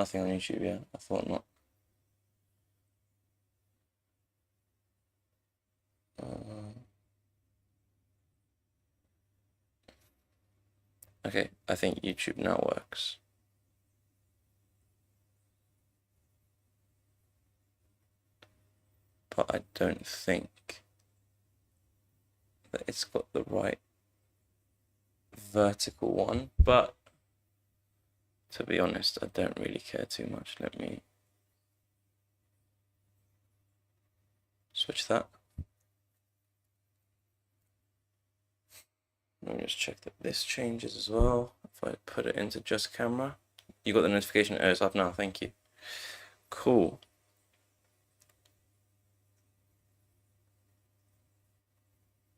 Nothing on YouTube, yeah? I thought not. Okay, I think YouTube now works. But I don't think that it's got the right vertical one. But to be honest, I don't really care too much. Let me switch that. Let me just check that this changes as well. If I put it into just camera, you got the notification. Oh, it's up now. Thank you. Cool.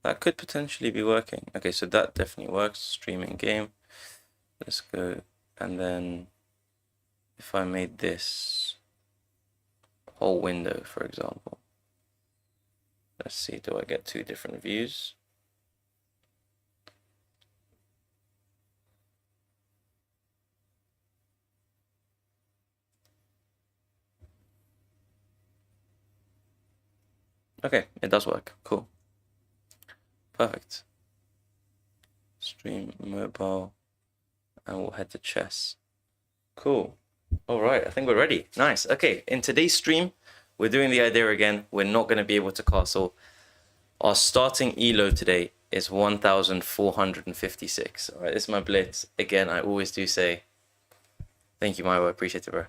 That could potentially be working. Okay, so that definitely works. Streaming game. Let's go. And then if I made this whole window, for example, let's see, do I get two different views? Okay, it does work. Cool. Perfect. Stream mobile, and we'll head to chess. Cool. All right, I think we're ready. Nice. Okay, in today's stream, we're doing the idea again. We're not going to be able to castle. Our starting elo today is 1,456. All right, this is my blitz. Again, I always do say, thank you, Maiwa. I appreciate it, bro.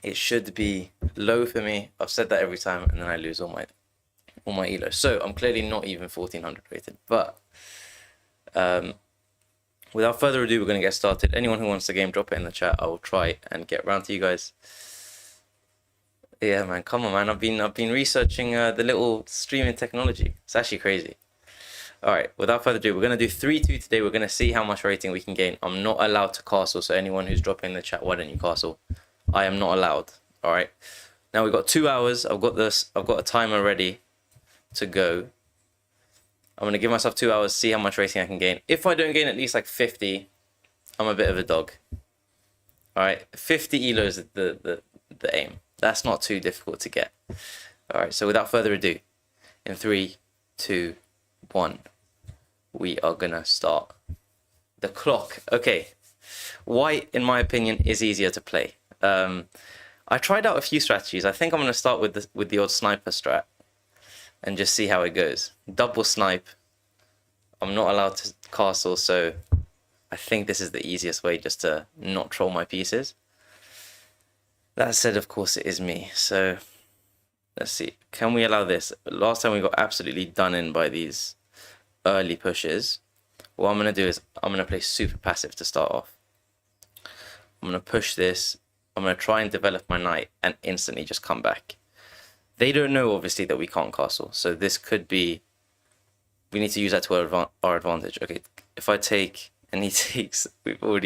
It should be low for me. I've said that every time, and then I lose all my elo. So I'm clearly not even 1,400 rated. But without further ado, we're going to get started. Anyone who wants the game, drop it in the chat. I will try and get around to you guys. Yeah, man, come on, man. I've been researching the little streaming technology. It's actually crazy. All right, without further ado, we're going to do 3-2 today. We're going to see how much rating we can gain. I'm not allowed to castle, so anyone who's dropping in the chat, why don't you castle? I am not allowed. All right. Now we've got 2 hours. I've got a timer ready to go. I'm going to give myself 2 hours, see how much rating I can gain. If I don't gain at least like 50, I'm a bit of a dog. All right, 50 elo is the aim. That's not too difficult to get. All right, so without further ado, in 3, 2, 1, we are going to start the clock. Okay, white, in my opinion, is easier to play. I tried out a few strategies. I think I'm going to start with the odd sniper strat and just see how it goes. Double snipe. I'm not allowed to castle, so I think this is the easiest way just to not troll my pieces. That said, of course, it is me. So let's see. Can we allow this? Last time we got absolutely done in by these early pushes. What I'm going to do is I'm going to play super passive to start off. I'm going to push this. I'm going to try and develop my knight and instantly just come back. They don't know, obviously, that we can't castle. So this could be... We need to use that to our advantage. Okay, if I take and he takes, we'll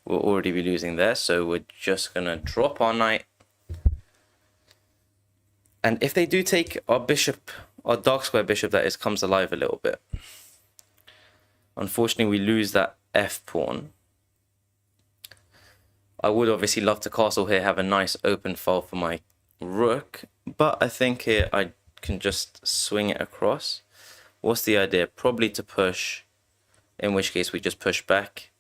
already be losing there. So we're just going to drop our knight. And if they do take our bishop, our dark square bishop, that is, comes alive a little bit. Unfortunately, we lose that f pawn. I would obviously love to castle here, have a nice open file for my rook, but I think here I can just swing it across. What's the idea? Probably to push, in which case we just push back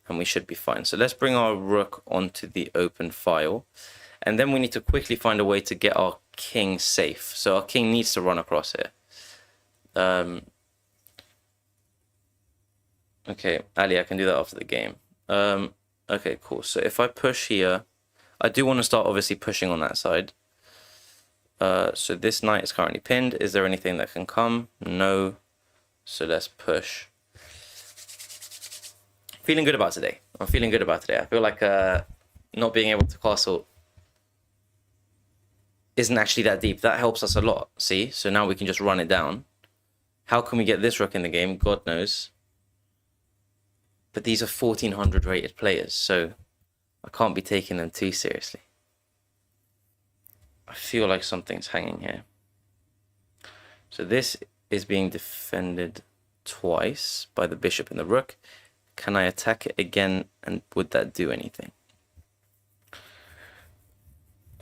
and we should be fine. So let's bring our rook onto the open file, and then we need to quickly find a way to get our king safe. So our king needs to run across here. Okay, Ali, I can do that after the game. Okay, cool. So if I push here, I do want to start obviously pushing on that side. So this knight is currently pinned. Is there anything that can come? No. So let's push. Feeling good about today. I'm feeling good about today. I feel like not being able to castle isn't actually that deep. That helps us a lot. See? So now we can just run it down. How can we get this rook in the game? God knows. But these are 1,400 rated players, so I can't be taking them too seriously. I feel like something's hanging here. So this is being defended twice by the bishop and the rook. Can I attack it again, and would that do anything?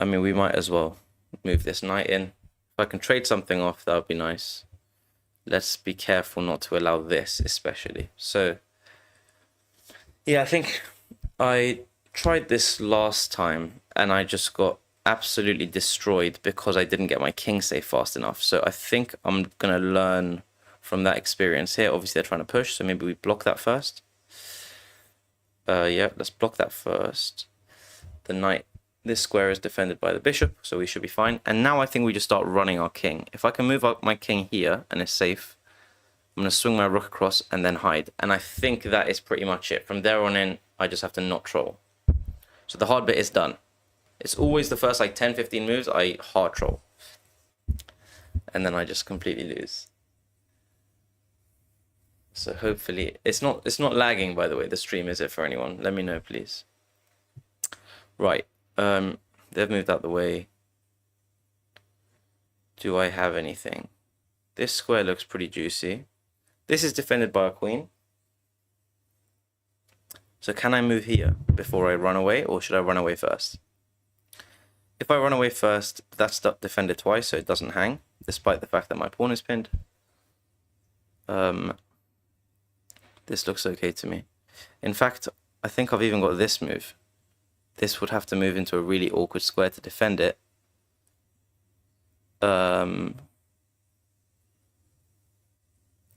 I mean, we might as well move this knight in. If I can trade something off, that would be nice. Let's be careful not to allow this, especially. So, yeah, I think I tried this last time and I just got absolutely destroyed because I didn't get my king safe fast enough. So I think I'm going to learn from that experience here. Obviously, they're trying to push, so maybe we block that first. Yeah, let's block that first. The knight, this square is defended by the bishop, so we should be fine. And now I think we just start running our king. If I can move up my king here and it's safe, I'm going to swing my rook across and then hide. And I think that is pretty much it. From there on in, I just have to not troll. So the hard bit is done. It's always the first like 10, 15 moves, I hard troll. And then I just completely lose. So hopefully, it's not lagging, by the way, the stream, is it, for anyone? Let me know, please. Right, they've moved out the way. Do I have anything? This square looks pretty juicy. This is defended by a queen. So can I move here before I run away, or should I run away first? If I run away first, that's defended twice, so it doesn't hang, despite the fact that my pawn is pinned. This looks okay to me. In fact, I think I've even got this move. This would have to move into a really awkward square to defend it. I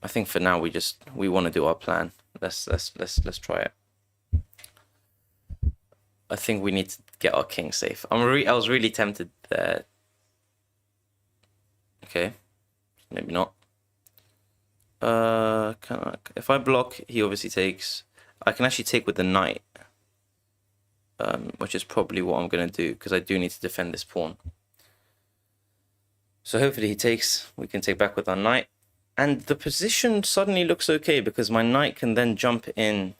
think for now we want to do our plan. Let's try it. I think we need to get our king safe. I was really tempted there. Okay, maybe not. If I block, he obviously takes. I can actually take with the knight, which is probably what I'm gonna do because I do need to defend this pawn. So hopefully he takes. We can take back with our knight, and the position suddenly looks okay because my knight can then jump in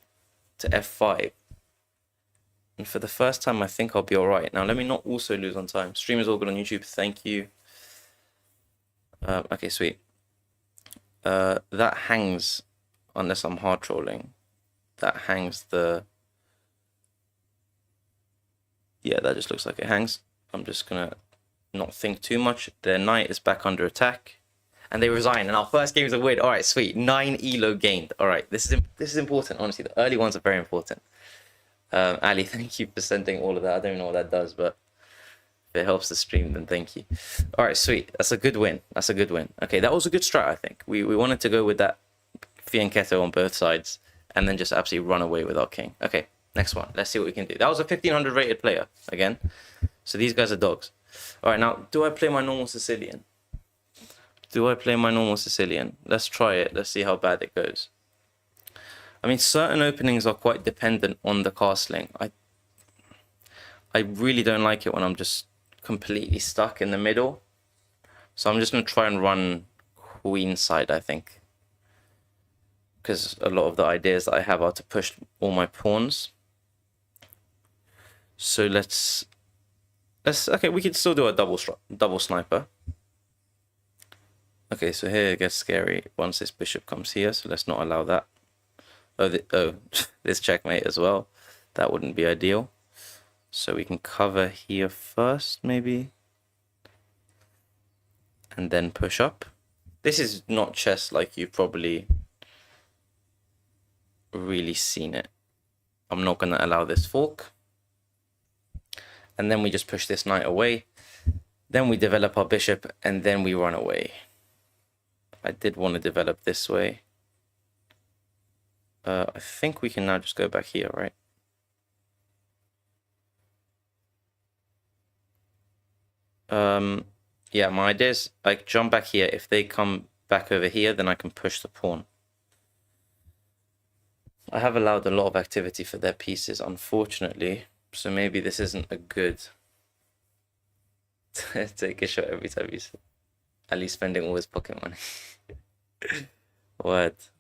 to f5. And for the first time, I think I'll be all right. Now, let me not also lose on time. Stream is all good on YouTube. Thank you. Okay, sweet. That hangs, unless I'm hard trolling. That hangs the... Yeah, that just looks like it hangs. I'm just going to not think too much. Their knight is back under attack. And they resign. And our first game is a win. All right, sweet. 9 elo gained. All right, this is important, honestly. The early ones are very important. Ali, thank you for sending all of that. I don't know what that does, but if it helps the stream, then thank you. All right, sweet. That's a good win. That's a good win. Okay, that was a good strat, I think. We wanted to go with that fianchetto on both sides and then just absolutely run away with our king. Okay, next one. Let's see what we can do. That was a 1500 rated player, again. So these guys are dogs. All right, now, do I play my normal Sicilian? Do I play my normal Sicilian? Let's try it. Let's see how bad it goes. I mean, certain openings are quite dependent on the castling. I really don't like it when I'm just completely stuck in the middle. So I'm just going to try and run queenside, I think. Because a lot of the ideas that I have are to push all my pawns. So let's okay, we could still do a double sniper. Okay, so here it gets scary once this bishop comes here, so let's not allow that. Oh, this checkmate as well. That wouldn't be ideal. So we can cover here first, maybe. And then push up. This is not chess like you've probably really seen it. I'm not going to allow this fork. And then we just push this knight away. Then we develop our bishop, and then we run away. I did want to develop this way. I think we can now just go back here, right? Yeah, my idea is I jump back here. If they come back over here, then I can push the pawn. I have allowed a lot of activity for their pieces, unfortunately. So maybe this isn't a good... Take a shot every time you say. At least spending all his pocket money. What?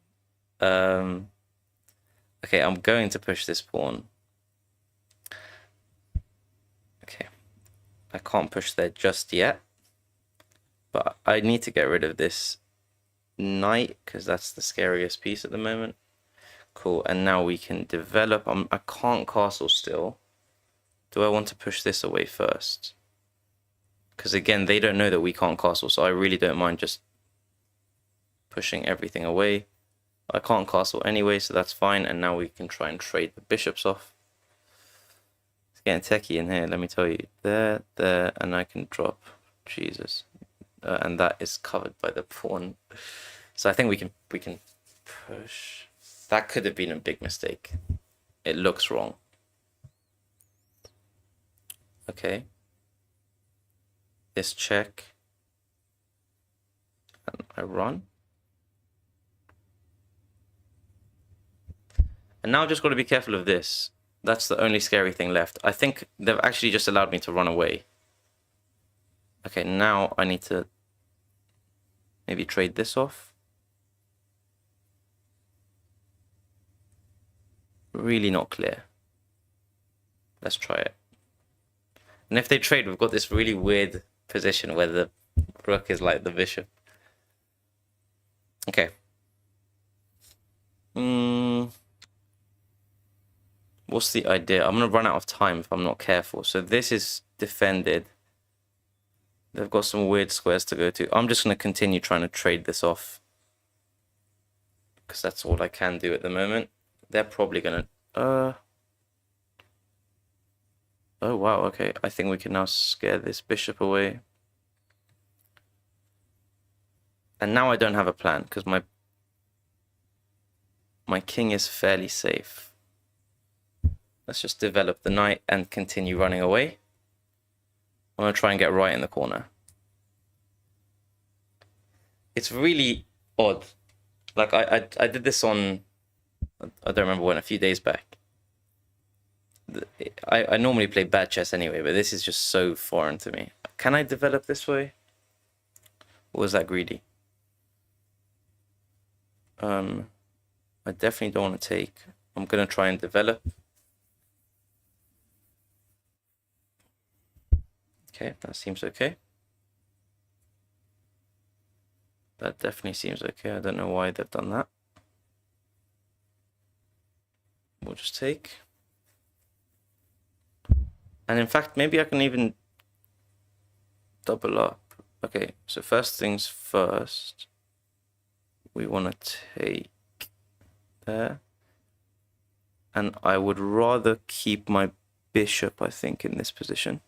Okay, I'm going to push this pawn. Okay. I can't push there just yet. But I need to get rid of this knight, because that's the scariest piece at the moment. Cool, and now we can develop. I can't castle still. Do I want to push this away first? Because again, they don't know that we can't castle, so I really don't mind just pushing everything away. I can't castle anyway, so that's fine. And now we can try and trade the bishops off. It's getting techie in here, let me tell you. There, and I can drop. Jesus. And that is covered by the pawn. So I think we can push. That could have been a big mistake. It looks wrong. Okay. This check. And I run. And now I've just got to be careful of this. That's the only scary thing left. I think they've actually just allowed me to run away. Okay, now I need to maybe trade this off. Really not clear. Let's try it. And if they trade, we've got this really weird position where the rook is like the bishop. Okay. What's the idea? I'm going to run out of time if I'm not careful. So this is defended. They've got some weird squares to go to. I'm just going to continue trying to trade this off, because that's all I can do at the moment. They're probably going to... Oh, wow, okay. I think we can now scare this bishop away. And now I don't have a plan, because my king is fairly safe. Let's just develop the knight and continue running away. I'm going to try and get right in the corner. It's really odd. Like, I did this on... I don't remember when, a few days back. I normally play bad chess anyway, but this is just so foreign to me. Can I develop this way? Or was that greedy? I definitely don't want to take. I'm going to try and develop. Okay, that seems okay. That definitely seems okay. I don't know why they've done that. We'll just take. And in fact, maybe I can even double up. Okay, so first things first. We want to take there. And I would rather keep my bishop, I think, in this position.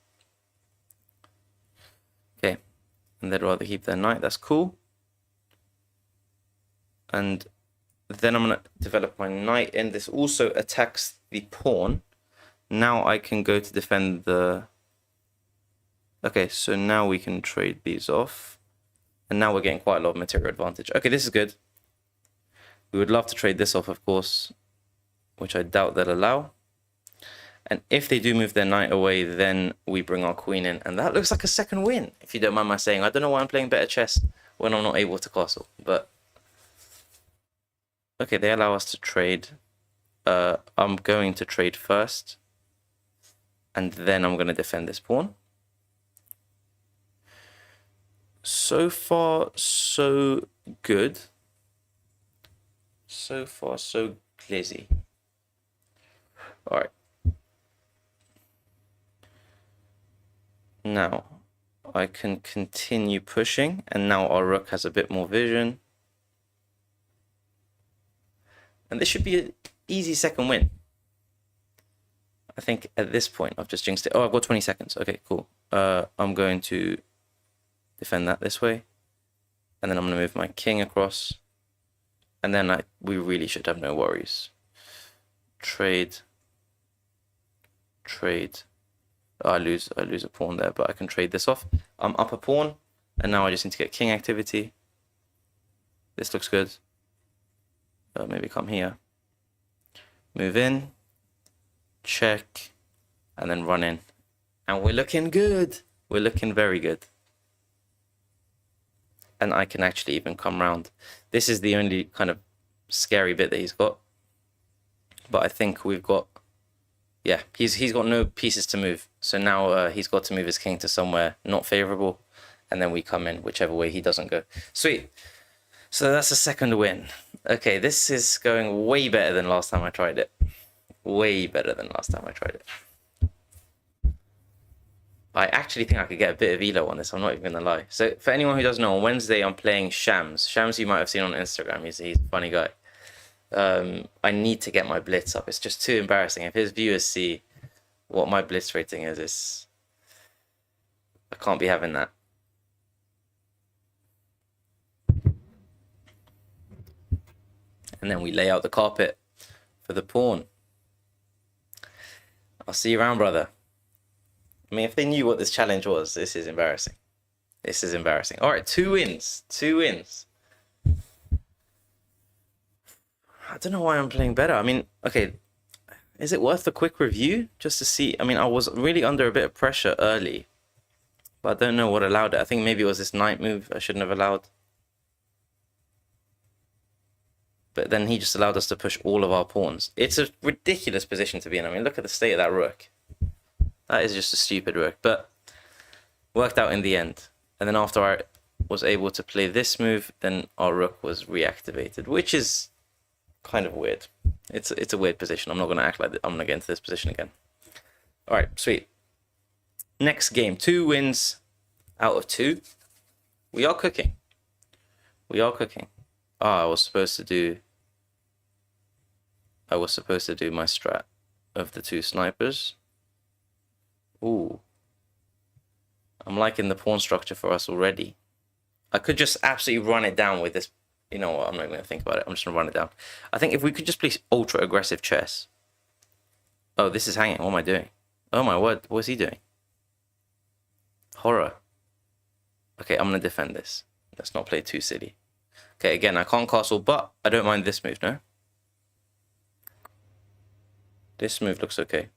Okay, and they'd rather keep their knight. That's cool. And then I'm going to develop my knight in. This also attacks the pawn. Now I can go to defend the... Okay, so now we can trade these off. And now we're getting quite a lot of material advantage. Okay, this is good. We would love to trade this off, of course, which I doubt they'll allow. And if they do move their knight away, then we bring our queen in. And that looks like a second win, if you don't mind my saying. I don't know why I'm playing better chess when I'm not able to castle. But, okay, they allow us to trade. I'm going to trade first. And then I'm going to defend this pawn. So far, so good. So far, so glizzy. All right. Now, I can continue pushing, and now our rook has a bit more vision. And this should be an easy second win. I think at this point, I've just jinxed it. Oh, I've got 20 seconds. Okay, cool. I'm going to defend that this way. And then I'm going to move my king across. And then we really should have no worries. Trade. Trade. Oh, I lose a pawn there, but I can trade this off. I'm up a pawn, and now I just need to get king activity. This looks good. Maybe come here. Move in. Check. And then run in. And we're looking good. We're looking very good. And I can actually even come round. This is the only kind of scary bit that he's got. But I think we've got... Yeah, he's got no pieces to move. So now he's got to move his king to somewhere not favorable. And then we come in whichever way he doesn't go. Sweet. So that's a second win. Okay, this is going way better than last time I tried it. Way better than last time I tried it. I actually think I could get a bit of elo on this. I'm not even gonna lie. So for anyone who doesn't know, on Wednesday I'm playing Shams. Shams you might have seen on Instagram. He's a funny guy. I need to get my blitz up. It's just too embarrassing. If his viewers see what my blitz rating is, I can't be having that. And then we lay out the carpet for the pawn. I'll see you around, brother. I mean, if they knew what this challenge was, this is embarrassing. This is embarrassing. All right, 2 wins. 2 wins. I don't know why I'm playing better. I mean, okay, is it worth a quick review just to see? I mean, I was really under a bit of pressure early, but I don't know what allowed it. I think maybe it was this knight move I shouldn't have allowed. But then he just allowed us to push all of our pawns. It's a ridiculous position to be in. I mean, look at the state of that rook. That is just a stupid rook, but worked out in the end. And then after I was able to play this move, then our rook was reactivated, which is kind of weird. It's a weird position. I'm not going to act like I'm going to get into this position again. All right, sweet. Next game, 2 wins out of 2. We are cooking. We are cooking. Ah, I was supposed to do my strat of the 2 snipers. Ooh. I'm liking the pawn structure for us already. I could just absolutely run it down with this. You know what? I'm not even going to think about it. I'm just going to run it down. I think if we could just play ultra aggressive chess. Oh, this is hanging. What am I doing? Oh my word. What's he doing? Horror. Okay, I'm going to defend this. Let's not play too silly. Okay, again, I can't castle, but I don't mind this move, no? This move looks okay.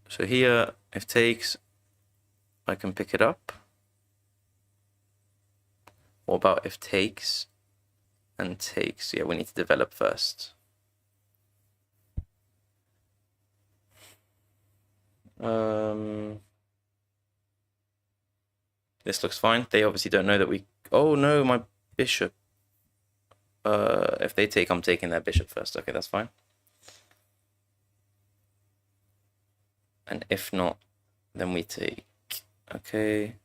So here, if takes, I can pick it up. What about if takes and takes? Yeah, we need to develop first. This looks fine. They obviously don't know that we... Oh no, my bishop. If they take, I'm taking their bishop first. Okay, that's fine. And if not, then we take. Okay.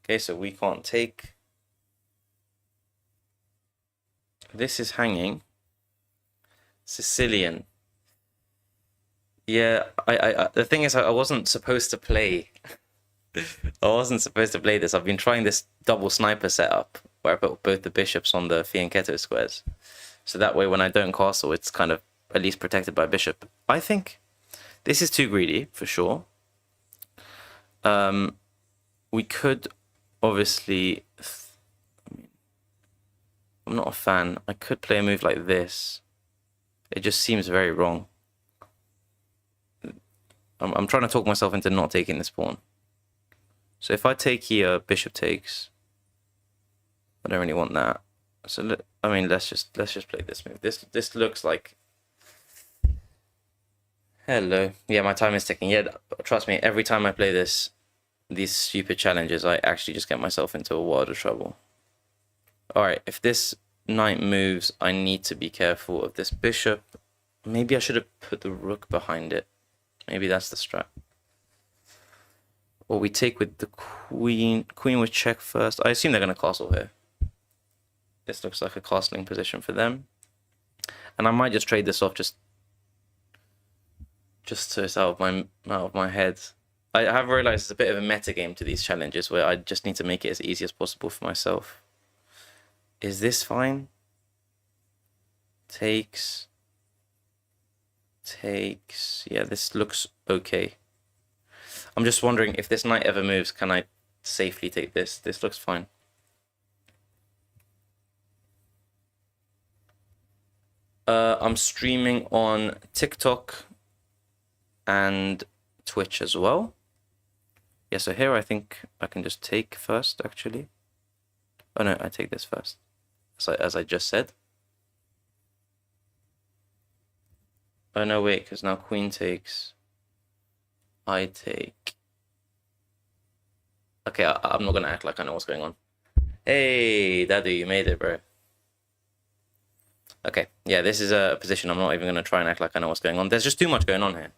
Okay, so we can't take. This is hanging. Sicilian. Yeah, the thing is, I wasn't supposed to play. I wasn't supposed to play this. I've been trying this double sniper setup where I put both the bishops on the fianchetto squares. So that way when I don't castle, it's kind of at least protected by bishop. I think this is too greedy, for sure. We could obviously... I'm not a fan. I could play a move like this. It just seems very wrong. I'm trying to talk myself into not taking this pawn. So if I take here, bishop takes. I don't really want that. So I mean, let's just play this move. This looks like. Hello. Yeah, my time is ticking. Yeah, trust me. Every time I play these stupid challenges, I actually just get myself into a world of trouble. All right, if this knight moves, I need to be careful of this bishop. Maybe I should have put the rook behind it. Maybe that's the strat. Or we take with the queen. Queen would check first. I assume they're going to castle here. This looks like a castling position for them. And I might just trade this off just so it's out of my head. I have realized it's a bit of a meta game to these challenges where I just need to make it as easy as possible for myself. Is this fine? Takes. Yeah, this looks okay. I'm just wondering if this knight ever moves, can I safely take this? This looks fine. I'm streaming on TikTok and Twitch as well. Yeah, so here I think I can just take first, actually. Oh no, I take this first, as I just said. Oh no, wait, because now queen takes. I take. Okay, I'm not gonna act like I know what's going on. Hey, Dadu, you made it, bro. Okay, yeah, this is a position I'm not even gonna try and act like I know what's going on. There's just too much going on here.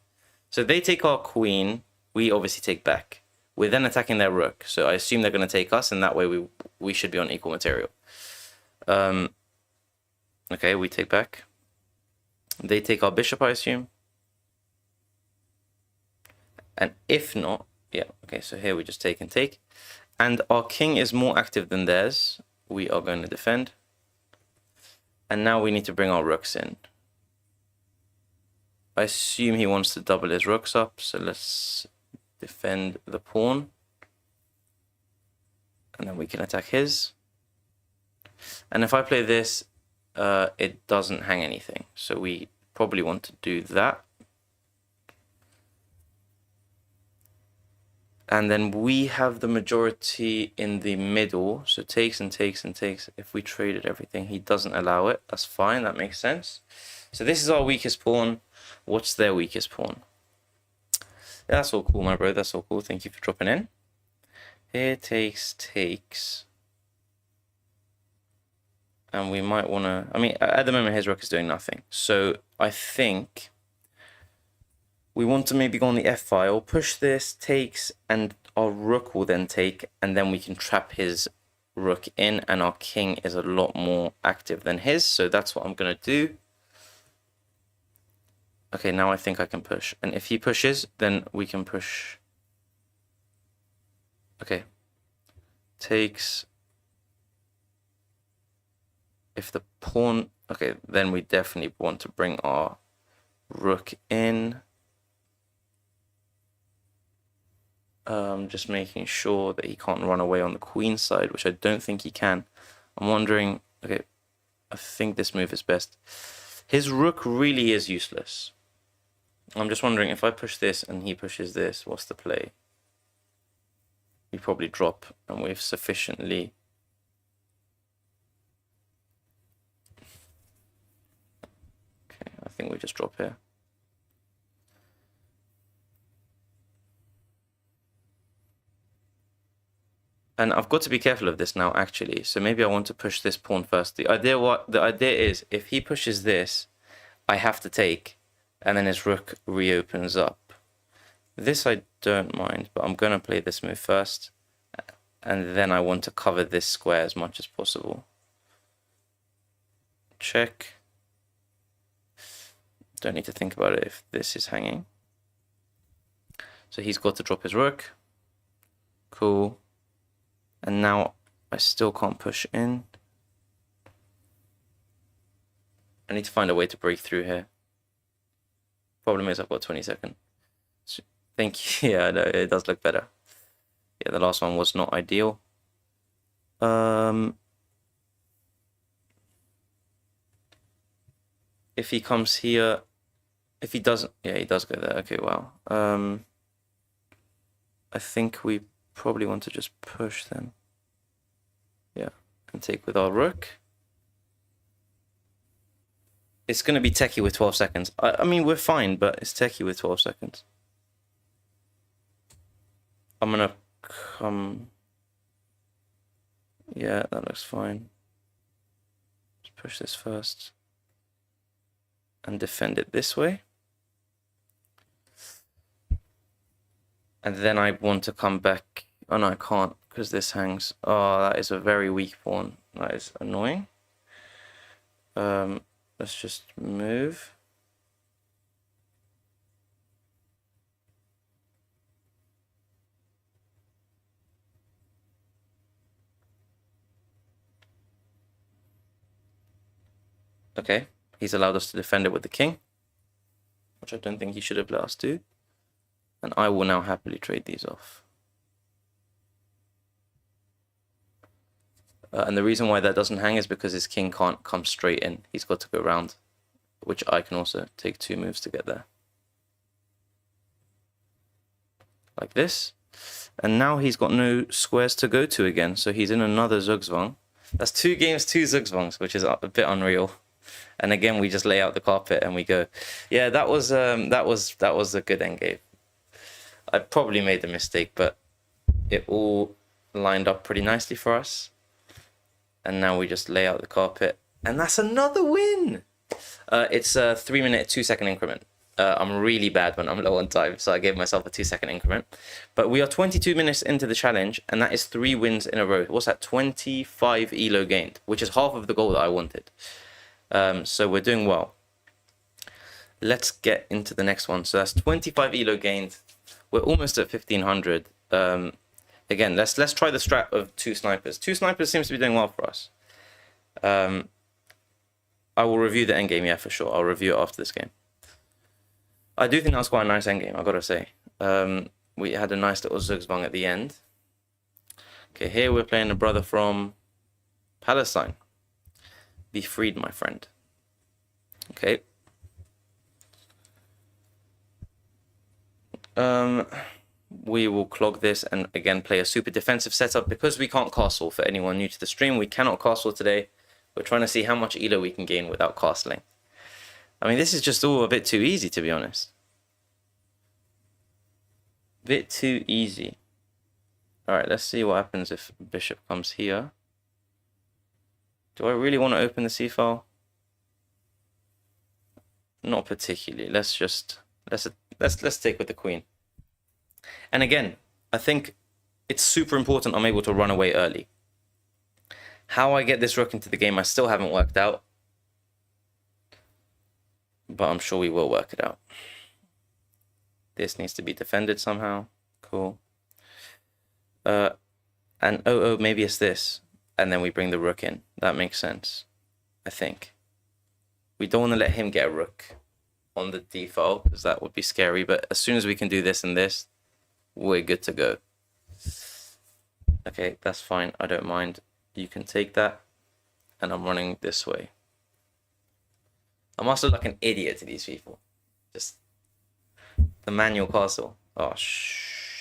So they take our queen, we obviously take back. We're then attacking their rook, so I assume they're going to take us, and that way we should be on equal material. Okay, we take back. They take our bishop, I assume. And if not, yeah, okay, so here we just take and take. And our king is more active than theirs. We are going to defend. And now we need to bring our rooks in. I assume he wants to double his rooks up, so let's defend the pawn. And then we can attack his. And if I play this, it doesn't hang anything. So we probably want to do that. And then we have the majority in the middle. So takes and takes and takes. If we traded everything, he doesn't allow it. That's fine. That makes sense. So this is our weakest pawn. What's their weakest pawn? Yeah, that's all cool, my bro. That's all cool. Thank you for dropping in. Here takes. And we might want to... I mean, at the moment, his rook is doing nothing. So I think we want to maybe go on the f-file, push this, takes, and our rook will then take, and then we can trap his rook in, and our king is a lot more active than his. So that's what I'm going to do. Okay, now I think I can push. And if he pushes, then we can push. Okay. Takes... If the pawn... Okay, then we definitely want to bring our rook in. Just making sure that he can't run away on the queen side, which I don't think he can. I'm wondering... Okay, I think this move is best. His rook really is useless. I'm just wondering, if I push this and he pushes this, what's the play? We probably drop, and we've sufficiently... I think we just drop here. And I've got to be careful of this now, actually. So maybe I want to push this pawn first. The idea is, if he pushes this, I have to take, and then his rook reopens up. This I don't mind, but I'm going to play this move first. And then I want to cover this square as much as possible. Check. Don't need to think about it if this is hanging. So he's got to drop his rook. Cool. And now I still can't push in. I need to find a way to break through here. Problem is I've got 20 seconds. So, thank you. Yeah, no, it does look better. Yeah, the last one was not ideal. If he comes here, if he doesn't, yeah, he does go there. Okay, wow. I think we probably want to just push then. Yeah, and take with our rook. It's going to be techie with 12 seconds. I mean, we're fine, but it's techie with 12 seconds. I'm going to come... Yeah, that looks fine. Let's push this first. And defend it this way. And then I want to come back. Oh no, I can't, because this hangs. Oh, that is a very weak pawn. That is annoying. Let's just move. Okay, he's allowed us to defend it with the king, which I don't think he should have let us do. And I will now happily trade these off. And the reason why that doesn't hang is because his king can't come straight in. He's got to go round, which I can also take 2 moves to get there. Like this. And now he's got no squares to go to again, so he's in another Zugzwang. That's 2 games, 2 Zugzwangs, which is a bit unreal. And again, we just lay out the carpet and we go. Yeah, that was a good endgame. I probably made the mistake, but it all lined up pretty nicely for us. And now we just lay out the carpet, and that's another win. It's a 3-minute, 2-second increment. I'm really bad when I'm low on time, so I gave myself a 2-second increment. But we are 22 minutes into the challenge, and that is 3 wins in a row. What's that? 25 elo gained, which is half of the goal that I wanted. So we're doing well. Let's get into the next one. So that's 25 elo gained. We're almost at 1500. Again, let's try the strat of 2 snipers. 2 snipers seems to be doing well for us. I will review the endgame, yeah, for sure. I'll review it after this game. I do think that was quite a nice endgame, I gotta say. We had a nice little Zugzwang at the end. Okay, here we're playing a brother from Palestine. Be freed, my friend. Okay. We will clog this and again play a super defensive setup because we can't castle. For anyone new to the stream, we cannot castle today. We're trying to see how much elo we can gain without castling. I mean, this is just all a bit too easy, to be honest. Bit too easy. Alright, let's see what happens if bishop comes here. Do I really want to open the c-file? Not particularly. Let's take with the queen. And again, I think it's super important I'm able to run away early. How I get this rook into the game, I still haven't worked out. But I'm sure we will work it out. This needs to be defended somehow. Cool. And oh, maybe it's this. And then we bring the rook in. That makes sense, I think. We don't want to let him get a rook on the d-file because that would be scary. But as soon as we can do this and this, we're good to go. Okay, that's fine. I don't mind. You can take that. And I'm running this way. I must look like an idiot to these people. Just the manual castle. Oh,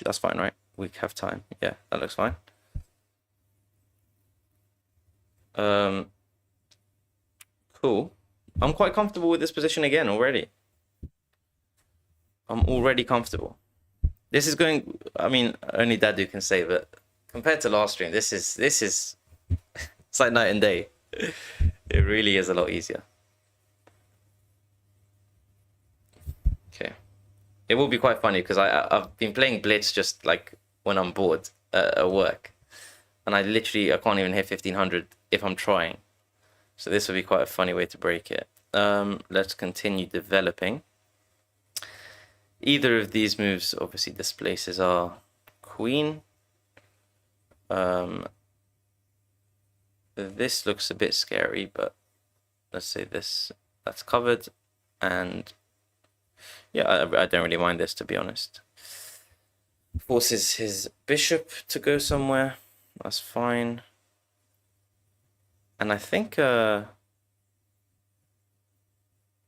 that's fine, right? We have time. Yeah, that looks fine. Cool. I'm quite comfortable with this position again already. I'm already comfortable. This is going, I mean, only Dadu can say, but compared to last stream, this is it's like night and day. It really is a lot easier. Okay. It will be quite funny because I've been playing Blitz just like when I'm bored at work. And I can't even hit 1500 if I'm trying. So this will be quite a funny way to break it. Let's continue developing. Either of these moves obviously displaces our queen. This looks a bit scary, but let's say that's covered. And yeah, I don't really mind this, to be honest. Forces his bishop to go somewhere. That's fine. And I think I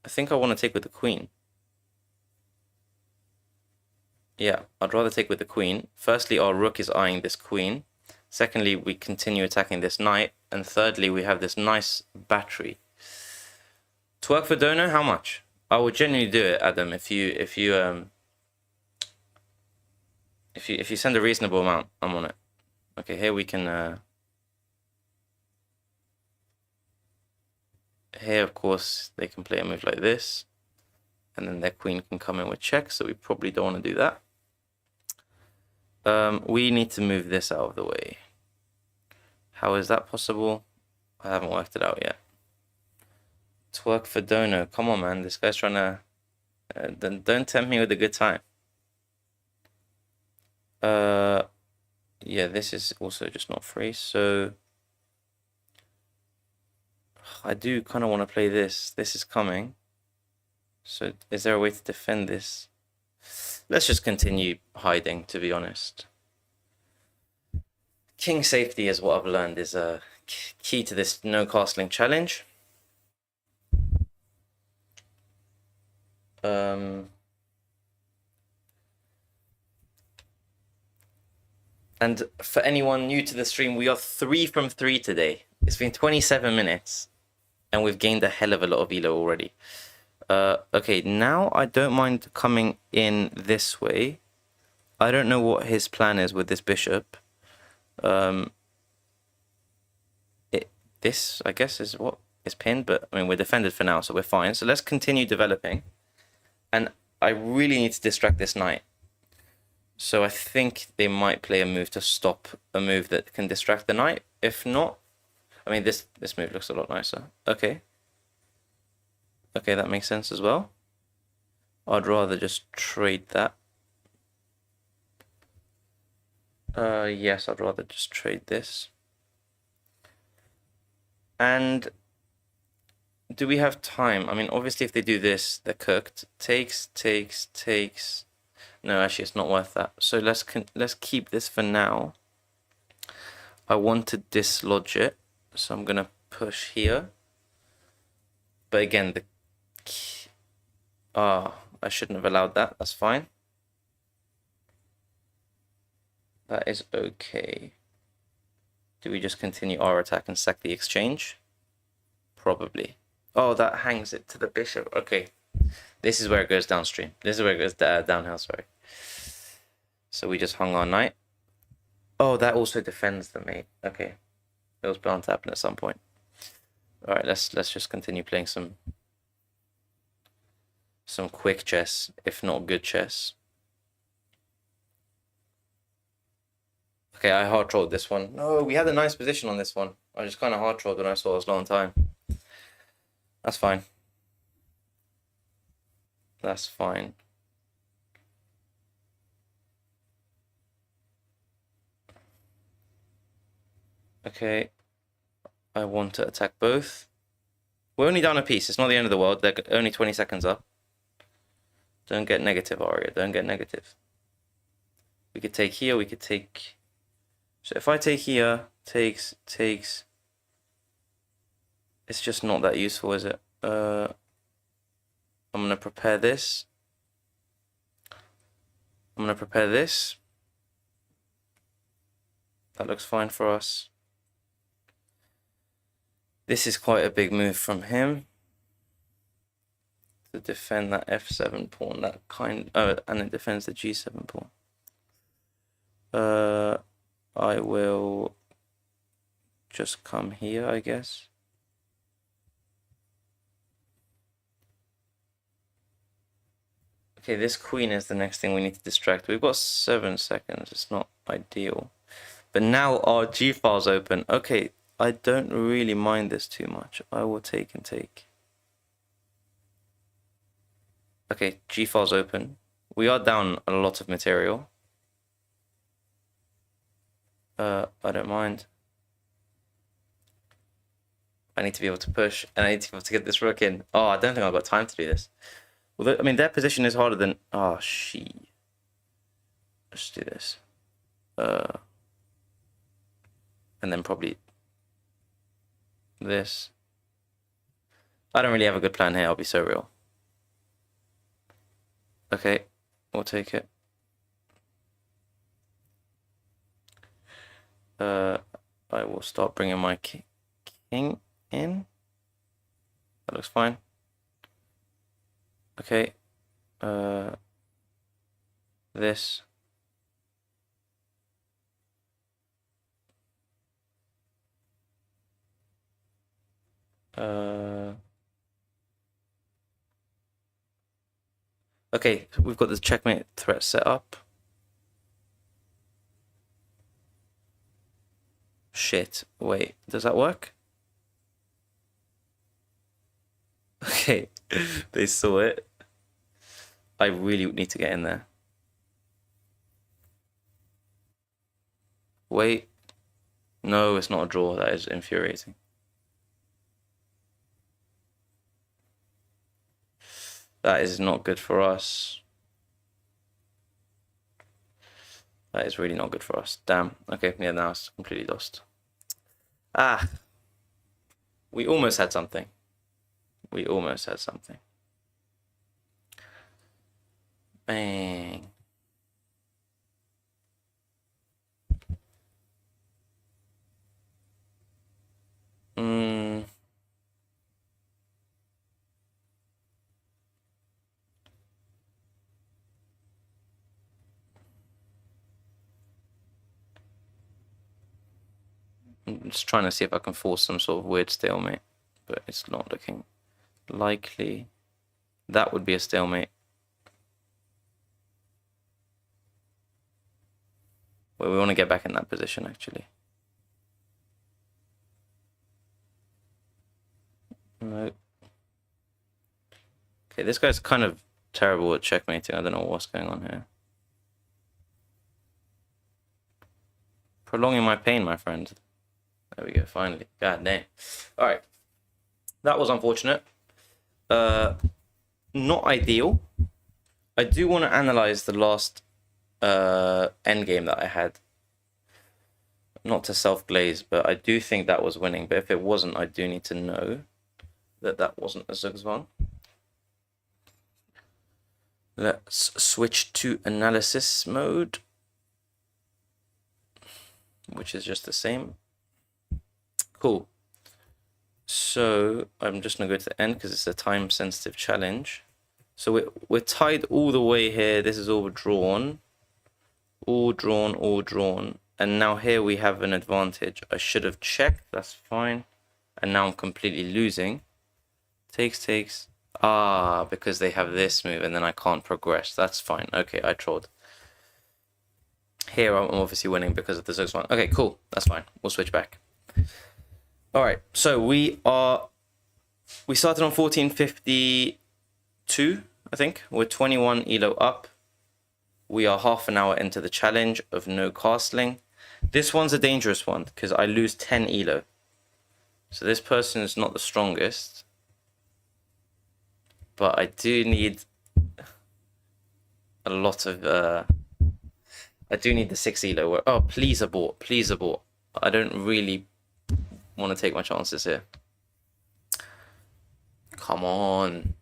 want to take with the queen. Yeah, I'd rather take with the queen. Firstly, our rook is eyeing this queen. Secondly, we continue attacking this knight. And thirdly, we have this nice battery. Twerk for Dono, how much? I will genuinely do it, Adam, if you send a reasonable amount, I'm on it. Okay, here we can here of course they can play a move like this. And then their queen can come in with checks, so we probably don't want to do that. We need to move this out of the way. How is that possible? I haven't worked it out yet. Twerk for Dono. Come on, man. This guy's trying to... don't tempt me with a good time. Yeah, this is also just not free, so... I do kind of want to play this. This is coming. So is there a way to defend this? Let's just continue hiding, to be honest. King safety is what I've learned is a key to this no castling challenge. And for anyone new to the stream, we are 3 from 3 today. It's been 27 minutes and we've gained a hell of a lot of elo already. Okay, now I don't mind coming in this way. I don't know what his plan is with this bishop. This, I guess, is what is pinned, but I mean, we're defended for now, so we're fine. So let's continue developing. And I really need to distract this knight. So I think they might play a move to stop a move that can distract the knight. If not, I mean, this move looks a lot nicer. Okay. Okay, that makes sense as well. I'd rather just trade that. Yes, I'd rather just trade this. And do we have time? I mean, obviously if they do this, they're cooked. Takes. No, actually, it's not worth that. So let's keep this for now. I want to dislodge it, so I'm gonna push here. But again, I shouldn't have allowed that. That's fine. That is okay. Do we just continue our attack and sack the exchange? Probably. Oh, that hangs it to the bishop. Okay. This is where it goes downstream. This is where it goes downhill, sorry. So we just hung our knight. Oh, that also defends the mate. Okay. It was bound to happen at some point. Alright, let's just continue playing some quick chess, if not good chess. Okay, I hard trolled this one. No, we had a nice position on this one. I just kind of hard trolled when I saw it was low on time. That's fine. That's fine. Okay. I want to attack both. We're only down a piece. It's not the end of the world. They're only 20 seconds up. Don't get negative, Aria. Don't get negative. We could take here. We could take... So if I take here, takes... It's just not that useful, is it? I'm going to prepare this. I'm going to prepare this. That looks fine for us. This is quite a big move from him. To defend that f7 pawn, that kind... Oh, and it defends the g7 pawn. I will just come here, I guess. Okay, this queen is the next thing we need to distract. We've got 7 seconds. It's not ideal. But now our g-file's open. Okay, I don't really mind this too much. I will take and take. Okay, g-file's open. We are down a lot of material. I don't mind. I need to be able to push, and I need to be able to get this rook in. Oh, I don't think I've got time to do this. Well, I mean, their position is harder than... Oh, she. Let's do this. And then probably this. I don't really have a good plan here, I'll be so real. Okay, we'll take it. I will start bringing my king in. That looks fine. Okay. This. Okay, we've got the checkmate threat set up. Shit, wait, does that work? Okay, they saw it. I really need to get in there. Wait. No, it's not a draw. That is infuriating. That is not good for us. That is really not good for us. Damn. Okay, yeah, now it's completely lost. Ah. We almost had something. We almost had something. Bang. I'm just trying to see if I can force some sort of weird stalemate, but it's not looking likely. That would be a stalemate. Where we want to get back in that position, actually. No. Okay, this guy's kind of terrible at checkmating. I don't know what's going on here. Prolonging my pain, my friend. There we go, finally. God damn. Alright. That was unfortunate. Not ideal. I do want to analyze the last endgame that I had. Not to self-glaze, but I do think that was winning. But if it wasn't, I do need to know that that wasn't a Zugzwang. Let's switch to analysis mode, which is just the same. Cool. So I'm just gonna go to the end because it's a time-sensitive challenge. So we're tied all the way here. This is all drawn, all drawn, all drawn. And now here we have an advantage. I should have checked. That's fine. And now I'm completely losing. Takes. Ah, because they have this move and then I can't progress. That's fine. Okay, I trolled. Here I'm obviously winning because of the Zugzwang. Okay, cool. That's fine. We'll switch back. Alright, so we started on 1452, I think. We're 21 elo up. We are half an hour into the challenge of no castling. This one's a dangerous one because I lose 10 elo. So this person is not the strongest. But I do need a lot of I do need the 6 elo. Oh, please abort. Please abort. I don't really want to take my chances here. Come on.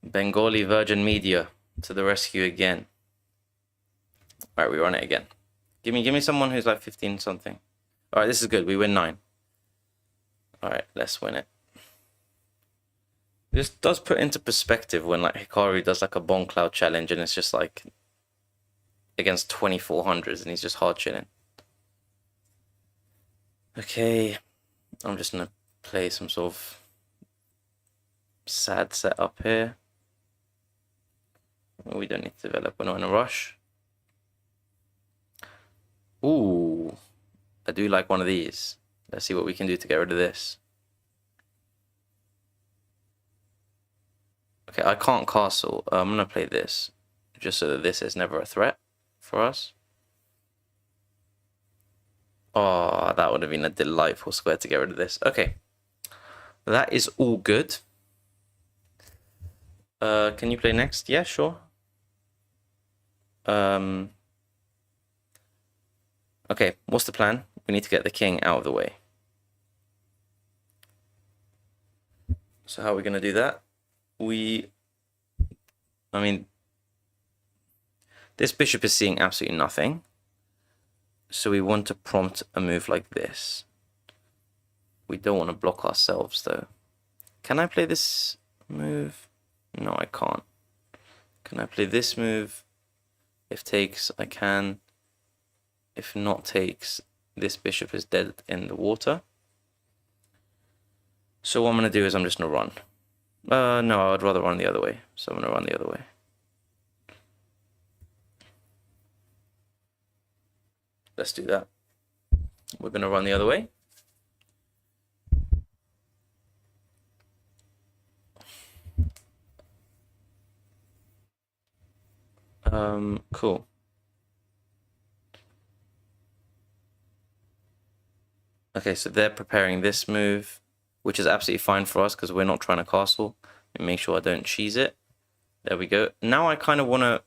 Bengali Virgin Media to the rescue again. Alright, we run it again. Give me someone who's like 15 something. Alright, this is good. We win 9. Alright, let's win it. This does put into perspective when like Hikaru does like a Bon Cloud challenge and it's just like against 2400s and he's just hard chilling. Okay, I'm just gonna play some sort of sad setup here. We don't need to develop, we're not in a rush. Ooh, I do like one of these. Let's see what we can do to get rid of this. Okay, I can't castle. I'm gonna play this just so that this is never a threat for us. Oh, that would have been a delightful square to get rid of this. Okay, that is all good. Can you play next? Yeah, sure. Okay, what's the plan? We need to get the king out of the way. So how are we gonna do that? I mean, this bishop is seeing absolutely nothing. So we want to prompt a move like this. We don't want to block ourselves though. Can I play this move? No, I can't. Can I play this move? If takes, I can. If not takes, this bishop is dead in the water. So what I'm going to do is I'm just going to run. No, I'd rather run the other way. So I'm going to run the other way. Let's do that. We're going to run the other way. Cool. Okay, so they're preparing this move, which is absolutely fine for us because we're not trying to castle. Make sure I don't cheese it. There we go. Now I kind of want to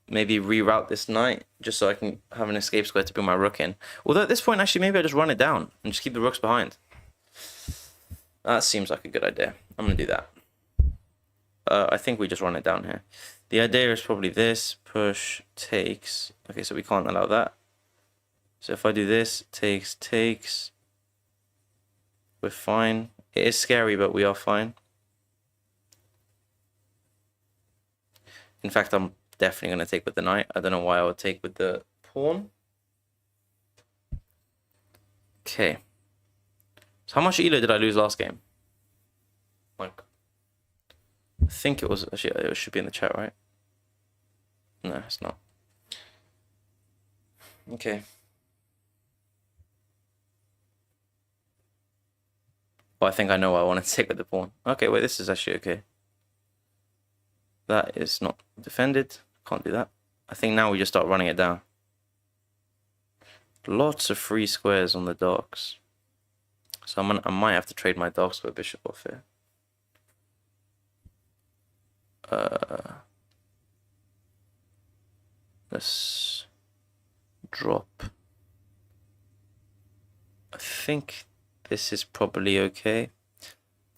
maybe reroute this knight just so I can have an escape square to bring my rook in. Although at this point, actually, maybe I just run it down and just keep the rooks behind. That seems like a good idea. I'm going to do that. I think we just run it down here. The idea is probably this, push, takes. Okay, so we can't allow that. So if I do this, takes, we're fine. It is scary, but we are fine. In fact, I'm definitely going to take with the knight. I don't know why I would take with the pawn. Okay. So how much elo did I lose last game? Like, I think it was, actually, it should be in the chat, right? No, it's not. Okay. Well, I think I know what I want to take with the pawn. Okay, wait, this is actually okay. That is not defended. Can't do that. I think now we just start running it down. Lots of free squares on the darks. So I might have to trade my dark square bishop off here. Let's drop. I think this is probably okay.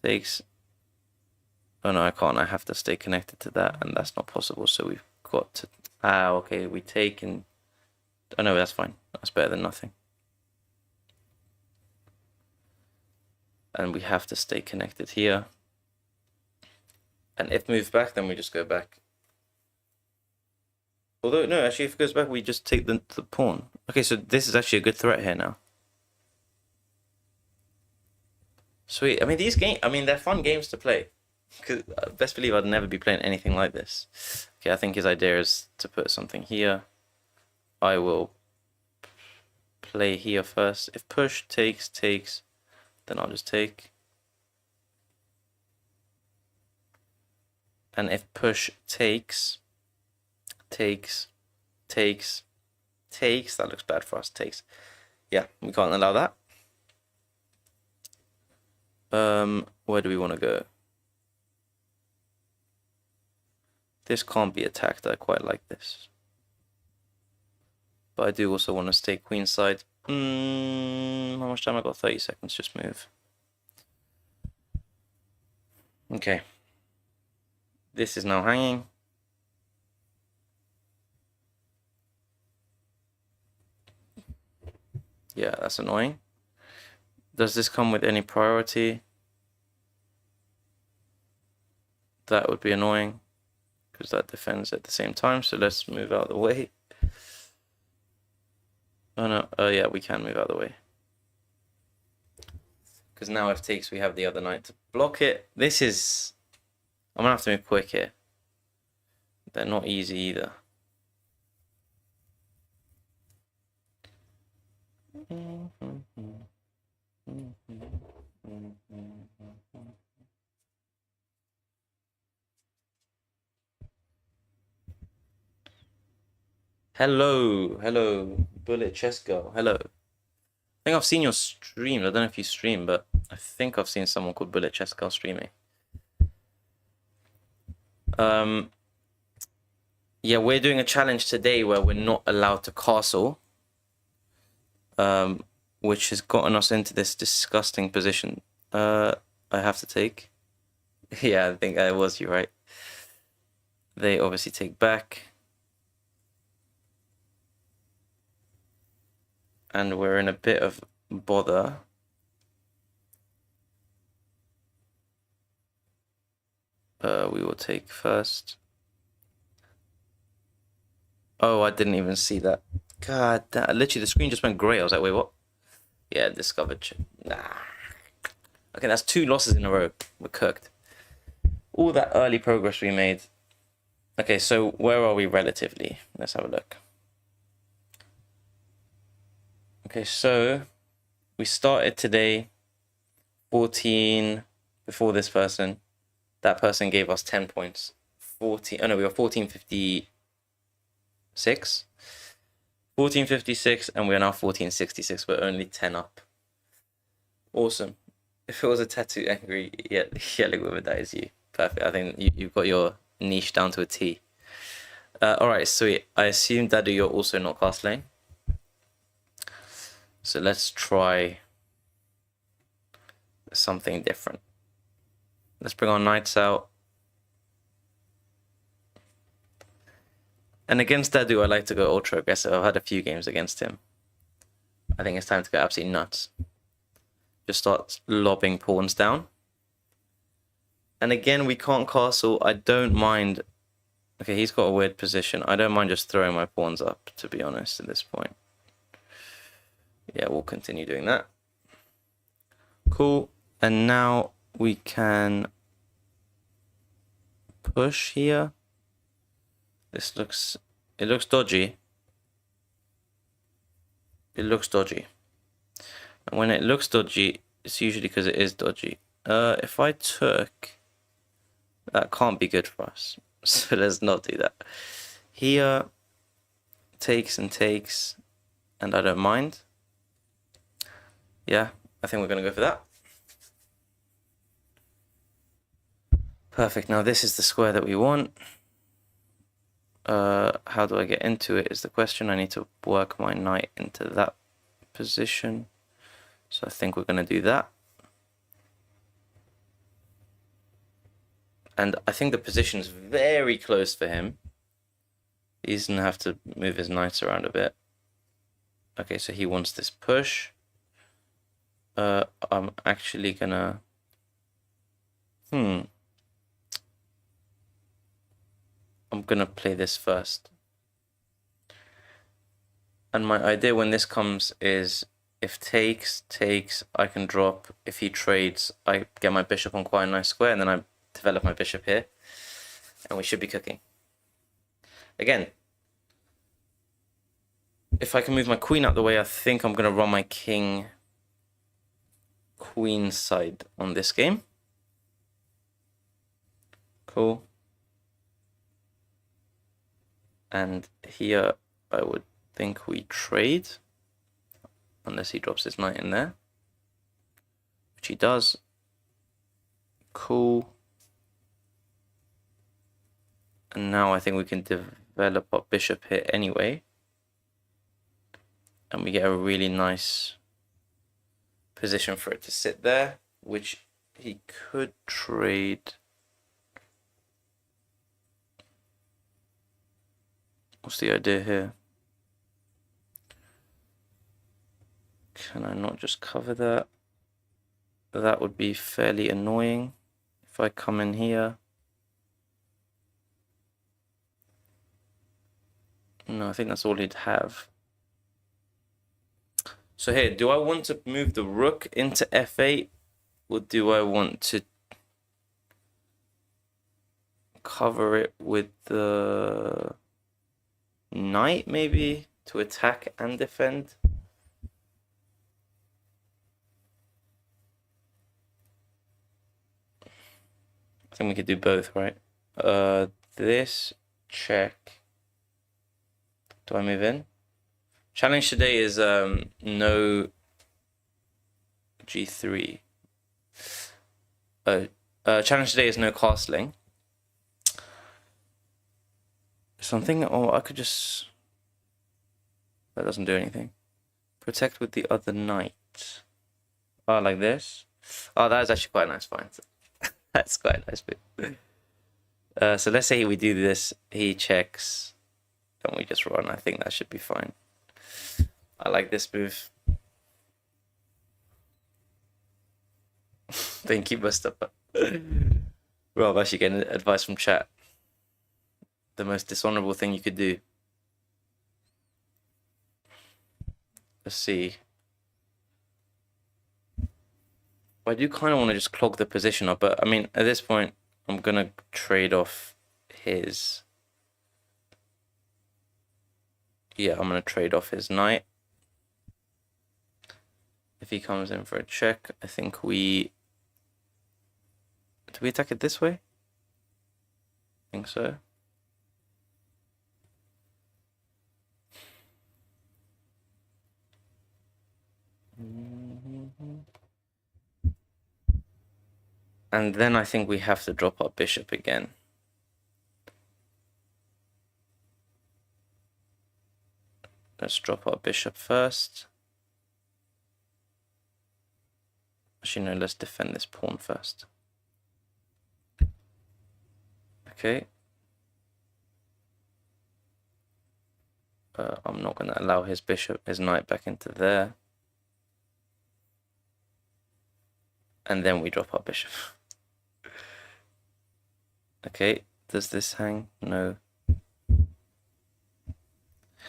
Takes. Oh no, I can't. I have to stay connected to that, and that's not possible. So we've got to. Ah, okay. We take and. Oh no, that's fine. That's better than nothing. And we have to stay connected here. And if moves back, then we just go back. Although, no, actually, if it goes back, we just take the pawn. Okay, so this is actually a good threat here now. Sweet. I mean, they're fun games to play. Because best believe I'd never be playing anything like this. Okay, I think his idea is to put something here. I will play here first. If push takes, then I'll just take. And if push takes, that looks bad for us, takes. Yeah, we can't allow that. Where do we want to go? This can't be attacked. I quite like this. But I do also want to stay queenside. How much time I got? 30 seconds. Just move. Okay. This is now hanging. Yeah, that's annoying. Does this come with any priority? That would be annoying because that defends at the same time. So let's move out of the way. Oh no, oh yeah, we can move out of the way. Because now if takes, we have the other knight to block it. This is... I'm gonna have to move quick here. They're not easy either. Hello, Bullet Chess Girl, hello. I think I've seen your stream. I don't know if you stream, but I think I've seen someone called Bullet Chess Girl streaming. Yeah, we're doing a challenge today where we're not allowed to castle, which has gotten us into this disgusting position. I have to take. Yeah, I think I was you, right? They obviously take back. And we're in a bit of bother. We will take first. Oh, I didn't even see that. God, literally the screen just went grey. I was like, wait, what? Yeah, discovered. Nah. Okay, that's 2 losses in a row. We're cooked. All that early progress we made. Okay, so where are we relatively? Let's have a look. Okay, so we started today 14 before this person. That person gave us 10 points. 14. Oh no, we were 1456. 1456, and we are now 1466. We're only 10 up. Awesome. If it was a tattoo angry yelling woman, that is you. Perfect. I think you've got your niche down to a T. Alright, sweet. I assume, Dadu, you're also not castling. So let's try something different. Let's bring our knights out. And against Dadu, I like to go ultra aggressive. I've had a few games against him. I think it's time to go absolutely nuts. Just start lobbing pawns down. And again, we can't castle. I don't mind. Okay, he's got a weird position. I don't mind just throwing my pawns up, to be honest, at this point. Yeah, we'll continue doing that. Cool. And now we can push here. It looks dodgy. it looks dodgy. And when it looks dodgy, it's usually because it is dodgy. If I took... That can't be good for us. So let's not do that. Here, takes and takes, and I don't mind. Yeah, I think we're going to go for that. Perfect. Now this is the square that we want. How do I get into it is the question. I need to work my knight into that position. So I think we're going to do that. And I think the position's very close for him. He's going to have to move his knights around a bit. Okay, so he wants this push. I'm actually going to... I'm going to play this first. And my idea when this comes is if takes, I can drop. If he trades, I get my bishop on quite a nice square, and then I develop my bishop here. And we should be cooking. Again, if I can move my queen out the way, I think I'm going to run my king-queen side on this game. Cool. And here I would think we trade, unless he drops his knight in there, which he does. Cool. And now I think we can develop our bishop here anyway. And we get a really nice position for it to sit there, which he could trade. What's the idea here? Can I not just cover that? That would be fairly annoying if I come in here. No, I think that's all he'd have. So here, do I want to move the rook into f8, or do I want to cover it with the knight, maybe, to attack and defend? I think we could do both, right? This, check. Do I move in? Challenge today is no g3. Challenge today is no castling. So I'm thinking, oh, I could just... That doesn't do anything. Protect with the other knight. Oh, like this? Oh, that is actually quite a nice find. That's quite a nice bit. So let's say we do this, he checks, and we just run. I think that should be fine. I like this move. Thank you, Mustafa. Rob, actually getting advice from chat. The most dishonorable thing you could do. Let's see. I do kind of want to just clog the position up, but I mean, at this point, I'm going to trade off his... Yeah, I'm going to trade off his knight. If he comes in for a check, I think we... Do we attack it this way? I think so. And then I think we have to drop our bishop again. Let's drop our bishop first. Actually, no, let's defend this pawn first. Okay. I'm not going to allow his knight back into there. And then we drop our bishop. Okay, does this hang? No. Okay,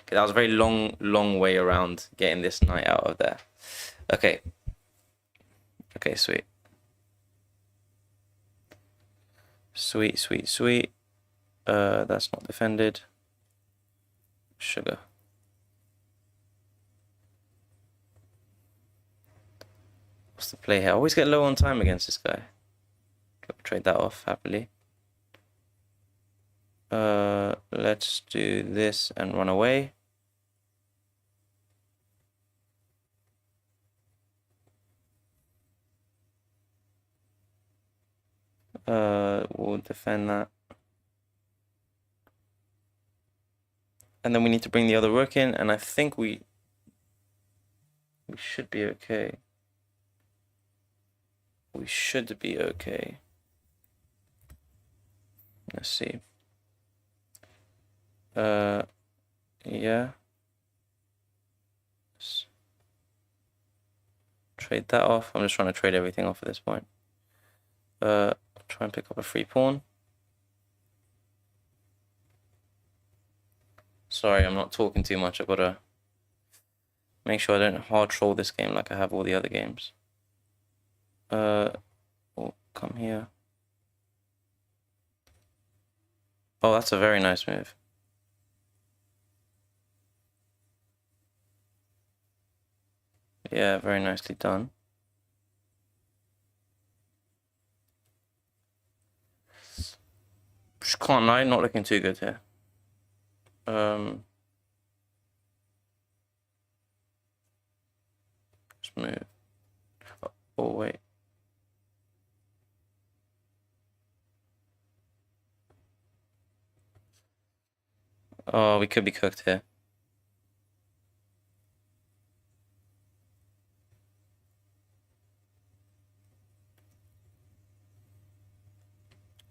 that was a very long way around getting this knight out of there. Okay. Okay, sweet. Sweet. That's not defended. Sugar. What's the play here? I always get low on time against this guy. Trade that off happily. Let's do this and run away. We'll defend that. And then we need to bring the other rook in, and I think we should be okay. We should be okay. Let's see. Yeah. Let's trade that off. I'm just trying to trade everything off at this point. Try and pick up a free pawn. Sorry, I'm not talking too much. I've got to make sure I don't hard troll this game like I have all the other games. We'll come here. Oh, that's a very nice move. Yeah, very nicely done. Just can't lie, not looking too good here. Just move. Oh, wait. Oh, we could be cooked here.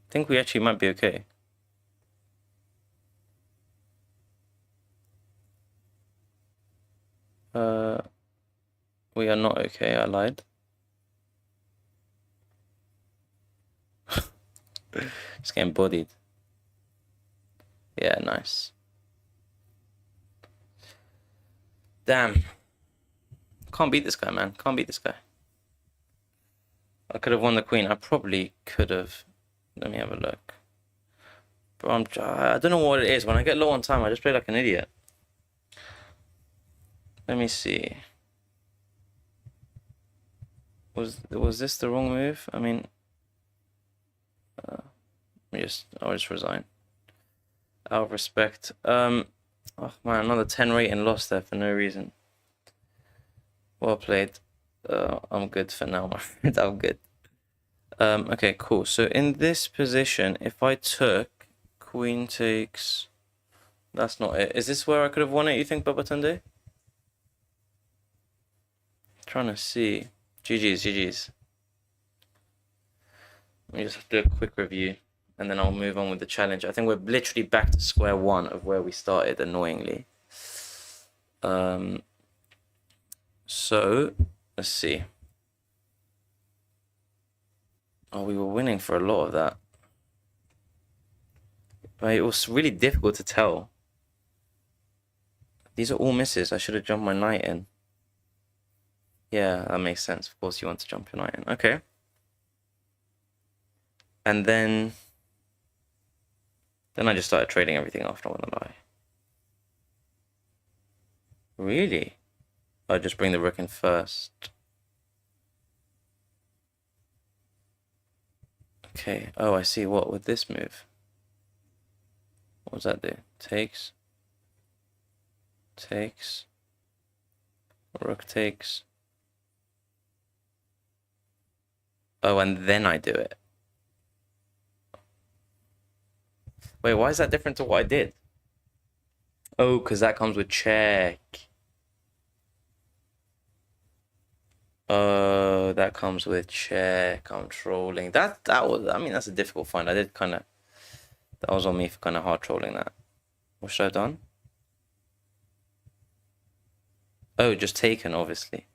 I think we actually might be okay. We are not okay, I lied. Just getting bodied. Yeah, nice. Damn. Can't beat this guy, man. Can't beat this guy. I could have won the queen. I probably could have. Let me have a look. But I don't know what it is. When I get low on time, I just play like an idiot. Let me see. Was this the wrong move? I mean, I'll just resign. Out of respect. Oh man, another 10 rate and lost there for no reason. Well played. I'm good for now, my friend. I'm good. Okay, cool. So in this position, if I took queen takes, that's not it. Is this where I could have won it, you think, Babatunde? Trying to see. GG's, GG's. Let me just do a quick review, and then I'll move on with the challenge. I think we're literally back to square one of where we started, annoyingly. So, let's see. Oh, we were winning for a lot of that. But it was really difficult to tell. These are all misses. I should have jumped my knight in. Yeah, that makes sense. Of course you want to jump your knight in. Okay. And then I just started trading everything off, not gonna lie. Really? I'll just bring the rook in first. Okay. Oh, I see. What would this move? What does that do? Takes. Takes. Rook takes. Oh, and then I do it. Wait, why is that different to what I did? Oh, because that comes with check. Oh, that comes with check. I'm trolling. That was, I mean, that's a difficult find. I did kind of, that was on me for kind of hard trolling that. What should I have done? Oh, just taken, obviously.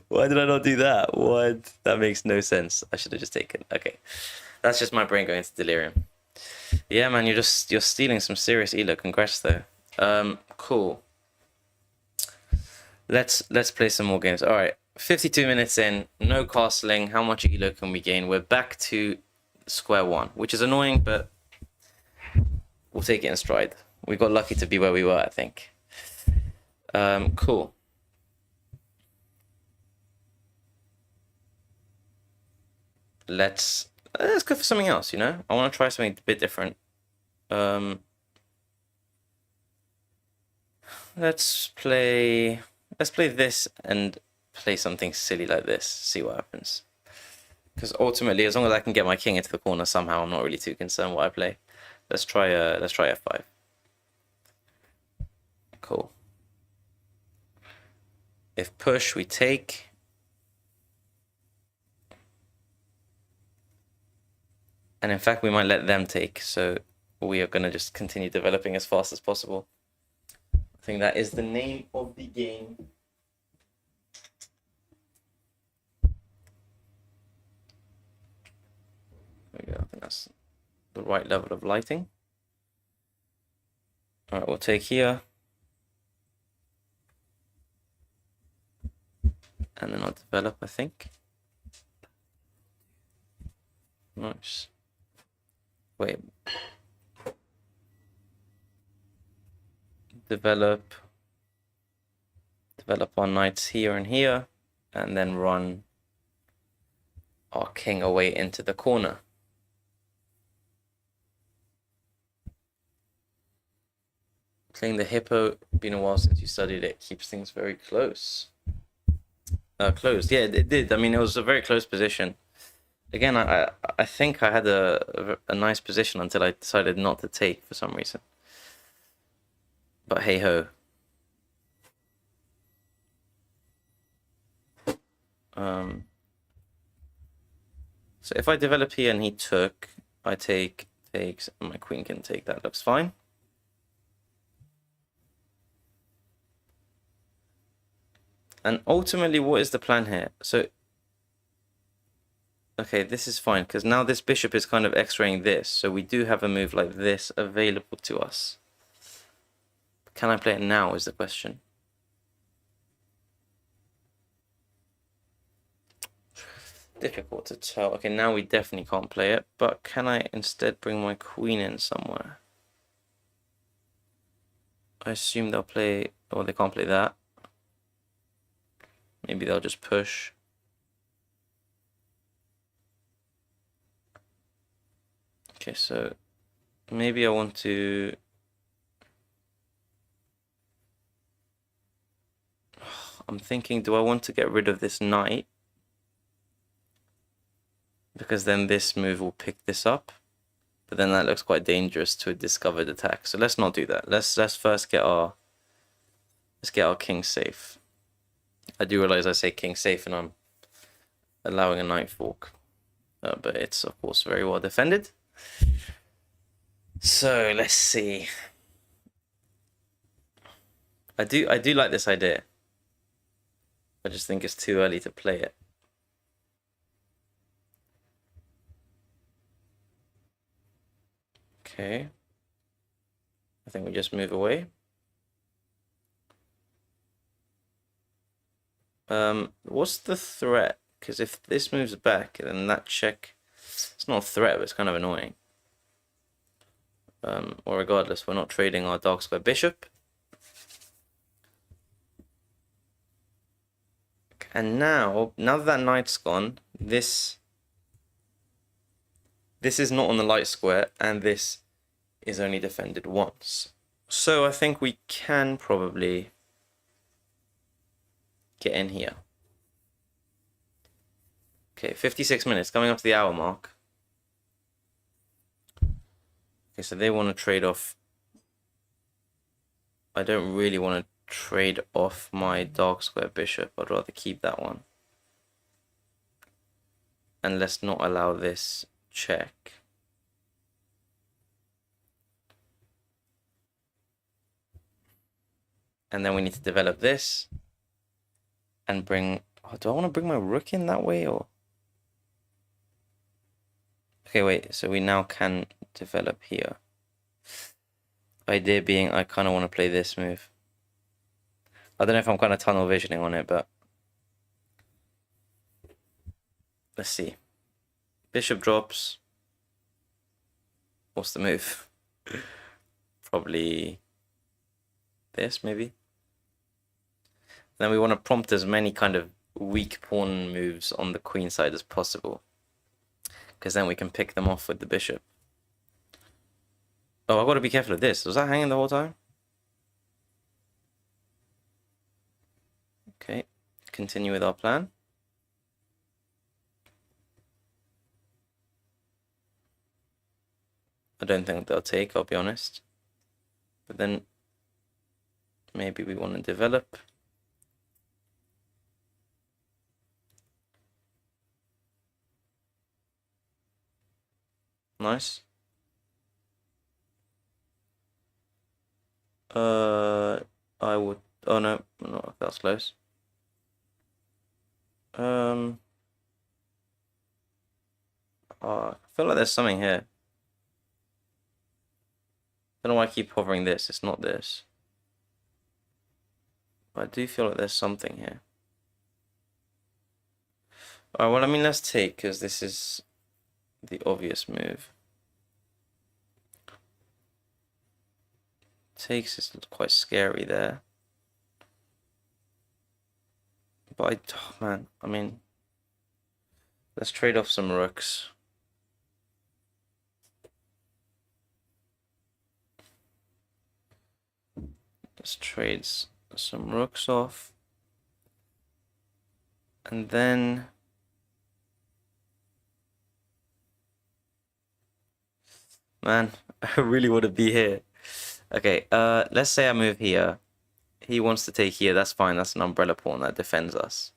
Why did I not do that? What? That makes no sense. I should have just taken. Okay. That's just my brain going into delirium. Yeah, man, you're stealing some serious elo. Congrats though. Cool. Let's play some more games. All right. 52 minutes in, no castling. How much elo can we gain? We're back to square one, which is annoying, but we'll take it in stride. We got lucky to be where we were, I think. Cool. let's go for something else, you know? I want to try something a bit different. Let's play this and play something silly like this, see what happens. Because ultimately, as long as I can get my king into the corner somehow, I'm not really too concerned what I play. Let's try f5. Cool. If push, we take. And in fact, we might let them take, so we are going to just continue developing as fast as possible. I think that is the name of the game. There we go. I think that's the right level of lighting. All right, we'll take here. And then I'll develop, I think. Nice. Wait. Develop our knights here and here, and then run our king away into the corner. Playing the hippo, been a while since you studied it, keeps things very close. Closed, yeah, it did. I mean, it was a very close position. Again, I think I had a nice position until I decided not to take for some reason. But hey ho. So if I develop here and he took, I takes, and my queen can take. That looks fine. And ultimately, what is the plan here? So, okay, this is fine, because now this bishop is kind of x-raying this. So we do have a move like this available to us. Can I play it now is the question. Difficult to tell. Okay, now we definitely can't play it, but can I instead bring my queen in somewhere? I assume they'll play, or they can't play that. Maybe they'll just push. Okay, so maybe I want to... I'm thinking, do I want to get rid of this knight? Because then this move will pick this up. But then that looks quite dangerous to a discovered attack. So let's not do that. Let's first get our king safe. I do realize I say king safe and I'm allowing a knight fork. But it's of course very well defended. So let's see. I do like this idea. I just think it's too early to play it. Okay. I think we just move away. What's the threat? Because if this moves back, then that check, it's not a threat, but it's kind of annoying. Or regardless, we're not trading our dark square bishop. And now that knight's gone, this is not on the light square, and this is only defended once. So I think we can probably get in here. Okay, 56 minutes, coming up to the hour mark. Okay, so they want to trade off. I don't really want to trade off my dark square bishop. I'd rather keep that one. And let's not allow this check. And then we need to develop this and bring... Oh, do I want to bring my rook in that way or... Okay, wait, so we now can develop here. Idea being, I kind of want to play this move. I don't know if I'm kind of tunnel visioning on it, but... Let's see. Bishop drops. What's the move? Probably this, maybe. Then we want to prompt as many kind of weak pawn moves on the queen side as possible. because then we can pick them off with the bishop. Oh, I've got to be careful of this. Was that hanging the whole time? Okay, continue with our plan. I don't think they'll take, I'll be honest. But then maybe we want to develop. Nice. I would. Oh no, that was close. Oh, I feel like there's something here. Don't know why I keep hovering this. It's not this. But I do feel like there's something here. Alright, well, I mean, let's take, because this is the obvious move. Takes is quite scary there. But oh man, I mean, let's trade off some rooks. Let's trade some rooks off. And then man, I really want to be here. Okay, let's say I move here. He wants to take here, that's fine, that's an umbrella pawn that defends us.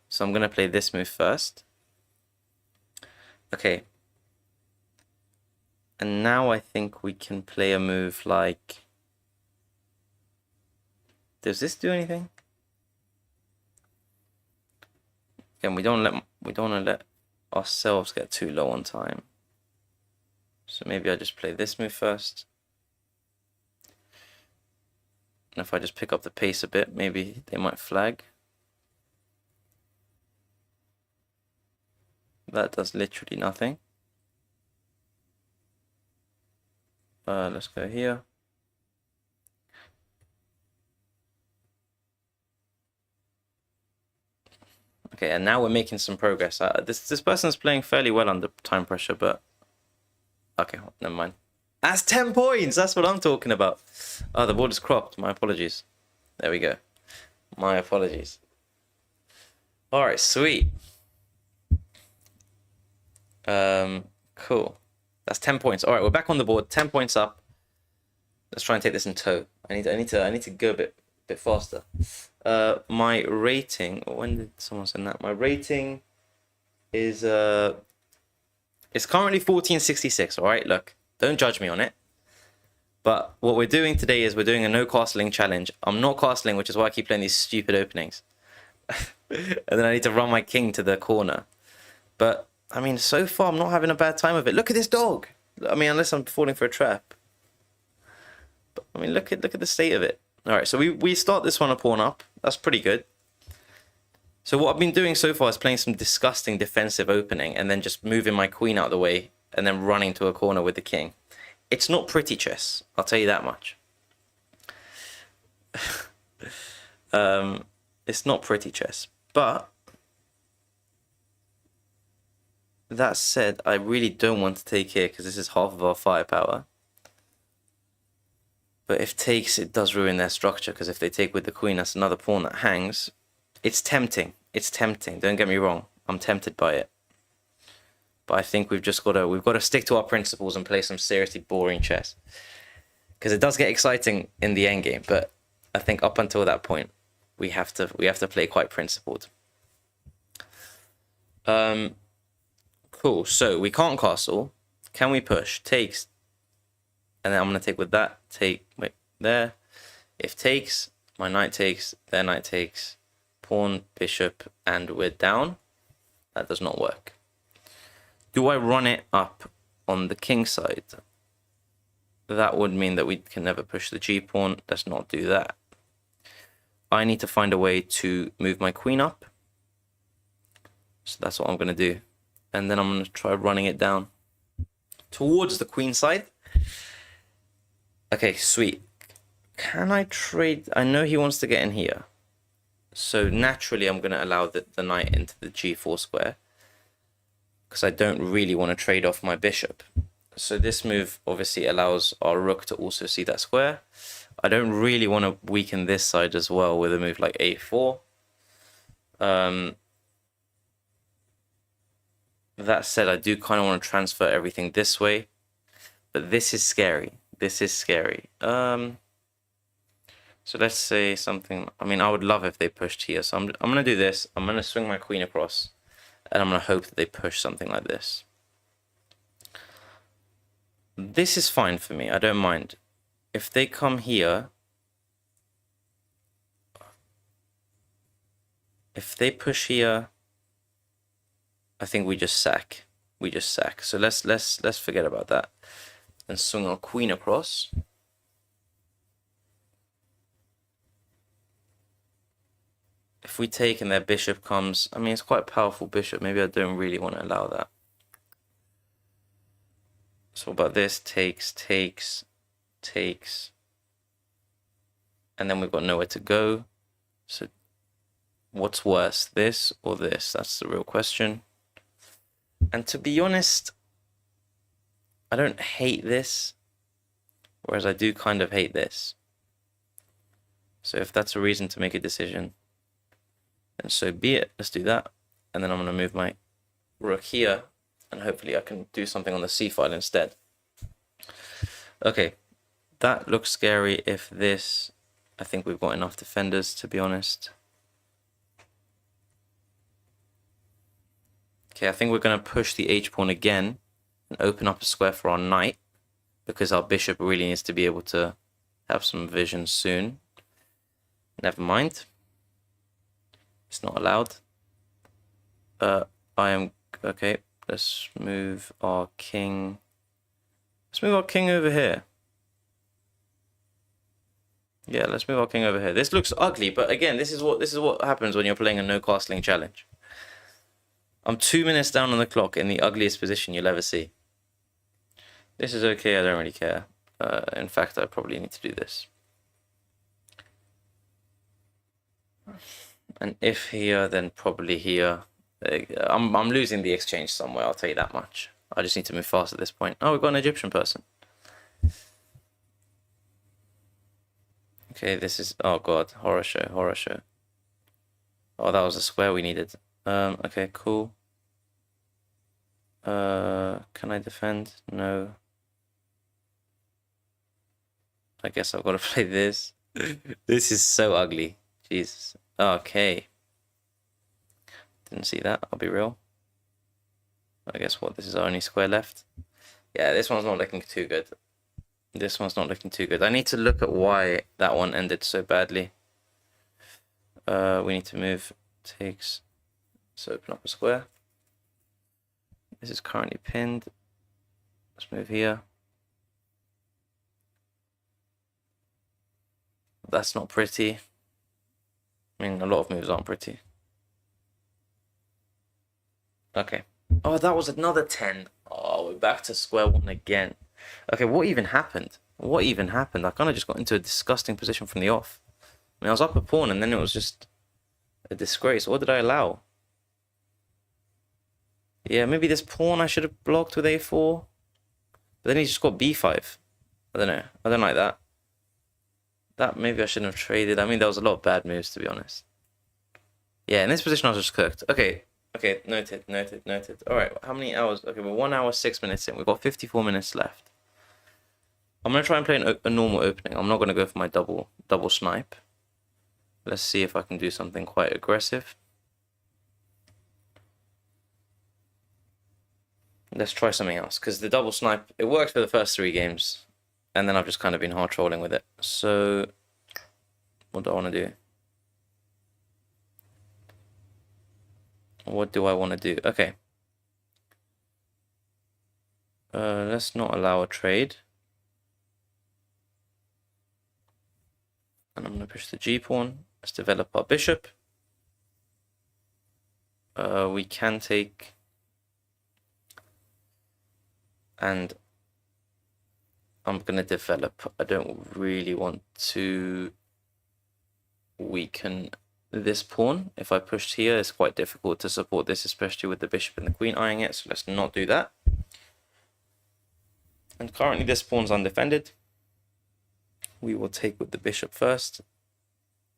So I'm gonna play this move first. Okay. And now I think we can play a move like... Does this do anything? Again, we don't want to let ourselves get too low on time. So maybe I just play this move first. And if I just pick up the pace a bit, maybe they might flag. That does literally nothing. Let's go here. Okay, and now we're making some progress. This person's playing fairly well under time pressure, but okay, never mind. That's 10 points. That's what I'm talking about. Oh, the board is cropped. My apologies. There we go. My apologies. All right, sweet. Cool. That's 10 points. All right, we're back on the board. 10 points up. Let's try and take this in tow. I need to go a bit faster. My rating. When did someone send that? My rating is it's currently 1466. All right, look. Don't judge me on it. But what we're doing today is we're doing a no castling challenge. I'm not castling, which is why I keep playing these stupid openings. And then I need to run my king to the corner. But, I mean, so far I'm not having a bad time of it. Look at this dog. I mean, unless I'm falling for a trap. But, I mean, look at the state of it. All right, so we start this one a pawn up. That's pretty good. So what I've been doing so far is playing some disgusting defensive opening and then just moving my queen out of the way and then running to a corner with the king. It's not pretty chess, I'll tell you that much. It's not pretty chess, but that said, I really don't want to take here because this is half of our firepower. But if takes, it does ruin their structure because if they take with the queen, that's another pawn that hangs. It's tempting. It's tempting. Don't get me wrong. I'm tempted by it. But I think we've got to stick to our principles and play some seriously boring chess. Because it does get exciting in the end game, but I think up until that point, we have to play quite principled. Cool. So we can't castle. Can we push? Takes. And then I'm gonna take with that. Wait, there. If takes, my knight takes, their knight takes, pawn, bishop, and we're down. That does not work. Do I run it up on the king side? That would mean that we can never push the g-pawn. Let's not do that. I need to find a way to move my queen up. So that's what I'm going to do. And then I'm going to try running it down towards the queen side. Okay, sweet. Can I trade? I know he wants to get in here. So naturally, I'm going to allow the knight into the g4 square. because I don't really want to trade off my bishop. So this move obviously allows our rook to also see that square. I don't really want to weaken this side as well with a move like a4. That said, I do kind of want to transfer everything this way, but this is scary. This is scary. So let's say something. I mean, I would love if they pushed here. So I'm gonna do this. I'm gonna swing my queen across, and I'm gonna hope that they push something like this. This is fine for me. I don't mind. If they come here, if they push here, I think we just sack. We just sack. So let's forget about that and swing our queen across. If we take and their bishop comes, I mean, it's quite a powerful bishop. Maybe I don't really want to allow that. So about this, takes, and then we've got nowhere to go. So what's worse, this or this? That's the real question. And to be honest, I don't hate this, whereas I do kind of hate this. So if that's a reason to make a decision, then so be it. Let's do that. And then I'm going to move my rook here, and hopefully I can do something on the c file instead. Okay, that looks scary. If this, I think we've got enough defenders, to be honest. Okay, I think we're going to push the h-pawn again and open up a square for our knight, because our bishop really needs to be able to have some vision soon. Never mind. It's not allowed. Okay, let's move our king. Let's move our king over here. Yeah, let's move our king over here. This looks ugly, but again, this is what happens when you're playing a no castling challenge. I'm 2 minutes down on the clock in the ugliest position you'll ever see. This is okay, I don't really care. In fact, I probably need to do this. And if here, then probably here. I'm losing the exchange somewhere, I'll tell you that much. I just need to move fast at this point. Oh, we've got an Egyptian person. Okay, this is... Oh god, horror show, horror show. Oh, that was a square we needed. Okay, cool. Can I defend? No. I guess I've got to play this. This is so ugly. Jesus. Okay. Didn't see that, I'll be real. I guess what, this is our only square left? Yeah, this one's not looking too good. This one's not looking too good. I need to look at why that one ended so badly. We need to move, takes, let's open up a square. This is currently pinned. Let's move here. That's not pretty. I mean, a lot of moves aren't pretty. Okay. Oh, that was another 10. Oh, we're back to square one again. Okay, what even happened? What even happened? I kind of just got into a disgusting position from the off. I mean, I was up a pawn and then it was just a disgrace. What did I allow? Yeah, maybe this pawn I should have blocked with a4. But then he just got b5. I don't know. I don't like that. That maybe I shouldn't have traded. I mean, there was a lot of bad moves, to be honest. Yeah, in this position I was just cooked. Okay. Okay, noted. Alright, how many hours? Okay, we're 1 hour, 6 minutes in. We've got 54 minutes left. I'm going to try and play a normal opening. I'm not going to go for my double snipe. Let's see if I can do something quite aggressive. Let's try something else, because the double snipe, it worked for the first 3 games, and then I've just kind of been hard trolling with it. So, what do I want to do? What do I want to do? Okay. Let's not allow a trade. And I'm going to push the g-pawn. Let's develop our bishop. We can take... And I'm going to develop. I don't really want to weaken this pawn. If I pushed here, it's quite difficult to support this, especially with the bishop and the queen eyeing it. So let's not do that. And currently this pawn's undefended. We will take with the bishop first.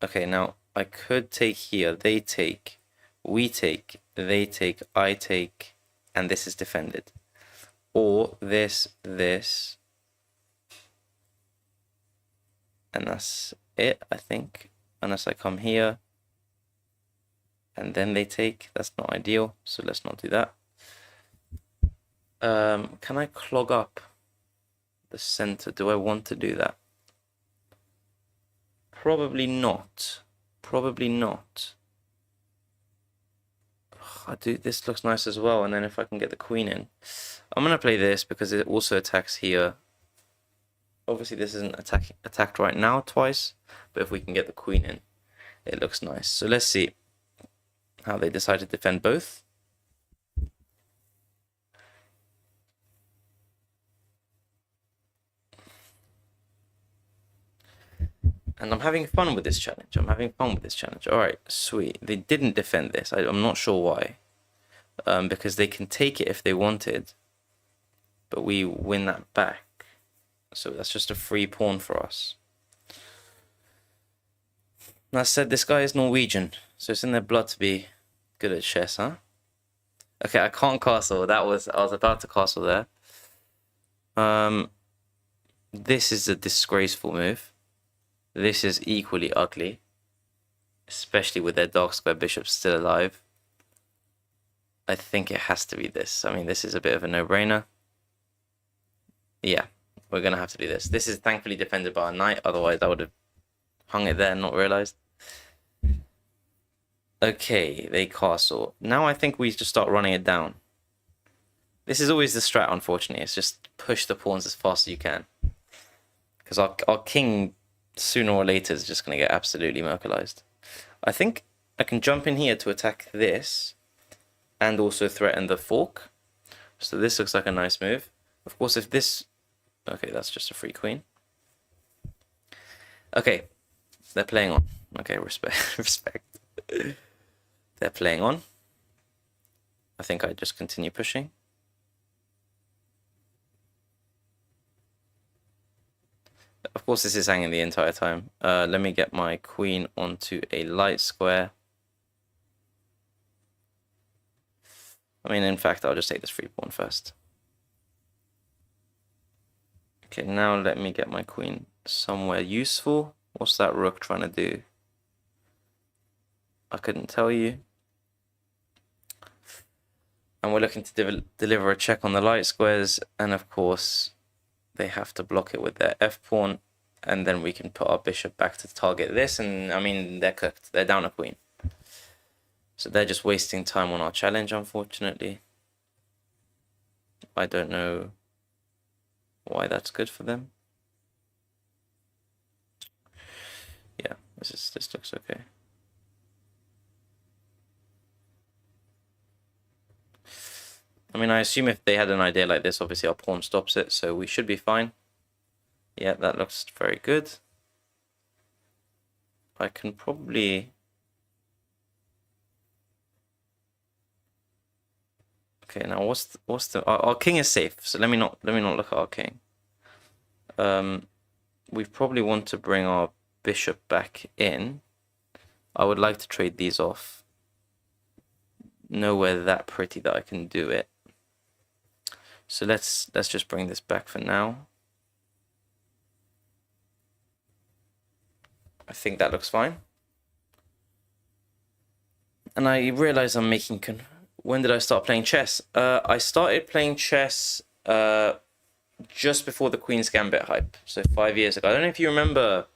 Okay, now I could take here. They take, we take, they take, I take, and this is defended. Or this, and that's it, I think. Unless I come here, and then they take. That's not ideal, so let's not do that. Can I clog up the center? Do I want to do that? Probably not. Probably not. I do. This looks nice as well, and then if I can get the queen in, I'm gonna play this because it also attacks here. Obviously, this isn't attacked right now twice, but if we can get the queen in, it looks nice. So let's see how they decide to defend both. And I'm having fun with this challenge. All right, sweet. They didn't defend this. I'm not sure why. Because they can take it if they wanted, but we win that back. So that's just a free pawn for us. That said, this guy is Norwegian, so it's in their blood to be good at chess, huh? Okay, I can't castle. I was about to castle there. This is a disgraceful move. This is equally ugly, especially with their dark square bishop still alive. I think it has to be this. I mean, this is a bit of a no-brainer. Yeah, we're going to have to do this. This is thankfully defended by a knight, otherwise I would have hung it there and not realized. Okay, they castle. Now I think we just start running it down. This is always the strat, unfortunately. It's just push the pawns as fast as you can. Because our king, sooner or later, is just going to get absolutely merkelized. I think I can jump in here to attack this and also threaten the fork. So this looks like a nice move. Of course, if this... Okay, that's just a free queen. Okay, they're playing on. Okay, respect. They're playing on. I think I just continue pushing. Of course, this is hanging the entire time. Let me get my queen onto a light square. I mean, in fact, I'll just take this free pawn first. Okay, now let me get my queen somewhere useful. What's that rook trying to do? I couldn't tell you. And we're looking to deliver a check on the light squares, and of course they have to block it with their f-pawn, and then we can put our bishop back to target this, and I mean, they're cooked. They're down a queen. So they're just wasting time on our challenge, unfortunately. I don't know why that's good for them. Yeah, this looks okay. I mean, I assume if they had an idea like this, obviously our pawn stops it, so we should be fine. Yeah, that looks very good. I can probably... Okay, now what's the our king is safe, so let me not look at our king. We probably want to bring our bishop back in. I would like to trade these off. Nowhere that pretty that I can do it. So let's just bring this back for now. I think that looks fine. And I realize I'm making... When did I start playing chess? I started playing chess just before the Queen's Gambit hype, so 5 years ago. I don't know if you remember...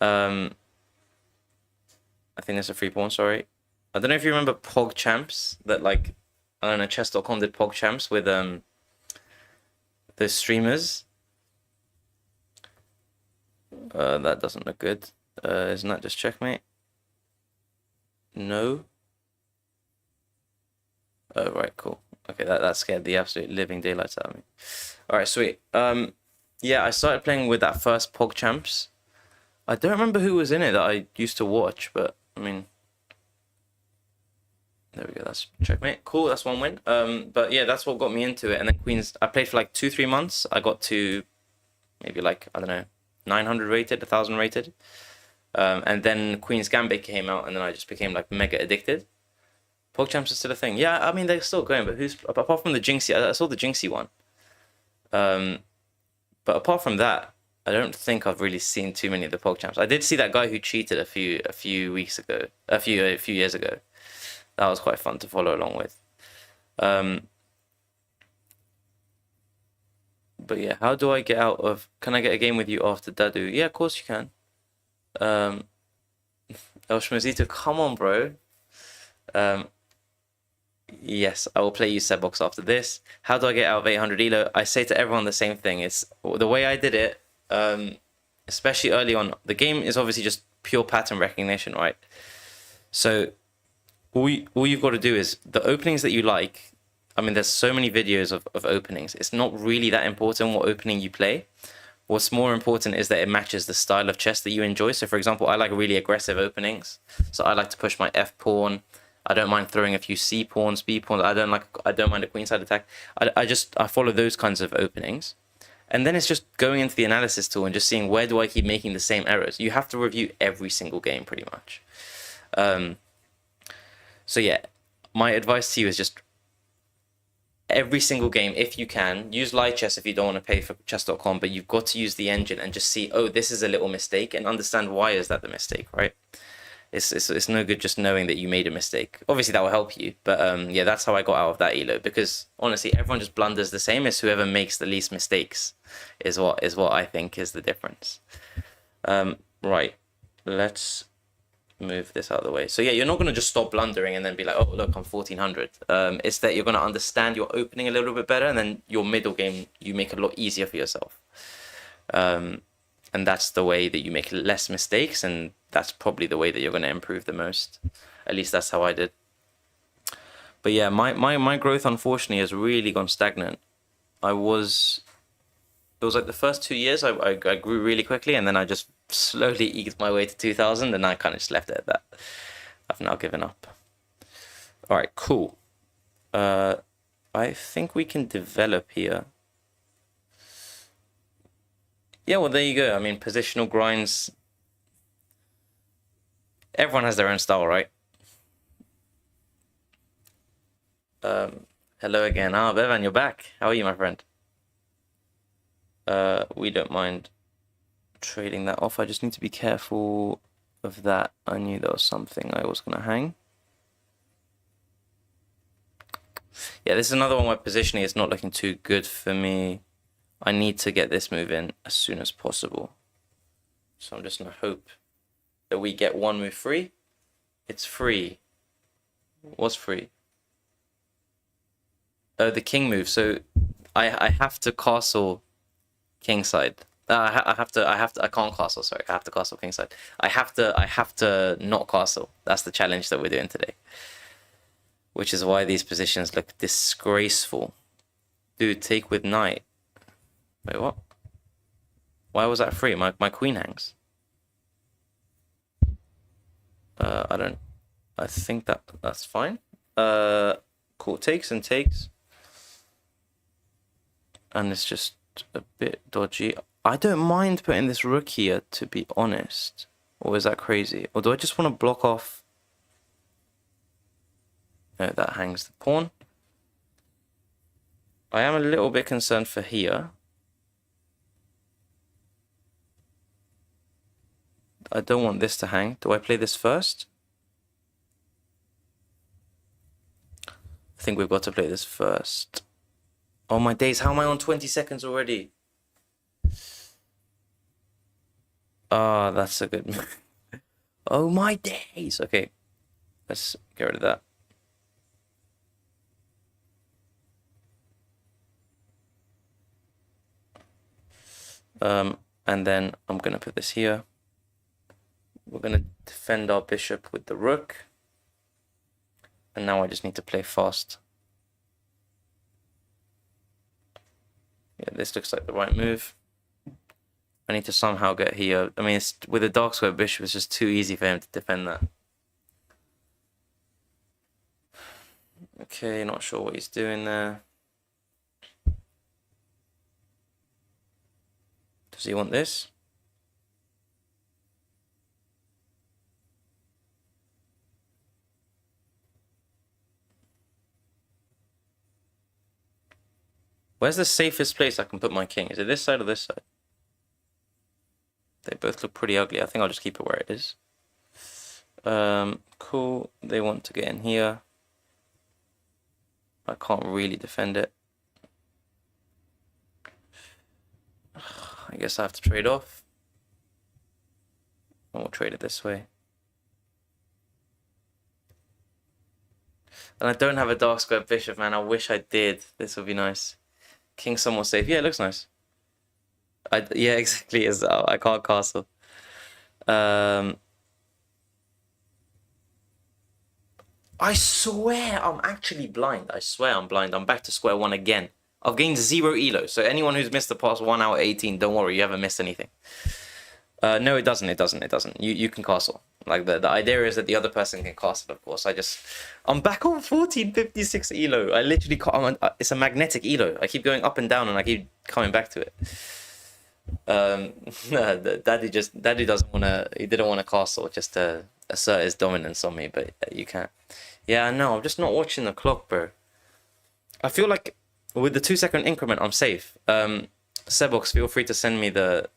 I think that's a free pawn, sorry. I don't know if you remember Pog Champs, that like, I don't know, chess.com did Pog Champs with the streamers. That doesn't look good. Isn't that just checkmate? No. Oh, right, cool. Okay, that scared the absolute living daylights out of me. Alright, sweet. Yeah, I started playing with that first Pog Champs. I don't remember who was in it that I used to watch, but I mean, there we go. That's checkmate. Cool. That's one win. But yeah, that's what got me into it. And then queens, I played for like 2-3 months. I got to maybe like, I don't know, 900 rated, 1,000 rated. And then Queen's Gambit came out, and then I just became like mega addicted. PogChamps are still a thing. Yeah, I mean they're still going, but who's apart from the Jinxie? I saw the Jinxie one. But apart from that, I don't think I've really seen too many of the PogChamps. I did see that guy who cheated a few weeks ago, a few years ago. That was quite fun to follow along with. But yeah, how do I get out of? Can I get a game with you after Dadu? Yeah, of course you can. El Schmozito, come on, bro. Yes, I will play you Sebbox after this. How do I get out of 800 elo? I say to everyone the same thing. It's the way I did it, especially early on. The game is obviously just pure pattern recognition, right? So all you've got to do is the openings that you like. I mean, there's so many videos of openings. It's not really that important what opening you play. What's more important is that it matches the style of chess that you enjoy. So, for example, I like really aggressive openings. So I like to push my F pawn. I don't mind throwing a few C pawns, B pawns. I don't mind a queenside attack. I follow those kinds of openings. And then it's just going into the analysis tool and just seeing where do I keep making the same errors. You have to review every single game pretty much. So yeah, my advice to you is just every single game, if you can, use live chess if you don't want to pay for chess.com, but you've got to use the engine and just see, oh, this is a little mistake, and understand why is that the mistake, right? It's no good just knowing that you made a mistake. Obviously that will help you, but yeah, that's how I got out of that elo, because honestly everyone just blunders the same. As whoever makes the least mistakes is what I think is the difference. Right, let's move this out of the way. So yeah, you're not going to just stop blundering and then be like, oh look, I'm 1400. It's that you're going to understand your opening a little bit better, and then your middle game you make it a lot easier for yourself. And that's the way that you make less mistakes, and that's probably the way that you're going to improve the most. At least that's how I did. But yeah, my growth unfortunately has really gone stagnant. It was like the first 2 years I grew really quickly, and then I just slowly eased my way to 2000, and I kind of just left it at that. I've now given up. All right, cool. I think we can develop here. Yeah, well, there you go. I mean, positional grinds. Everyone has their own style, right? Hello again. Ah, Bevan, you're back. How are you, my friend? We don't mind trading that off. I just need to be careful of that. I knew there was something I was going to hang. Yeah, this is another one where positioning is not looking too good for me. I need to get this move in as soon as possible. So I'm just going to hope that we get one move free. It's free. What's free? Oh, the king move. So I have to castle kingside. I can't castle, sorry. I have to castle kingside. I have to not castle. That's the challenge that we're doing today. Which is why these positions look disgraceful. Dude, take with knight. Wait, what? Why was that free? My queen hangs. I think that's fine. Cool, takes and takes. And it's just a bit dodgy. I don't mind putting this rook here, to be honest. Or is that crazy? Or do I just want to block off? No, that hangs the pawn. I am a little bit concerned for here. I don't want this to hang. Do I play this first? I think we've got to play this first. Oh my days, how am I on 20 seconds already? Ah, that's a good move. Oh my days. Okay, let's get rid of that. And then I'm gonna put this here. We're gonna defend our bishop with the rook. And now I just need to play fast. Yeah, this looks like the right move. I need to somehow get here. I mean, with a dark square bishop, it's just too easy for him to defend that. Okay, not sure what he's doing there. Does he want this? Where's the safest place I can put my king? Is it this side or this side? They both look pretty ugly. I think I'll just keep it where it is. Cool. They want to get in here. I can't really defend it. I guess I have to trade off. And we'll trade it this way. And I don't have a dark square bishop, man. I wish I did. This would be nice. King somewhat safe. Yeah, it looks nice. Yeah, exactly. I can't castle. I swear I'm actually blind. I swear I'm blind. I'm back to square one again. I've gained 0 elo. So anyone who's missed the past 1 hour 18, don't worry, you haven't missed anything. No, it doesn't. It doesn't. It doesn't. You can castle. Like the idea is that the other person can castle. Of course, I'm back on 1456 elo. I literally can't. It's a magnetic elo. I keep going up and down, and I keep coming back to it. Daddy doesn't want to. He didn't want to castle just to assert his dominance on me, but you can't. Yeah, no, I'm just not watching the clock, bro. I feel like with the 2-second increment, I'm safe. Sebox, feel free to send me the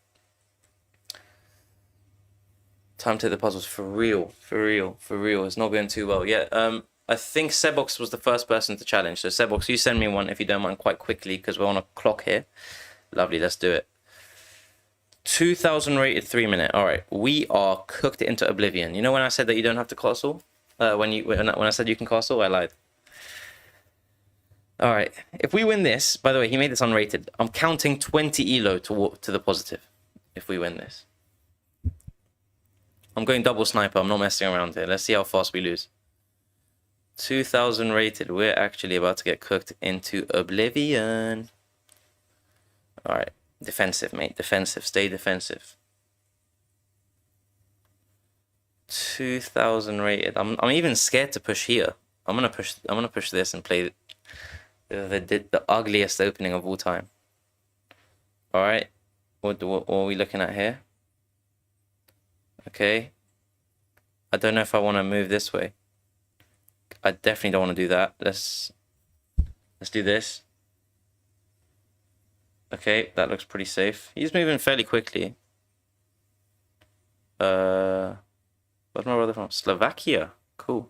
time to hit the puzzles for real. It's not going too well yet. I think Sebox was the first person to challenge. So Sebox, you send me one if you don't mind quite quickly because we're on a clock here. Lovely, let's do it. 2000 rated 3-minute. All right, we are cooked into oblivion. You know when I said that you don't have to castle? When I said you can castle, I lied. All right, if we win this, by the way, he made this unrated. I'm counting 20 elo to the positive if we win this. I'm going double sniper. I'm not messing around here. Let's see how fast we lose. 2000 rated. We're actually about to get cooked into oblivion. All right. Defensive, mate. Defensive. Stay defensive. 2000 rated. I'm even scared to push here. I'm gonna push this and play the ugliest opening of all time. All right. What are we looking at here? Okay. I don't know if I want to move this way. I definitely don't want to do that. Let's do this. Okay, that looks pretty safe. He's moving fairly quickly. Where's my brother from? Slovakia. Cool.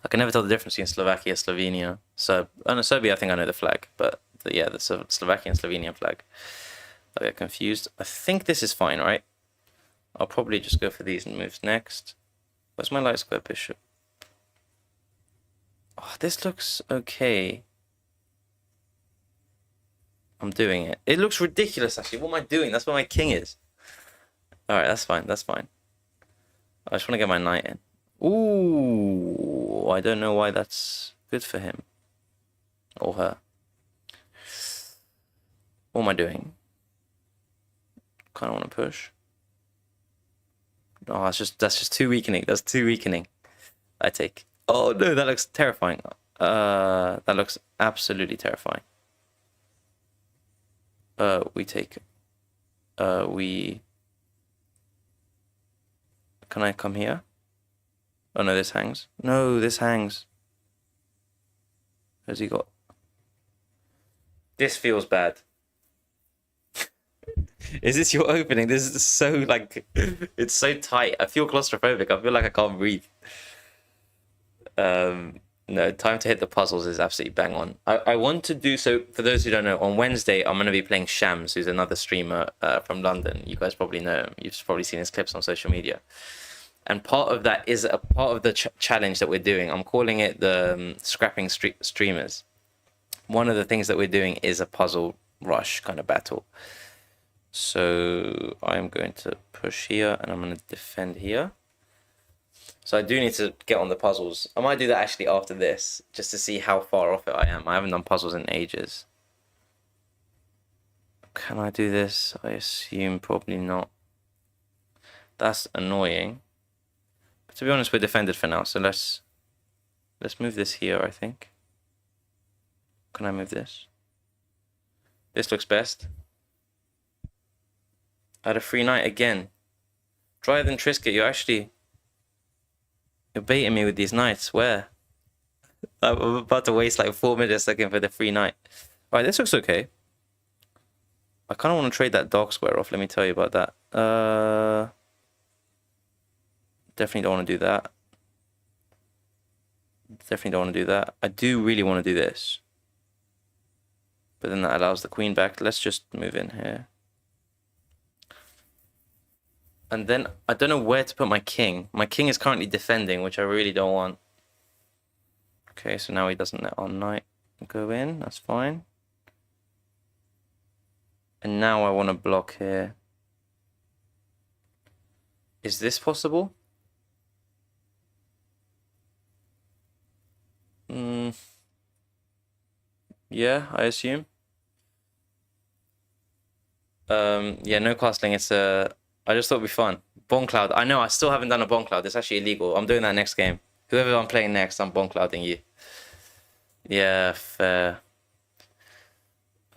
I can never tell the difference between Slovakia, Slovenia. Serbia, I think I know the flag, but yeah, the Slovakian Slovenian flag. I get confused. I think this is fine, right? I'll probably just go for these and move next. Where's my light square bishop? Oh, this looks okay. I'm doing it. It looks ridiculous, actually. What am I doing? That's where my king is. Alright, that's fine. That's fine. I just want to get my knight in. Ooh, I don't know why that's good for him. Or her. What am I doing? Kind of want to push. Oh, that's just too weakening. That's too weakening. I take. Oh no, that looks terrifying. That looks absolutely terrifying. We take. We. Can I come here? Oh no, this hangs. No, this hangs. Has he got? This feels bad. Is this your opening? This is so like, it's so tight. I feel claustrophobic. I feel like I can't breathe. No, time to hit the puzzles is absolutely bang on. I want to do so. For those who don't know, on Wednesday I'm going to be playing Shams, who's another streamer from London. You guys probably know him. You've probably seen his clips on social media. And part of that is a part of the challenge that we're doing. I'm calling it the scrapping streamers. One of the things that we're doing is a puzzle rush kind of battle. So I'm going to push here and I'm going to defend here. So I do need to get on the puzzles. I might do that actually after this, just to see how far off it I am. I haven't done puzzles in ages. Can I do this? I assume probably not. That's annoying. But to be honest, we're defended for now, so let's Let's move this here, I think. Can I move this? This looks best. I had a free knight again. Drive and Trisket, you're baiting me with these knights. Where? I'm about to waste like 4 minutes looking for the free knight. Alright, this looks okay. I kind of want to trade that dark square off, let me tell you about that. Definitely don't want to do that. Definitely don't want to do that. I do really want to do this. But then that allows the queen back. Let's just move in here. And then I don't know where to put my king. My king is currently defending, which I really don't want. Okay, so now he doesn't let our knight go in. That's fine. And now I want to block here. Is this possible? Yeah, I assume. Yeah, no castling. It's I just thought it'd be fun. Bomb Cloud. I know, I still haven't done a Bomb Cloud. It's actually illegal. I'm doing that next game. Whoever I'm playing next, I'm Bomb Clouding you. Yeah, fair.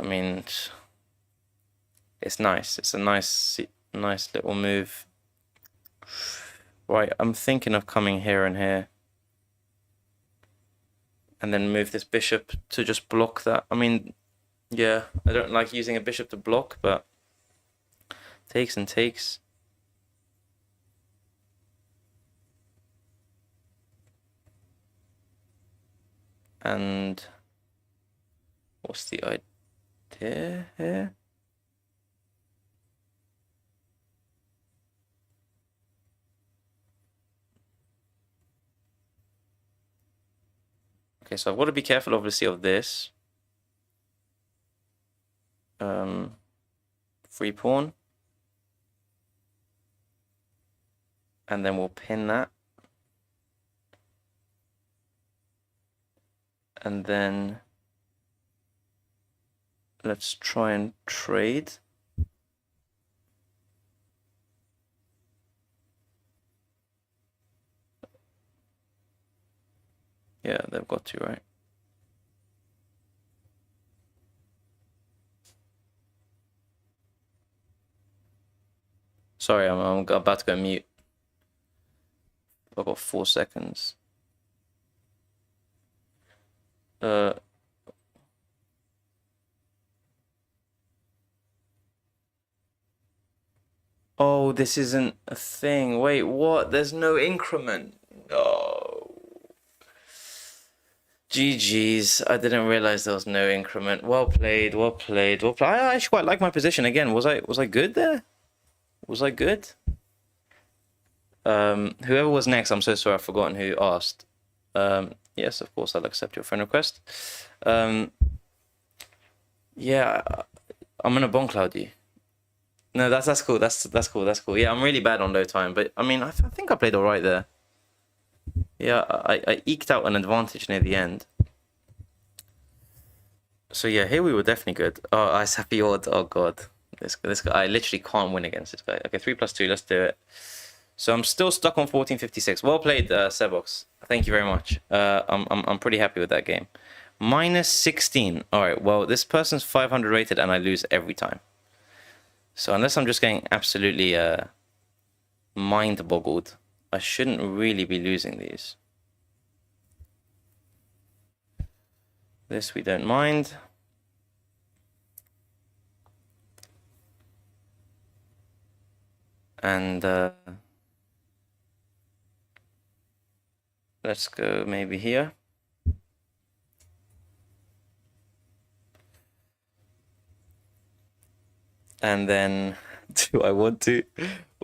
I mean, it's nice. It's a nice little move. Right, I'm thinking of coming here and here. And then move this bishop to just block that. I mean, yeah, I don't like using a bishop to block, but takes and takes. And what's the idea here? Okay, so I've got to be careful, obviously, of this. Free pawn. And then we'll pin that. And then let's try and trade. Yeah, they've got to, right? Sorry, I'm about to go mute. I've got 4 seconds. Oh, this isn't a thing. Wait, what? There's no increment. No. GG's. I didn't realize there was no increment. Well played, well played, well played. I actually quite like my position again. Was I good there? Was I good? Whoever was next, I'm so sorry, I've forgotten who asked. Yes, of course, I'll accept your friend request. Yeah, I'm gonna bomb cloud you. No, that's cool. That's cool. Yeah, I'm really bad on low time, but I mean, I think I played all right there. Yeah, I eked out an advantage near the end. So yeah, here we were definitely good. Oh, Ice Happy Odd. Oh god, this guy. I literally can't win against this guy. Okay, 3+2. Let's do it. So I'm still stuck on 1456. Well played, Sebox. Thank you very much. I'm pretty happy with that game. -16. All right. Well, this person's 500 rated, and I lose every time. So unless I'm just getting absolutely mind boggled, I shouldn't really be losing these. This we don't mind. And let's go maybe here. And then, do I want to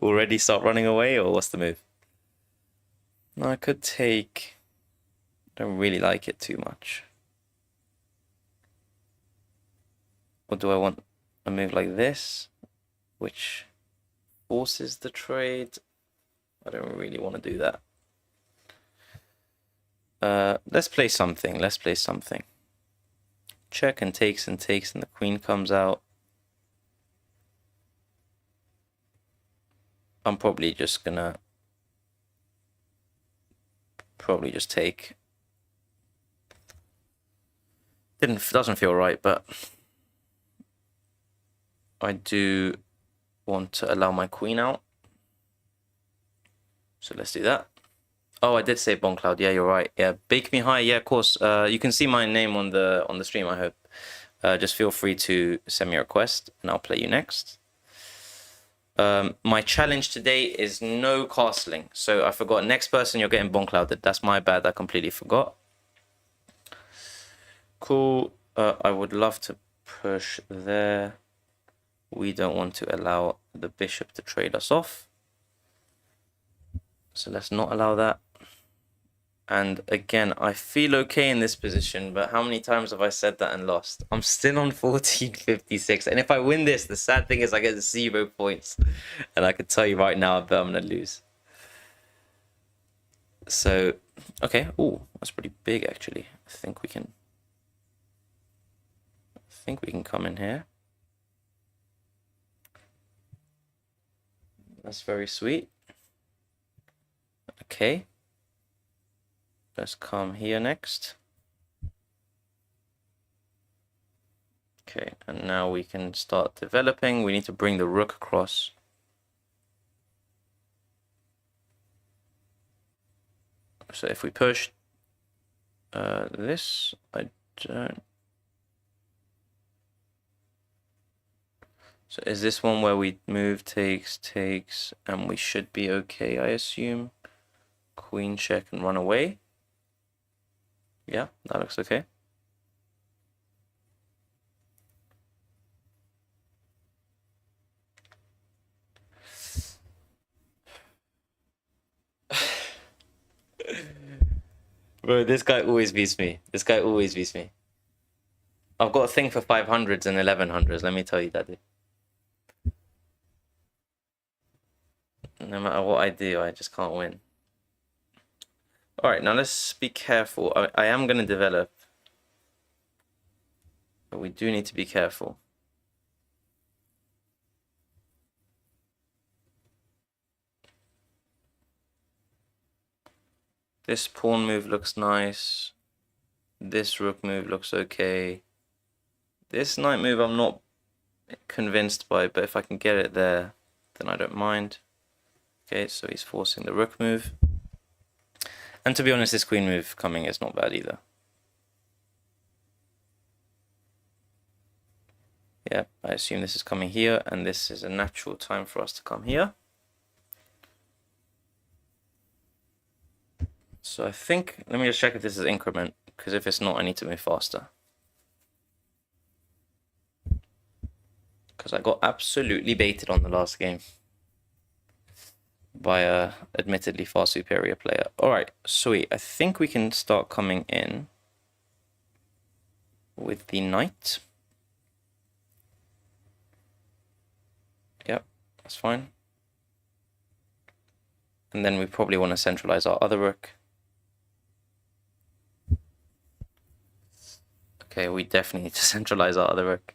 already start running away, or what's the move? No, I could take... Don't really like it too much. Or do I want a move like this, which forces the trade? I don't really want to do that. Let's play something. Let's play something. Check and takes, and the queen comes out. I'm probably just gonna... Probably just take. Doesn't feel right, but I do want to allow my queen out. So let's do that. Oh, I did say Bon Cloud. Yeah, you're right. Yeah, Bake Me High. Yeah, of course. You can see my name on the stream, I hope. Just feel free to send me a request and I'll play you next. My challenge today is no castling. So I forgot. Next person, you're getting Bon Clouded. That's my bad. I completely forgot. Cool. I would love to push there. We don't want to allow the bishop to trade us off. So let's not allow that. And again, I feel okay in this position, but how many times have I said that and lost? I'm still on 1456. And if I win this, the sad thing is I get 0 points. And I can tell you right now, I bet I'm going to lose. So, okay. Oh, that's pretty big, actually. I think we can come in here. That's very sweet. Okay. Let's come here next. Okay, and now we can start developing. We need to bring the rook across. So if we push this, I don't. So is this one where we move, takes, and we should be okay, I assume. Queen check and run away. Yeah, that looks okay. Bro, this guy always beats me. This guy always beats me. I've got a thing for 500s and 1100s, let me tell you that, dude. No matter what I do, I just can't win. Alright, now let's be careful. I am going to develop. But we do need to be careful. This pawn move looks nice. This rook move looks okay. This knight move I'm not convinced by, but if I can get it there, then I don't mind. Okay, so he's forcing the rook move. And to be honest, this queen move coming is not bad either. Yeah, I assume this is coming here, and this is a natural time for us to come here. So I think, let me just check if this is increment, because if it's not, I need to move faster. Because I got absolutely baited on the last game by a admittedly far superior player. Alright, sweet. I think we can start coming in with the knight. Yep, that's fine. And then we probably want to centralize our other rook. Okay, we definitely need to centralize our other rook.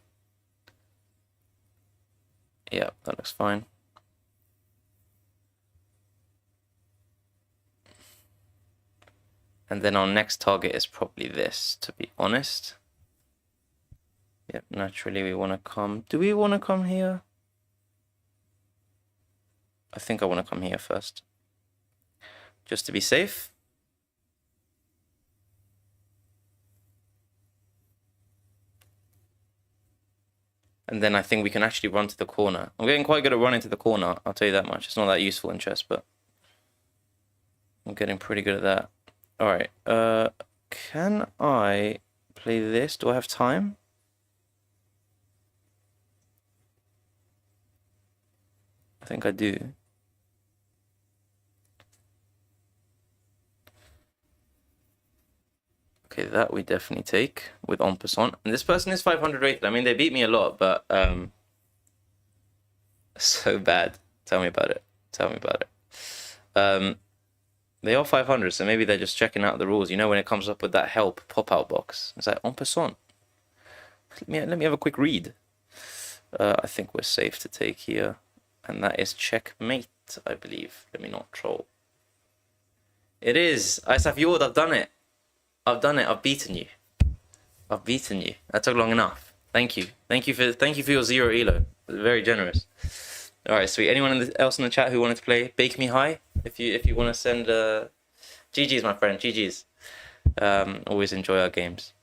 Yeah, that looks fine. And then our next target is probably this, to be honest. Yep, naturally we want to come. Do we want to come here? I think I want to come here first. Just to be safe. And then I think we can actually run to the corner. I'm getting quite good at running to the corner, I'll tell you that much. It's not that useful in chess, but I'm getting pretty good at that. Alright, can I play this? Do I have time? I think I do. Okay, that we definitely take with en passant. And this person is 500 rated. I mean, they beat me a lot, but so bad. Tell me about it. Tell me about it. They are 500, so maybe they're just checking out the rules. You know, when it comes up with that help pop-out box, it's like en passant. Let me have a quick read. I think we're safe to take here, and that is checkmate, I believe. Let me not troll. It is. Isaf Yord, I've done it. I've done it. I've beaten you. I've beaten you. That took long enough. Thank you. Thank you for your 0 elo. Very generous. All right, sweet. Anyone else in the chat who wanted to play Bake Me High? If you want to send GG's, my friend. GG's. Always enjoy our games.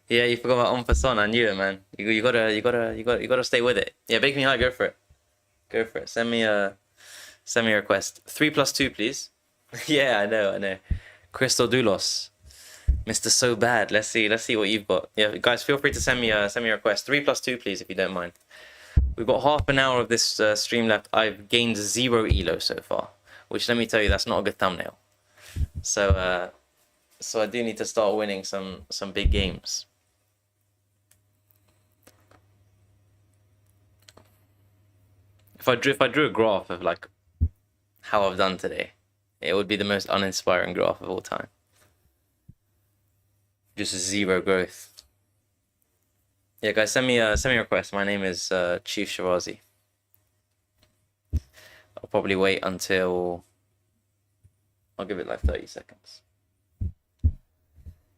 Yeah, you forgot about On for Son. I knew it, man. You gotta stay with it. Yeah, Bake Me High. Go for it. Go for it. Send me a request. 3+2, please. Yeah, I know. Crystal Doulos. Mr. So Bad. Let's see what you've got. Yeah, guys, feel free to send me a request. 3+2, please, if you don't mind. We've got half an hour of this stream left. I've gained 0 elo so far, which, let me tell you, that's not a good thumbnail. So I do need to start winning some big games. If I drew a graph of like how I've done today, it would be the most uninspiring graph of all time. Just 0 growth. Yeah, guys, send me a request. My name is Chief Shirazi. I'll probably wait until I'll give it like 30 seconds.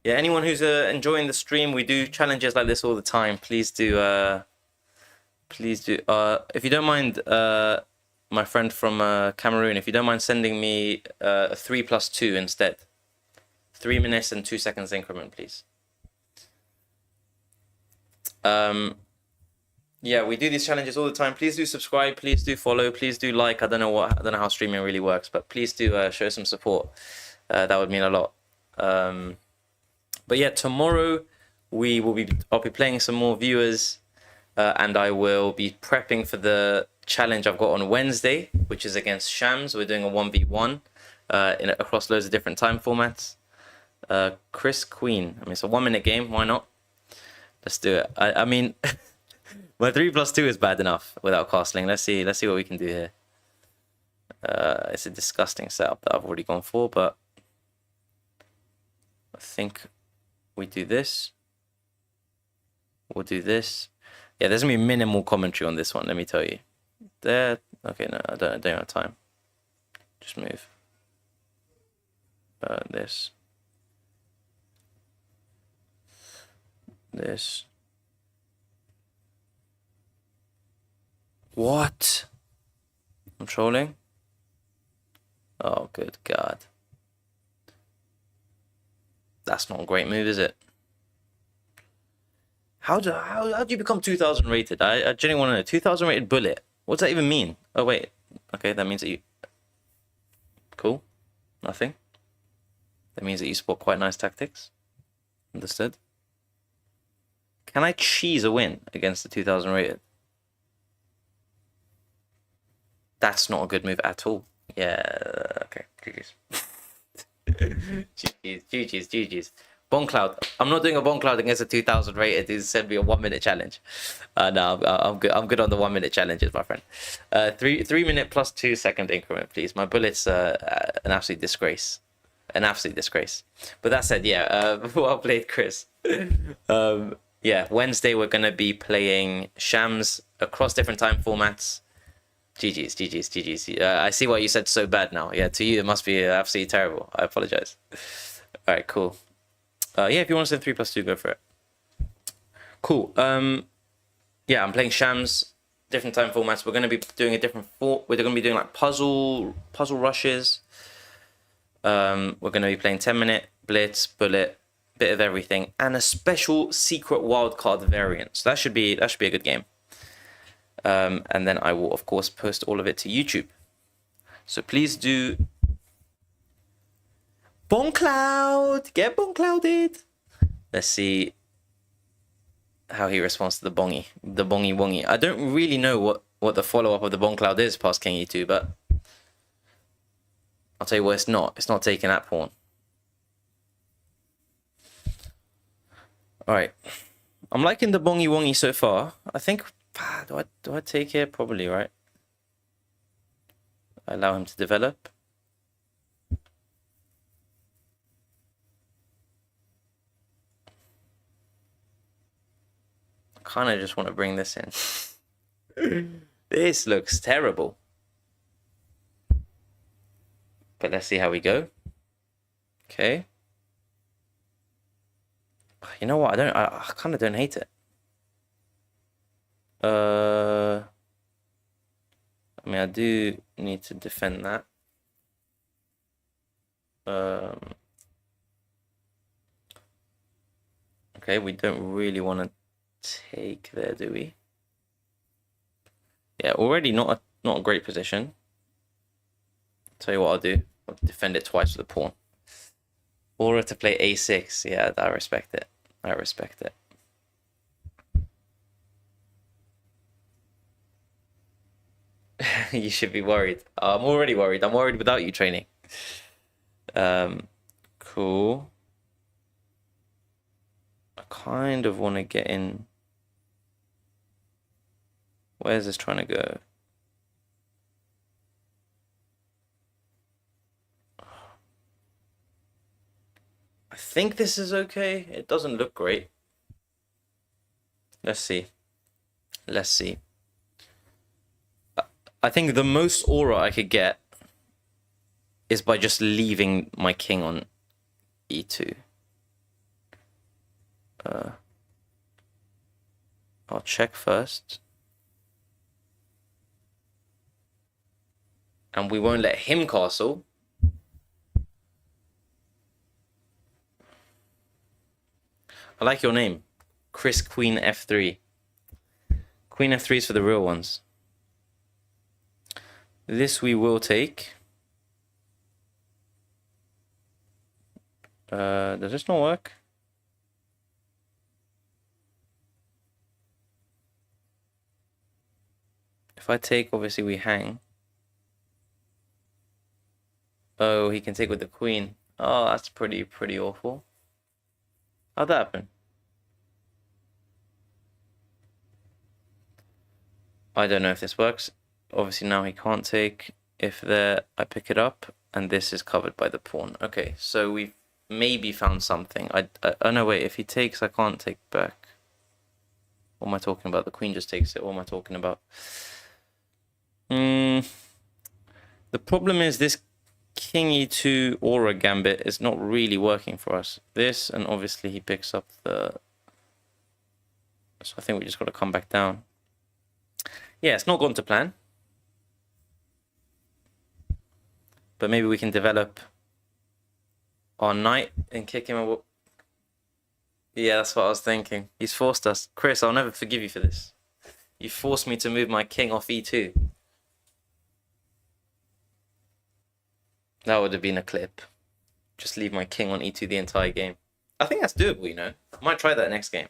Yeah, anyone who's enjoying the stream, we do challenges like this all the time. Please do. If you don't mind, my friend from Cameroon, if you don't mind sending me a 3+2 instead. 3 minutes and 2 seconds increment, please. Yeah, we do these challenges all the time. Please do subscribe. Please do follow. Please do like. I don't know how streaming really works, but please do show some support. That would mean a lot. But yeah, tomorrow I'll be playing some more viewers, and I will be prepping for the challenge I've got on Wednesday, which is against Shams. We're doing a 1v1 across loads of different time formats. Chris Queen. I mean, it's a 1-minute game. Why not? Let's do it. I mean, my 3+2 is bad enough without castling. Let's see what we can do here. It's a disgusting setup that I've already gone for, but I think we do this. We'll do this. Yeah, there's gonna be minimal commentary on this one. Let me tell you. There. Okay, no, I don't have time. Just move. This. This. What? I'm trolling? Oh, good God. That's not a great move, is it? How do you become 2000 rated? I genuinely want to know. 2000 rated bullet. What does that even mean? Oh, wait. Okay, that means that you... Cool. Nothing. That means that you spot quite nice tactics. Understood. Can I cheese a win against the 2000 rated? That's not a good move at all. Yeah, okay. GG's. Bon Cloud. I'm not doing a Bon Cloud against a 2000 rated. This said be a 1-minute challenge. No, I'm good. I'm good on the 1-minute challenges, my friend. 3 minute plus 2 second increment, please. My bullet's an absolute disgrace. An absolute disgrace. But that said, yeah, well played, Chris. Yeah, Wednesday we're gonna be playing Shams across different time formats. GG's. I see why you said so bad now. Yeah, to you it must be absolutely terrible. I apologize. All right, cool. Yeah, if you want to send 3+2, go for it. Cool. Yeah, I'm playing Shams, different time formats. We're gonna be doing a different we're gonna be doing like puzzle rushes. We're gonna be playing 10-minute blitz, bullet, bit of everything, and a special secret wildcard variant. So that should be a good game. And then I will of course post all of it to YouTube. So please do. Bon Cloud, get Bon Clouded. Let's see how he responds to the bongy wongy. I don't really know what the follow up of the Bon Cloud is past King E2, but I'll tell you what, it's not taking that pawn. All right, I'm liking the bongy wongy so far. I think do I take it? Probably, right? I allow him to develop. I kind of just want to bring this in. This looks terrible. But let's see how we go. Okay. You know what? I kind of don't hate it. I mean, I do need to defend that. Okay, we don't really want to take there, do we? Yeah, already not a great position. Tell you what I'll do. I'll defend it twice with a pawn. Or to play a6. Yeah, I respect it. I respect it. You should be worried. I'm already worried. I'm worried without you training. Cool. I kind of want to get in. Where's this trying to go? I think this is okay. It doesn't look great. Let's see. Let's see. I think the most aura I could get is by just leaving my king on e2. I'll check first. And we won't let him castle. I like your name. Chris Queen F3. Queen F3 is for the real ones. This we will take. Does this not work? If I take, obviously we hang. Oh, he can take with the queen. Oh, that's pretty awful. How'd that happen? I don't know if this works. Obviously now he can't take. If there, I pick it up, and this is covered by the pawn. Okay, so we've maybe found something. Oh no, wait, if he takes, I can't take back. What am I talking about? The queen just takes it. What am I talking about? The problem is this king e2 aura gambit is not really working for us. This, and obviously he picks up the... So I think we just got to come back down. Yeah, it's not gone to plan. But maybe we can develop our knight and kick him a... Yeah, that's what I was thinking. He's forced us. Chris, I'll never forgive you for this. You forced me to move my king off e2. That would have been a clip. Just leave my king on e2 the entire game. I think that's doable, you know. I might try that next game.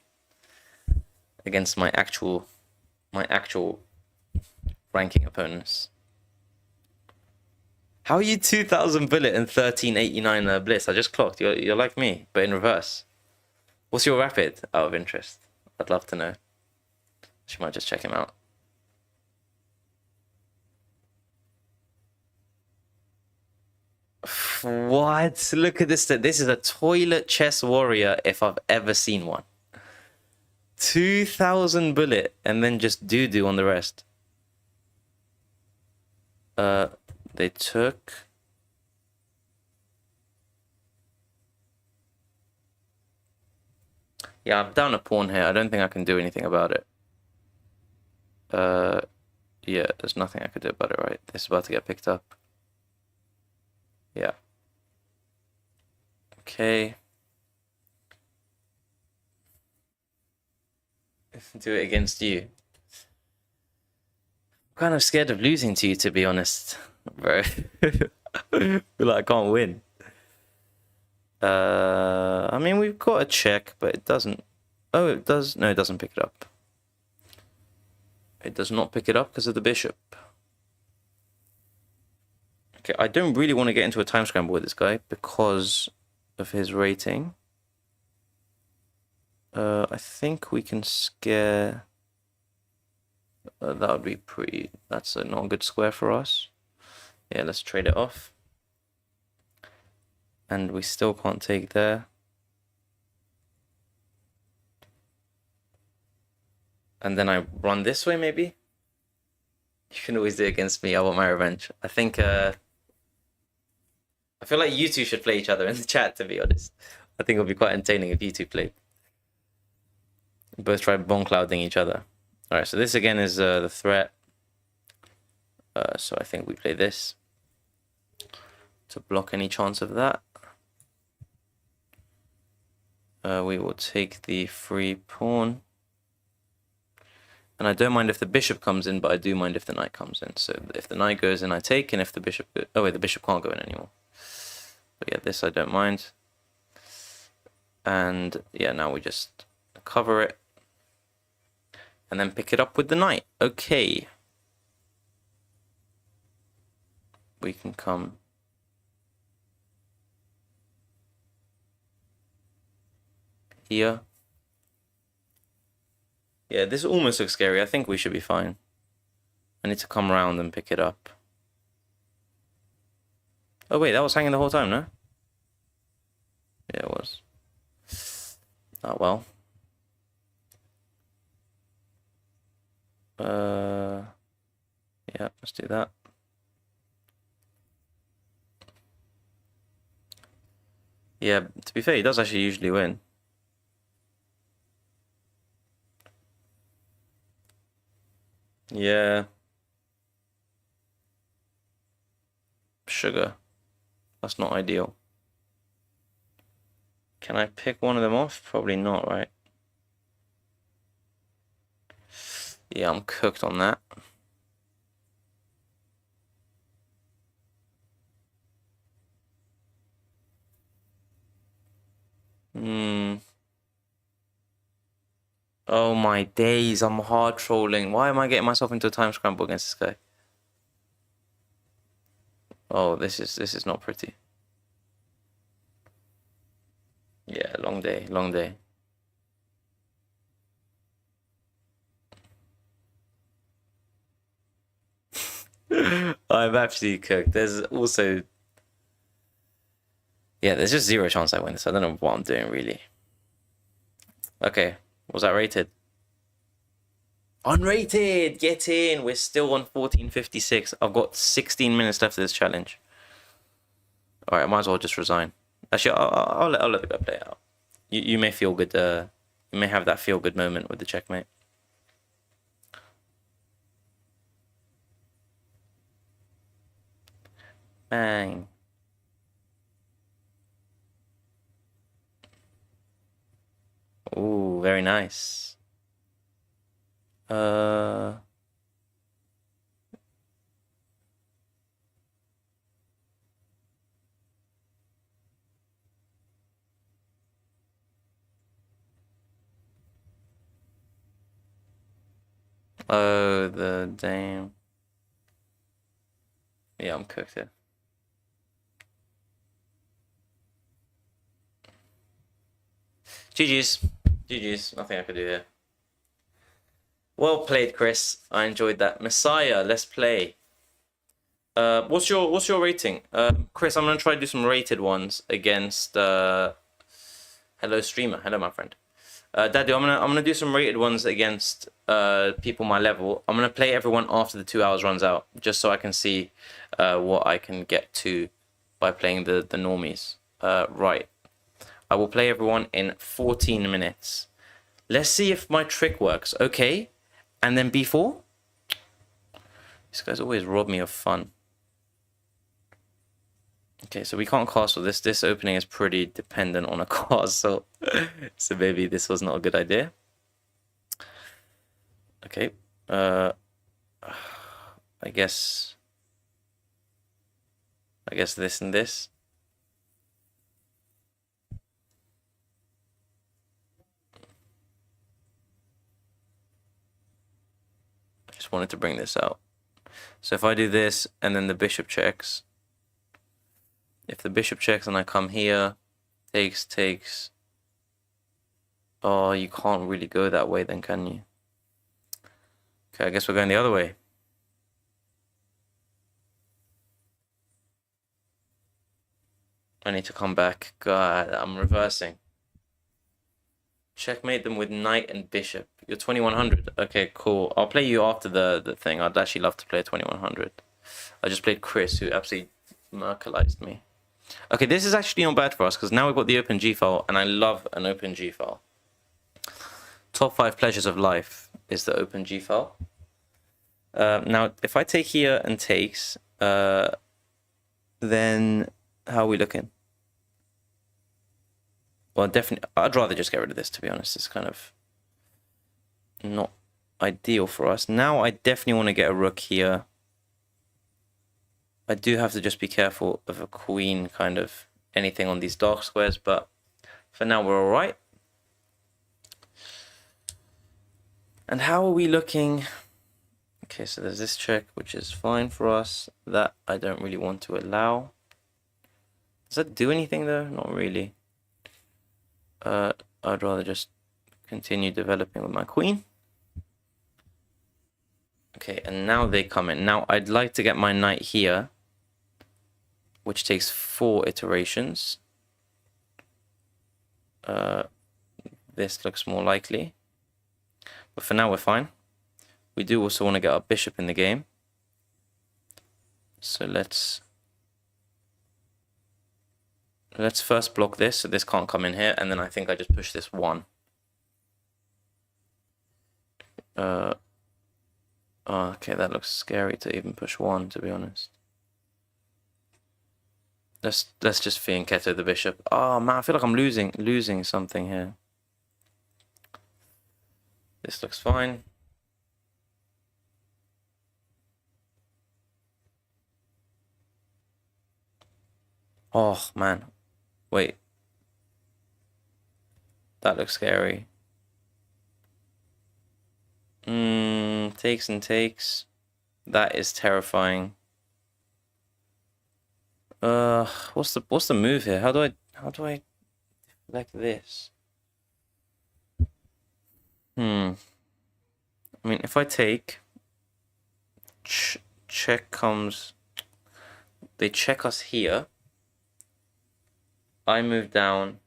Against my actual ranking opponents. How are you 2,000 bullet and 1389 bliss? I just clocked. You're like me, but in reverse. What's your rapid, out of interest? I'd love to know. She might just check him out. What? Look at this. This is a toilet chess warrior if I've ever seen one. 2,000 bullet and then just doo-doo on the rest. They took... Yeah, I'm down a pawn here. I don't think I can do anything about it. Yeah, there's nothing I could do about it, right? This is about to get picked up. Yeah. Okay. Do it against you. I'm kind of scared of losing to you, to be honest, bro. I feel like I can't win. I mean, we've got a check, but it doesn't... Oh, it does... No, it doesn't pick it up. It does not pick it up because of the bishop. Okay, I don't really want to get into a time scramble with this guy because of his rating. I think we can scare... that would be pretty... That's not a good square for us. Yeah, let's trade it off. And we still can't take there. And then I run this way, maybe? You can always do it against me. I want my revenge. I think... I feel like you two should play each other in the chat, to be honest. I think it'll be quite entertaining if you two play. Both try bomb clouding each other. All right, so this again is the threat. So I think we play this to block any chance of that. We will take the free pawn. And I don't mind if the bishop comes in, but I do mind if the knight comes in. So if the knight goes in, I take, and if the bishop... Oh wait, the bishop can't go in anymore. But yeah, this I don't mind. And yeah, now we just cover it. And then pick it up with the knight. Okay. We can come... here. Yeah, this almost looks scary. I think we should be fine. I need to come around and pick it up. Oh wait, that was hanging the whole time, no? Yeah, it was. Oh well. Yeah, let's do that. Yeah, to be fair, he does actually usually win. Yeah. Sugar. That's not ideal. Can I pick one of them off? Probably not, right? Yeah, I'm cooked on that. Oh my days, I'm hard trolling. Why am I getting myself into a time scramble against this guy? Oh, this is not pretty. Yeah, long day, long day. I'm actually cooked. There's also... Yeah, there's just zero chance I win this. I don't know what I'm doing, really. Okay, was that rated? Unrated! Get in! We're still on 1456. I've got 16 minutes left of this challenge. Alright, I might as well just resign. Actually, I'll let the guy play it out. You may feel good, you may have that feel-good moment with the checkmate. Bang. Ooh, very nice. Oh, the dame. Yeah, I'm cooked here. GG's. GG's. Nothing I could do here. Well played, Chris. I enjoyed that. Messiah, let's play. What's your rating? Chris, I'm gonna try to do some rated ones against hello streamer. Hello, my friend. Daddy, I'm gonna do some rated ones against people my level. I'm gonna play everyone after the 2 hours runs out, just so I can see what I can get to by playing the normies. Right. I will play everyone in 14 minutes. Let's see if my trick works. Okay. And then B4? These guys always rob me of fun. Okay, so we can't castle. This opening is pretty dependent on a castle. So maybe this was not a good idea. Okay. I guess this and this. Just wanted to bring this out. So if I do this and then the bishop checks, if the bishop checks and I come here, takes. Oh, you can't really go that way then, can you? Okay, I guess we're going the other way. I need to come back. God, I'm reversing. Checkmate them with knight and bishop. You're 2100. Okay, cool. I'll play you after the thing. I'd actually love to play 2100. I just played Chris, who absolutely mercalized me. Okay, this is actually not bad for us, because now we've got the open G file, and I love an open G file. top 5 pleasures of life is the open G file. Now, if I take here and takes, then how are we looking? Well, definitely, I'd rather just get rid of this, to be honest. It's kind of not ideal for us. Now, I definitely want to get a rook here. I do have to just be careful of a queen, kind of anything on these dark squares, but for now, we're all right. And how are we looking? Okay, so there's this check, which is fine for us. That I don't really want to allow. Does that do anything though? Not really. I'd rather just continue developing with my queen. Okay, and now they come in. Now I'd like to get my knight here, which takes 4 iterations. This looks more likely. But for now we're fine. We do also want to get our bishop in the game. So let's first block this so this can't come in here, and then I think I just push this 1. Okay, that looks scary to even push 1, to be honest. Let's just fianchetto the bishop. Oh man, I feel like I'm losing something here. This looks fine. Oh man, wait. That looks scary. Takes and takes. That is terrifying. What's the move here? How do I deflect this? I mean, if I take check comes, they check us here. I move down,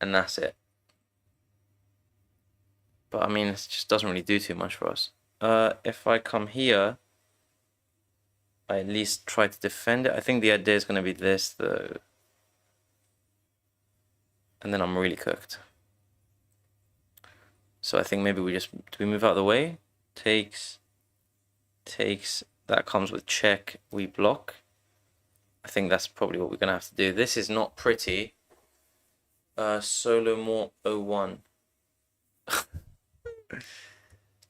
and that's it. But I mean, it just doesn't really do too much for us. If I come here, I at least try to defend it. I think the idea is going to be this, though. And then I'm really cooked. So I think maybe do we move out of the way? Takes, that comes with check, we block. I think that's probably what we're going to have to do. This is not pretty. Solo more 01.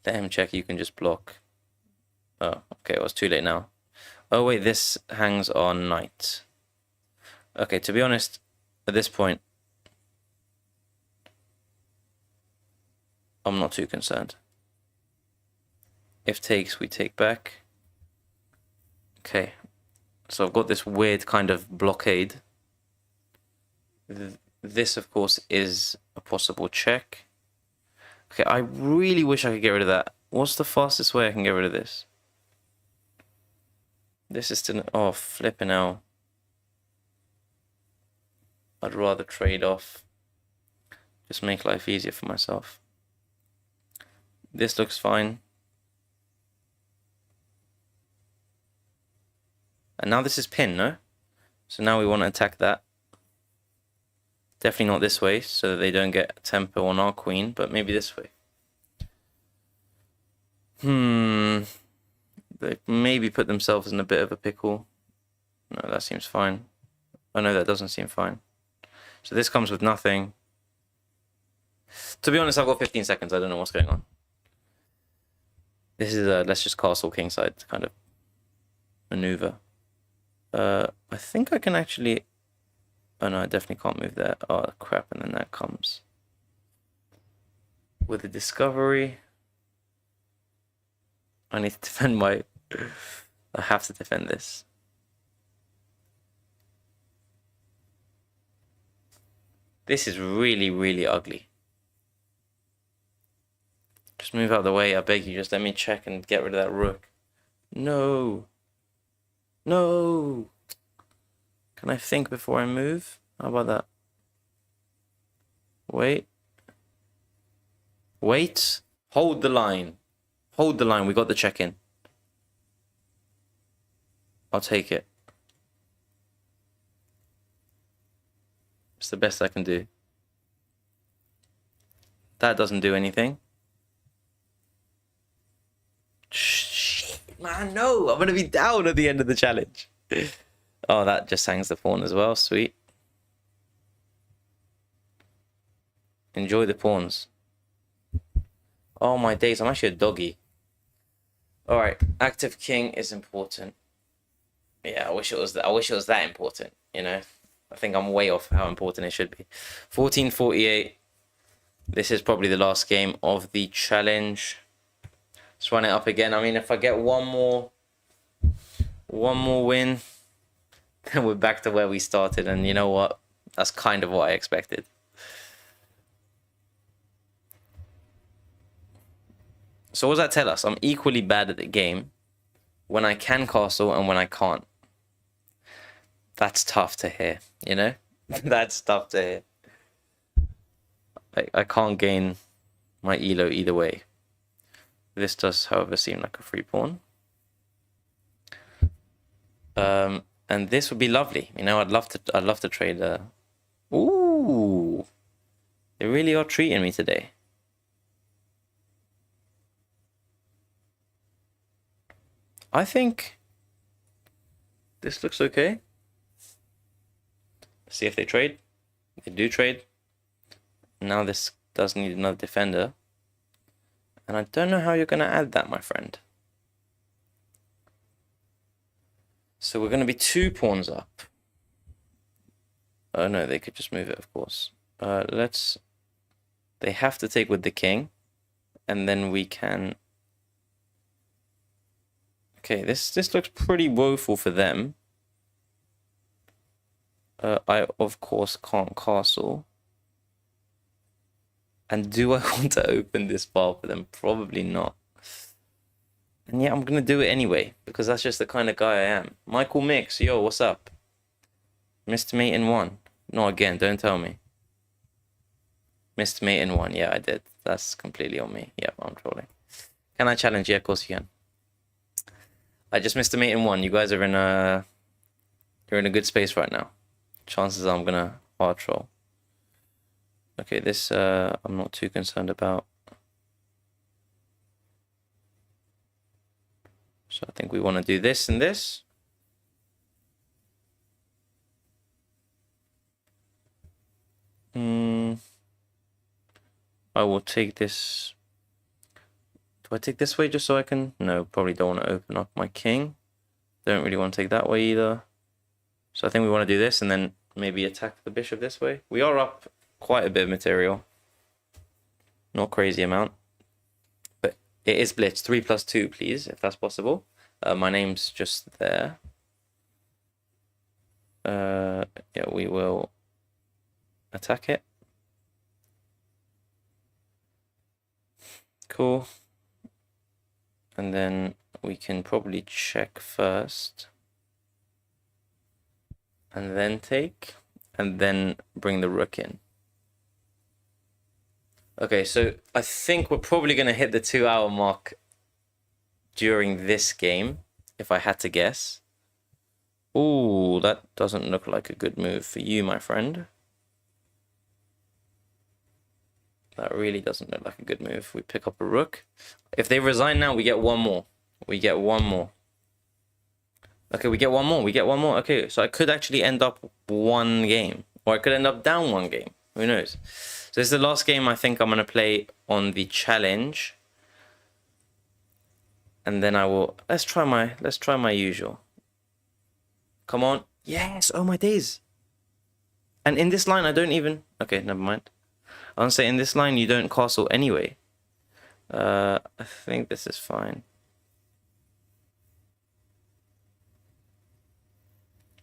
Let him check, you can just block. Oh, okay, well, it's too late now. Oh wait, this hangs on knight. Okay, to be honest, at this point, I'm not too concerned. If takes, we take back. Okay, so I've got this weird kind of blockade. This, of course, is a possible check. Okay, I really wish I could get rid of that. What's the fastest way I can get rid of this? This is still... Oh, flipping out. I'd rather trade off. Just make life easier for myself. This looks fine. And now this is pin, no? So now we want to attack that. Definitely not this way, so that they don't get tempo on our queen, but maybe this way. They maybe put themselves in a bit of a pickle. No, that seems fine. Oh no, that doesn't seem fine. So this comes with nothing. To be honest, I've got 15 seconds. I don't know what's going on. This is a let's just castle kingside kind of maneuver. I think I can actually... Oh no, I definitely can't move there. Oh crap, and then that comes with the discovery. I need to defend my... I have to defend this. This is really, really ugly. Just move out of the way, I beg you. Just let me check and get rid of that rook. No. No. Can I think before I move? How about that? Wait. Wait. Hold the line. Hold the line. We got the check-in. I'll take it. It's the best I can do. That doesn't do anything. Shit, man, no. I'm going to be down at the end of the challenge. Oh, that just hangs the pawn as well. Sweet. Enjoy the pawns. Oh, my days. I'm actually a doggy. All right. Active king is important. Yeah, I wish it was that important, you know? I think I'm way off how important it should be. 1448. This is probably the last game of the challenge. Let's run it up again. I mean, if I get one more win, then we're back to where we started. And you know what? That's kind of what I expected. So what does that tell us? I'm equally bad at the game when I can castle and when I can't. That's tough to hear, you know? That's tough to hear. I can't gain my elo either way. This does, however, seem like a free pawn. And this would be lovely. You know, I'd love to trade. Ooh, they really are treating me today. I think this looks okay. Let's see if they trade. They do trade. Now this does need another defender. And I don't know how you're going to add that, my friend. So we're going to be 2 pawns up. Oh no, they could just move it, of course. They have to take with the king. And then we can... Okay, this looks pretty woeful for them. I, of course, can't castle. And do I want to open this bar for them? Probably not. And yeah, I'm going to do it anyway, because that's just the kind of guy I am. Michael Mix, yo, what's up? Missed mate in 1. No, again, don't tell me. Missed mate in 1. Yeah, I did. That's completely on me. Yeah, I'm trolling. Can I challenge? Yeah, of course you can. I just missed a mate in 1. You guys are in you're in a good space right now. Chances are I'm going to hard troll. Okay, this I'm not too concerned about. So I think we want to do this and this. I will take this. Do I take this way just so I can? No, probably don't want to open up my king. Don't really want to take that way either. So I think we want to do this and then maybe attack the bishop this way. We are up quite a bit of material. Not crazy amount. But it is blitz. 3+2, please, if that's possible. My name's just there. Yeah, we will attack it. Cool. And then we can probably check first. And then take. And then bring the rook in. Okay, so I think we're probably going to hit the 2-hour mark during this game, if I had to guess. Ooh, that doesn't look like a good move for you, my friend. That really doesn't look like a good move. We pick up a rook. If they resign now, we get 1 more. We get 1 more. Okay, we get 1 more. We get 1 more. Okay, so I could actually end up 1 game. Or I could end up down 1 game. Who knows? So this is the last game I think I'm going to play on the challenge. And then I will... Let's try my usual. Come on. Yes! Oh my days! And in this line, I don't even... Okay, never mind. I want to say in this line, you don't castle anyway. I think this is fine.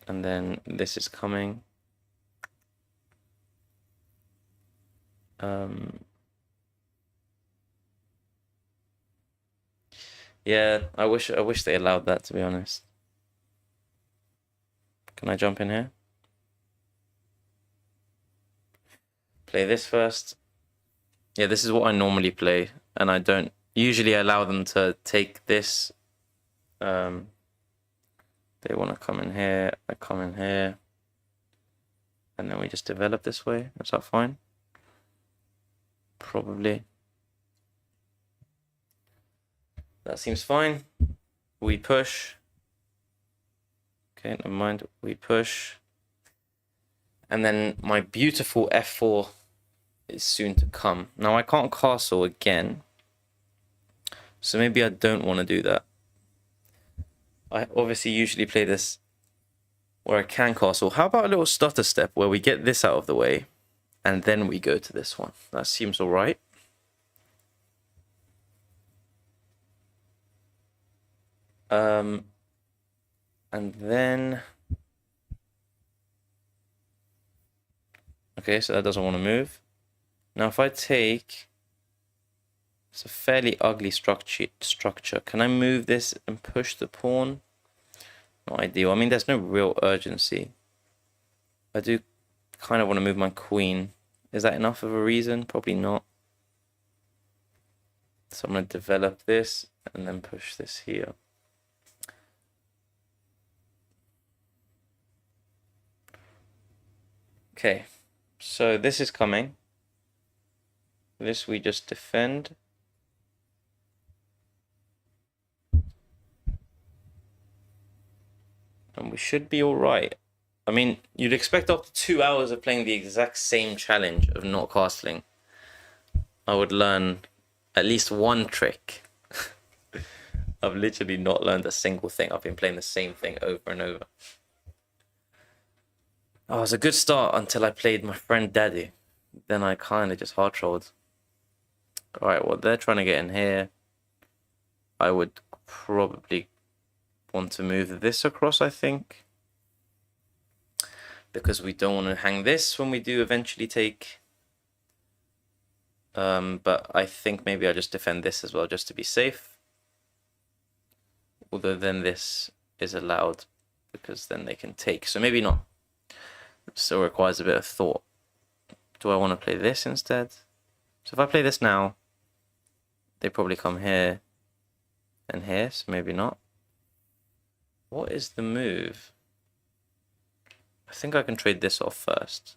And then this is coming. Yeah, I wish they allowed that, to be honest. Can I jump in here? Play this first. Yeah, this is what I normally play, and I don't usually allow them to take this. They want to come in here, I come in here, and then we just develop this way. Is that fine? probably. That seems fine. We push. Okay, never mind. We push. And then my beautiful f4 is soon to come. Now I can't castle again. So maybe I don't want to do that. I obviously usually play this where I can castle. How about a little stutter step where we get this out of the way and then we go to this one? That seems all right. And then... Okay, so that doesn't want to move. Now if I take... It's a fairly ugly structure. Can I move this and push the pawn? Not ideal. I mean, there's no real urgency. I do kind of want to move my queen. Is that enough of a reason? Probably not. So I'm going to develop this and then push this here. Okay, so this is coming. This we just defend. And we should be all right. I mean, you'd expect after 2 hours of playing the exact same challenge of not castling, I would learn at least one trick. I've literally not learned a single thing. I've been playing the same thing over and over. Oh, it was a good start until I played my friend Daddy. Then I kind of just hard trolled. Alright, well, they're trying to get in here. I would probably want to move this across, I think. Because we don't want to hang this when we do eventually take. But I think maybe I just defend this as well, just to be safe. Although then this is allowed, because then they can take. So maybe not. It still requires a bit of thought. Do I want to play this instead? So if I play this now, they probably come here and here, so maybe not. What is the move? I think I can trade this off first.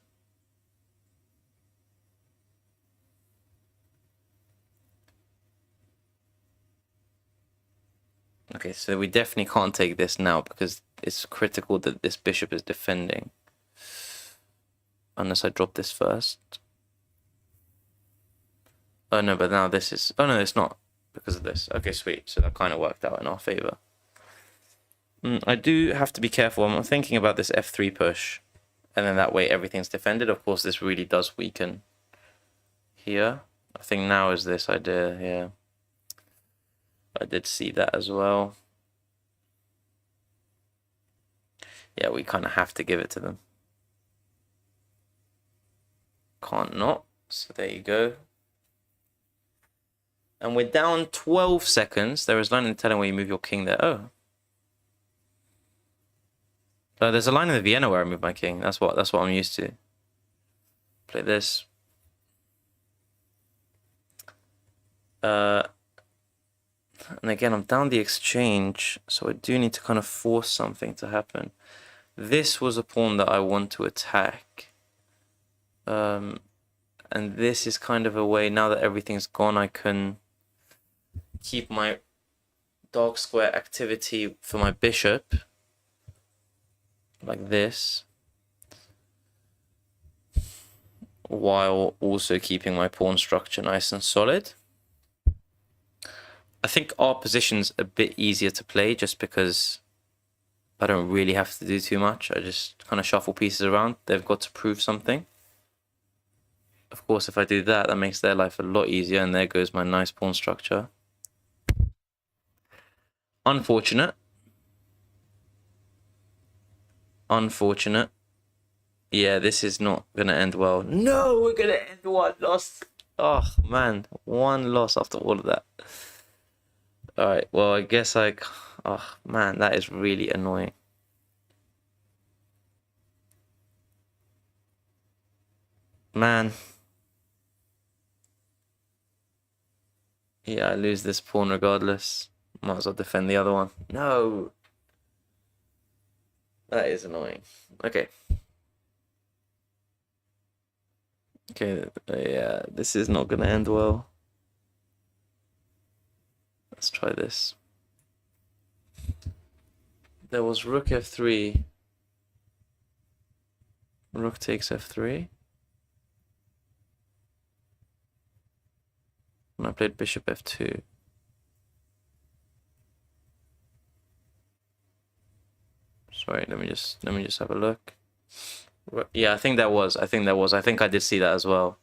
Okay, so we definitely can't take this now because it's critical that this bishop is defending. Unless I drop this first. Oh no, but now this is... Oh no, it's not because of this. Okay, sweet. So that kind of worked out in our favor. I do have to be careful. I'm thinking about this f3 push. And then that way everything's defended. Of course, this really does weaken here. I think now is this idea, yeah. I did see that as well. Yeah, we kind of have to give it to them. Can't not. So there you go. And we're down 12 seconds. There is a line in the telling where you move your king there. Oh. There's a line in the Vienna where I move my king. That's what I'm used to. Play this. And again, I'm down the exchange, so I do need to kind of force something to happen. This was a pawn that I want to attack. And this is kind of a way, now that everything's gone, I can keep my dark square activity for my bishop. Like this. While also keeping my pawn structure nice and solid. I think our position's a bit easier to play just because I don't really have to do too much. I just kind of shuffle pieces around. They've got to prove something. Of course, if I do that, that makes their life a lot easier, and there goes my nice pawn structure. Unfortunate. Unfortunate. Yeah, this is not going to end well. No, we're going to end one loss. Oh, man. One loss after all of that. Alright, well, I guess oh, man, that is really annoying. Man. Yeah, I lose this pawn regardless. Might as well defend the other one. No! That is annoying. Okay. Okay, yeah, this is not gonna end well. Let's try this. There was rook f3. Rook takes f3. And I played bishop f2. Sorry, let me just have a look. Yeah, I think that was. I think I did see that as well.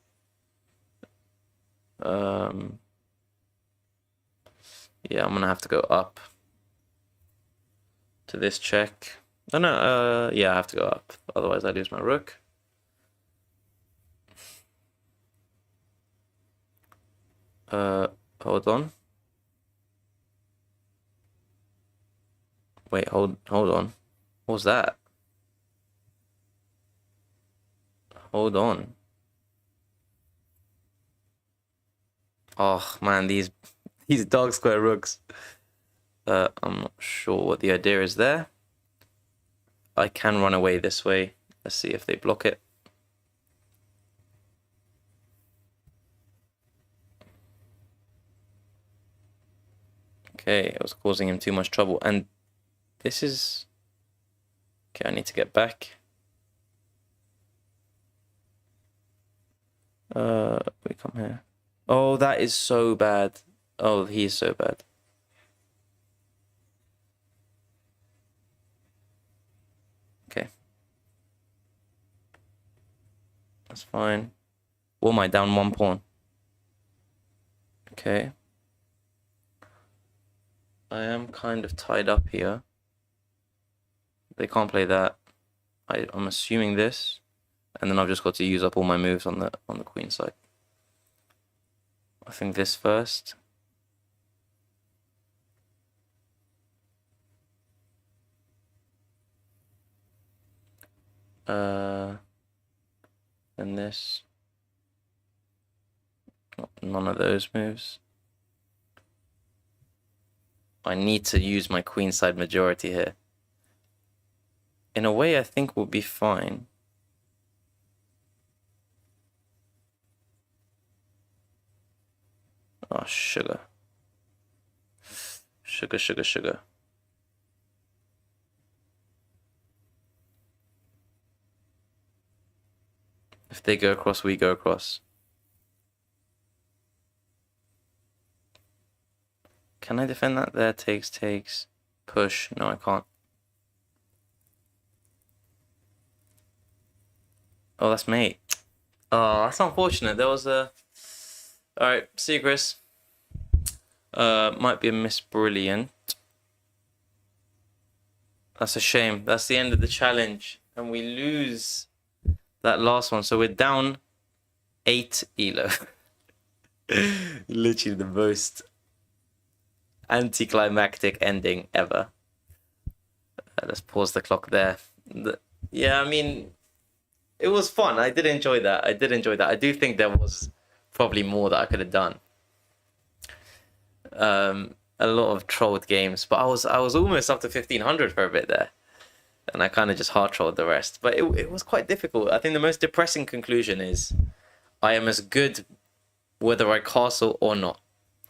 Yeah, I'm gonna have to go up to this check. Oh no, yeah, I have to go up. Otherwise I lose my rook. Hold on. Wait, hold on. What was that? Hold on. Oh man, these dark square rooks. I'm not sure what the idea is there. I can run away this way. Let's see if they block it. Okay, it was causing him too much trouble. And this is... Okay, I need to get back. We come here. Oh, that is so bad. Oh, he's so bad. Okay. That's fine. What am I down 1 pawn? Okay. I am kind of tied up here. They can't play that. I'm assuming this. And then I've just got to use up all my moves on the queen side. I think this first. And this. None of those moves. I need to use my queenside majority here. In a way, I think we'll be fine. Oh, sugar. Sugar, sugar, sugar. If they go across, we go across. Can I defend that? There, takes. Push. No, I can't. Oh, that's mate. Oh, that's unfortunate. There was a... Alright, see you, Chris. Might be a miss brilliant. That's a shame. That's the end of the challenge. And we lose that last one. So we're down 8 elo. Literally the most anticlimactic ending ever. Let's pause the clock there. Yeah, I mean, it was fun. I did enjoy that. I do think there was probably more that I could have done. A lot of trolled games, but I was almost up to 1500 for a bit there, and I kind of just hard trolled the rest. But it was quite difficult. I think the most depressing conclusion is I am as good whether I castle or not.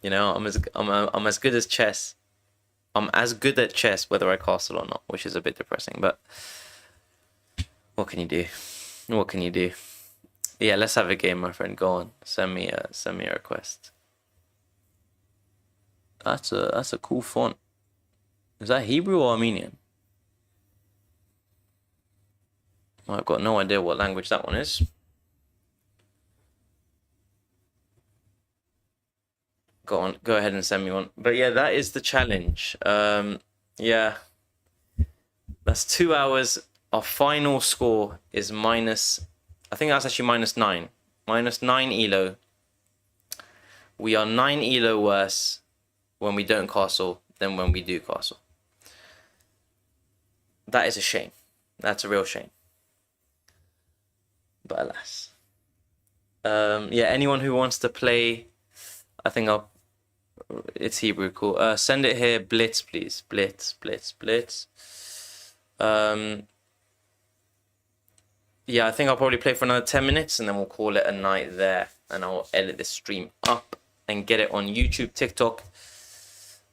You know, I'm as good as chess. I'm as good at chess whether I castle or not, which is a bit depressing. But what can you do? What can you do? Yeah, let's have a game, my friend. Go on, send me a request. That's a cool font. Is that Hebrew or Armenian? I've got no idea what language that one is. Go ahead and send me one. But yeah, that is the challenge. Yeah, that's 2 hours. Our final score is minus, I think that's actually -9. -9 elo. We are 9 elo worse when we don't castle than when we do castle. That is a shame. That's a real shame. But alas. Yeah, anyone who wants to play, I think it's Hebrew, cool. Send it here, Blitz, please. Blitz. yeah, I think I'll probably play for another 10 minutes and then we'll call it a night there. And I'll edit this stream up and get it on YouTube, TikTok,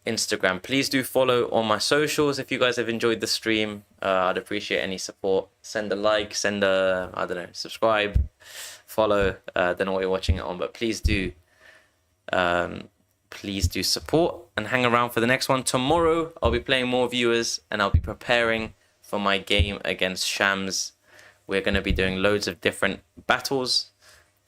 Instagram. Please do follow on my socials if you guys have enjoyed the stream. I'd appreciate any support. Send a like, send a, I don't know, subscribe, follow. Don't know what you're watching it on, but please do support and hang around for the next one. Tomorrow I'll be playing more viewers and I'll be preparing for my game against Shams. We're going to be doing loads of different battles: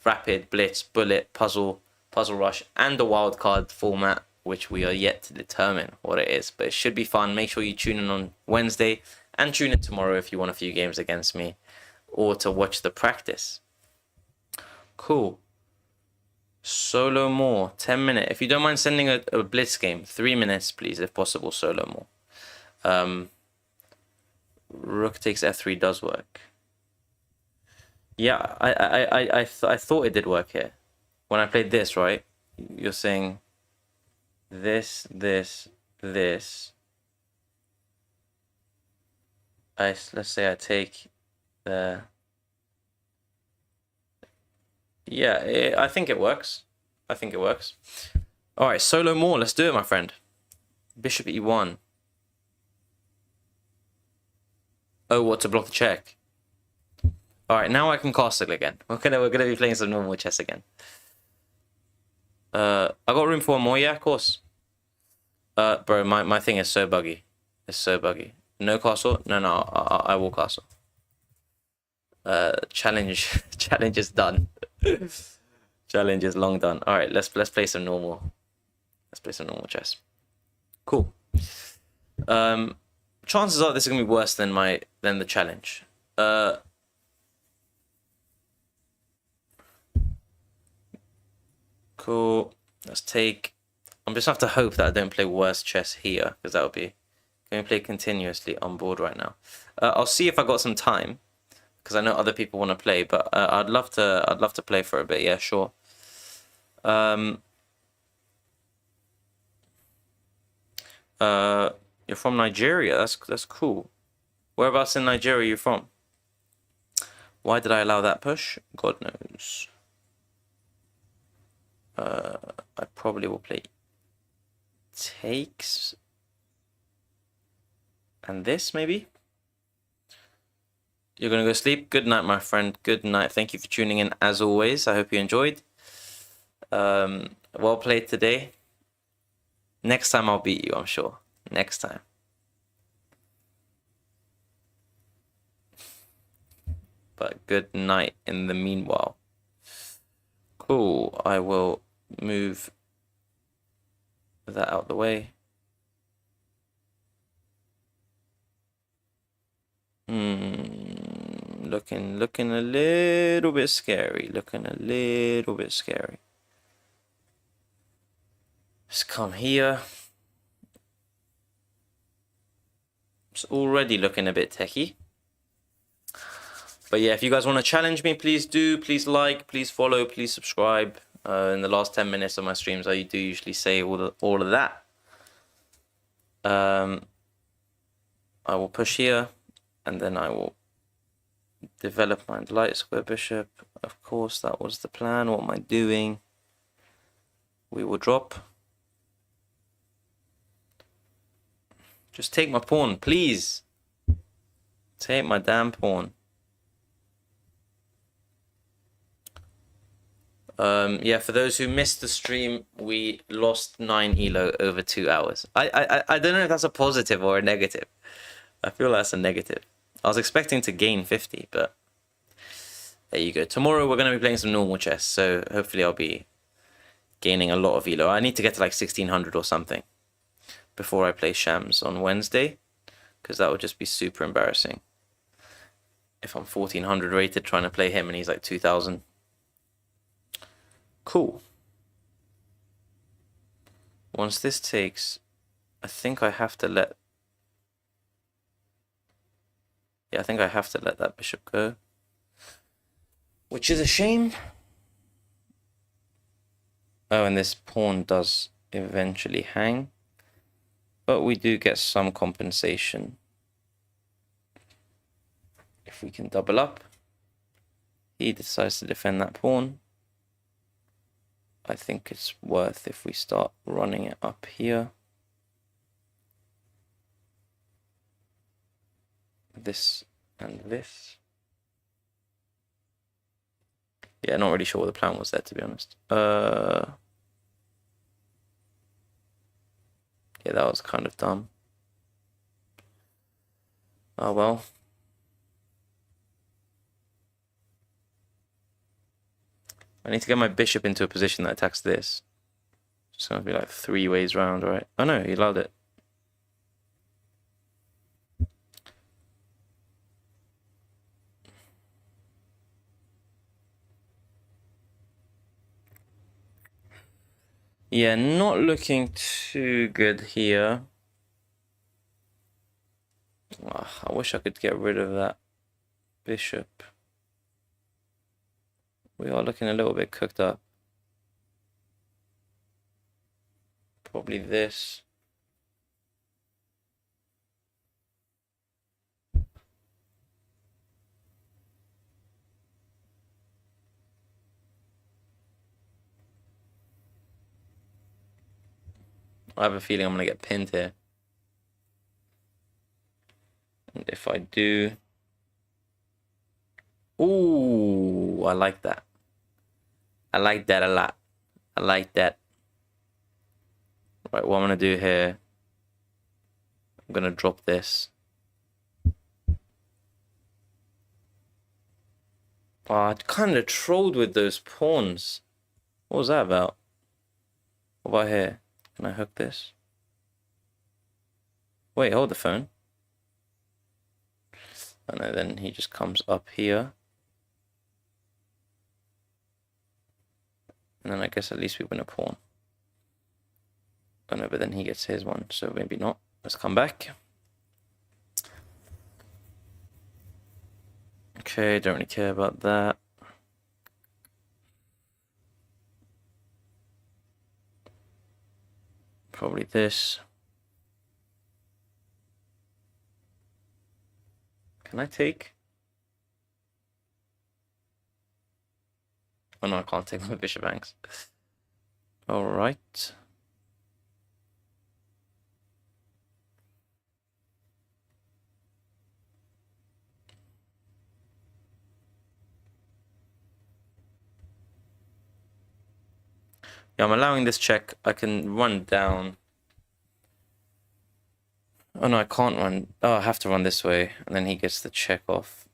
rapid, blitz, bullet, puzzle rush, and the wildcard format, which we are yet to determine what it is, but it should be fun. Make sure you tune in on Wednesday and tune in tomorrow if you want a few games against me or to watch the practice. Cool. Solo more, 10 minutes. If you don't mind sending a blitz game, 3 minutes, please, if possible, solo more. Rook takes f3 does work. Yeah, I thought it did work here. When I played this, right? You're saying this. Let's say I take the... Yeah, I think it works. All right, solo more. Let's do it, my friend. Bishop e1. Oh, what, to block the check? All right, now I can castle again. We're gonna be playing some normal chess again. I got room for one more. Yeah, of course. Bro, my thing is so buggy. It's so buggy. No castle. No, I will castle. Challenge is done. Challenge is long done. All right, let's play some normal. Let's play some normal chess. Cool. Chances are this is gonna be worse than the challenge. Cool. Let's take... I'm just have to hope that I don't play worse chess here, because that would be going to play continuously on board right now. I'll see if I got some time, because I know other people want to play, but I'd love to play for a bit. Yeah, sure. You're from Nigeria. That's cool. Whereabouts in Nigeria are you from? Why did I allow that push? God knows. I probably will play takes and this maybe. You're gonna go sleep. Good night, my friend. Good night. Thank you for tuning in as always. I hope you enjoyed. Well played today. Next time I'll beat you, I'm sure. Next time. But good night in the meanwhile. Cool. I will move that out the way. Looking a little bit scary. Just come here. It's already looking a bit techie. But yeah, if you guys want to challenge me, please do. Please like, please follow, please subscribe. In the last 10 minutes of my streams, I do usually say all of that. I will push here, and then I will develop my light square bishop. Of course, that was the plan. What am I doing? We will drop. Just take my pawn, please. Take my damn pawn. Yeah, for those who missed the stream, we lost 9 elo over 2 hours. I don't know if that's a positive or a negative. I feel that's a negative. I was expecting to gain 50, but there you go. Tomorrow we're going to be playing some normal chess, so hopefully I'll be gaining a lot of elo. I need to get to like 1600 or something before I play Shams on Wednesday, because that would just be super embarrassing if I'm 1400 rated trying to play him and he's like 2000. Cool. Once this takes, I think I have to let... Yeah, I think I have to let that bishop go, which is a shame. Oh, and this pawn does eventually hang, but we do get some compensation if we can double up. he decides to defend that pawn. I think it's worth if we start running it up here. This and this. Yeah, not really sure what the plan was there, to be honest. Yeah, that was kind of dumb. Oh well. I need to get my bishop into a position that attacks this. It's gonna be like 3 ways round, right? Oh no, he allowed it. Yeah, not looking too good here. Oh, I wish I could get rid of that bishop. We are looking a little bit cooked up. Probably this. I have a feeling I'm gonna get pinned here. And if I do... Ooh, I like that. I like that a lot. I like that. Right, what I'm gonna do here, I'm gonna drop this. Oh, I kind of trolled with those pawns. What was that about? What about here? Can I hook this? Wait, hold the phone. Oh no, then he just comes up here. And then I guess at least we win a pawn. Oh no, but then he gets his one, so maybe not. Let's come back. Okay, don't really care about that. Probably this. Can I take? Oh no, I can't take my bishop hangs. All right. Yeah, I'm allowing this check. I can run down. Oh no, I can't run. Oh, I have to run this way. And then he gets the check off.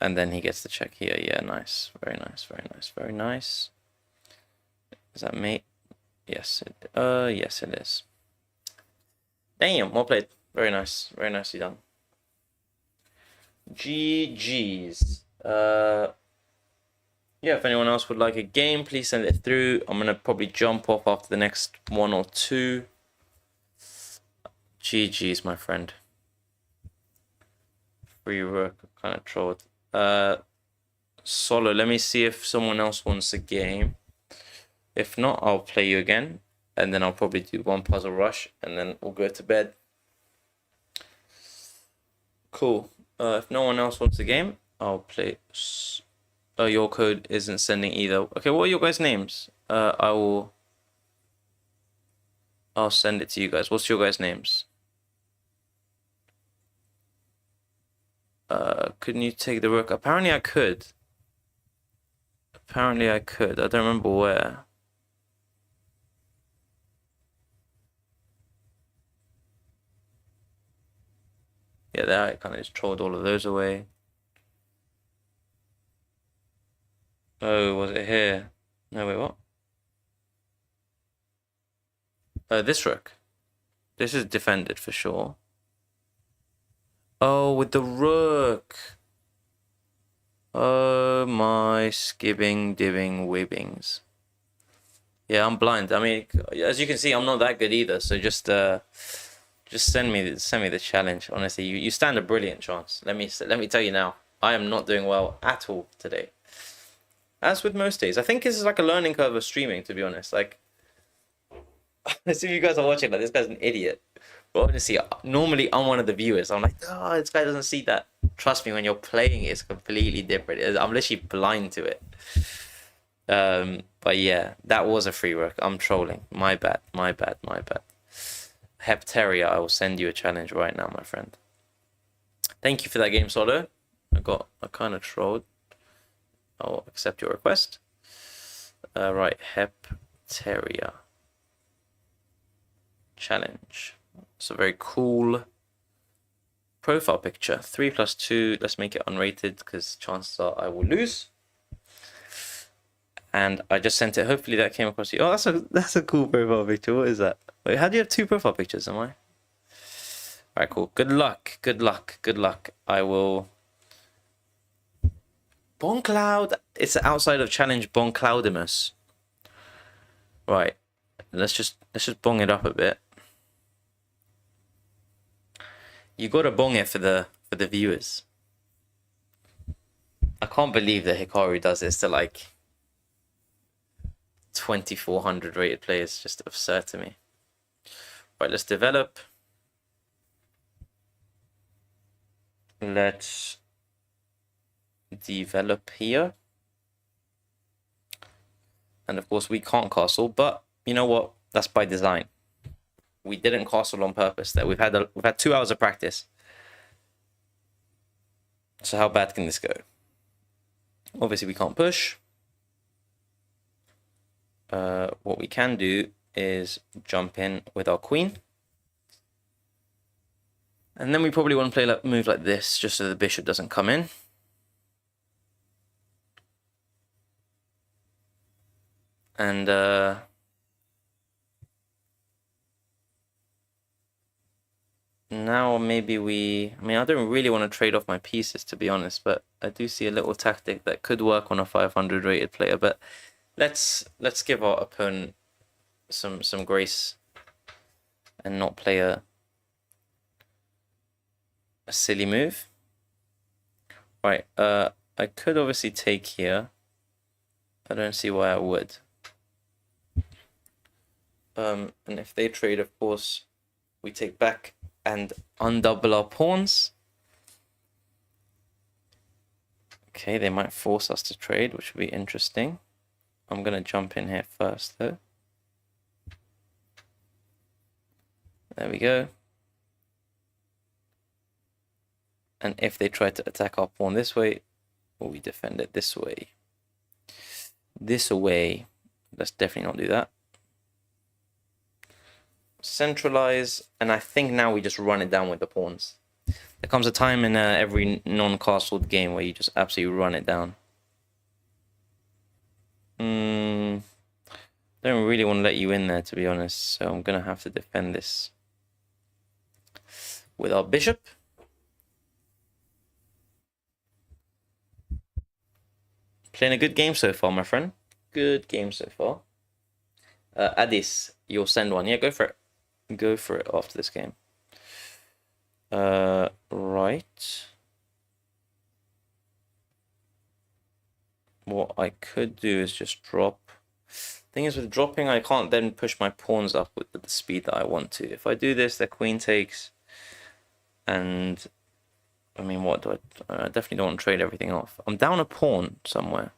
And then he gets the check here. Yeah, nice. Very nice, very nice, very nice. Is that mate? Yes, yes it is. Damn, well played. Very nice. Very nicely done. GG's. Yeah, if anyone else would like a game, please send it through. I'm gonna probably jump off after the next 1 or 2. GG's, my friend. Free work, kind of trolled. Solo, let me see if someone else wants a game. If not, I'll play you again. And then I'll probably do 1 puzzle rush. And then we'll go to bed. Cool. If no one else wants a game, I'll play... Oh, your code isn't sending either. Okay, what are your guys' names? I'll send it to you guys. What's your guys' names? Couldn't you take the rook? Apparently I could. Apparently I could. I don't remember where. Yeah, there I kind of just trolled all of those away. Oh, was it here? No, wait, what? This rook. This is defended for sure. Oh, with the rook. Oh my skibbing, dibbing, wibbings. Yeah, I'm blind. I mean, as you can see, I'm not that good either. So just send me the challenge. Honestly, you stand a brilliant chance. Let me tell you now. I am not doing well at all today. As with most days, I think this is like a learning curve of streaming. To be honest, like, I see you guys are watching. Like, this guy's an idiot. But honestly, normally I'm one of the viewers. I'm like, oh, this guy doesn't see that. Trust me, when you're playing, it's completely different. I'm literally blind to it. But yeah, that was a free work. I'm trolling. My bad. My bad. My bad. Hepteria, I will send you a challenge right now, my friend. Thank you for that game, Solo. I kind of trolled. I'll accept your request. Right, Hepteria challenge. It's a very cool profile picture. 3+2. Let's make it unrated because chances are I will lose. And I just sent it. Hopefully that came across you. Oh, that's a cool profile picture. What is that? Wait, how do you have two profile pictures? Am I? All right, cool. Good luck. Good luck. Good luck. I will. Bon Cloud. It's outside of challenge Bon Cloudimus. Right. Let's just bong it up a bit. You gotta bong it for the viewers. I can't believe that Hikaru does this to like 2,400 rated players. Just absurd to me. Right, let's develop. Let's develop here. And of course we can't castle, but you know what? That's by design. We didn't castle on purpose there. We've had 2 hours of practice. So how bad can this go? Obviously we can't push. What we can do is jump in with our queen. And then we probably want to play a move like this, just so the bishop doesn't come in. And now maybe I don't really want to trade off my pieces, to be honest, but I do see a little tactic that could work on a 500 rated player. But let's give our opponent some grace and not play a silly move. Right, I could obviously take here. I don't see why I would. And if they trade, of course, we take back and undouble our pawns. Okay, they might force us to trade, which would be interesting. I'm gonna jump in here first, though. There we go. And if they try to attack our pawn this way, we defend it this way. This way. Let's definitely not do that. Centralize, and I think now we just run it down with the pawns. There comes a time in every non-castled game where you just absolutely run it down. Don't really want to let you in there, to be honest, so I'm gonna have to defend this with our bishop. Playing a good game so far, my friend. Good game so far. Addis, you'll send one. Yeah, go for it. Go for it after this game. Right. What I could do is just drop. Thing is, with dropping, I can't then push my pawns up with the speed that I want to. If I do this, the queen takes. And I mean, what do I definitely don't want to trade everything off. I'm down a pawn somewhere.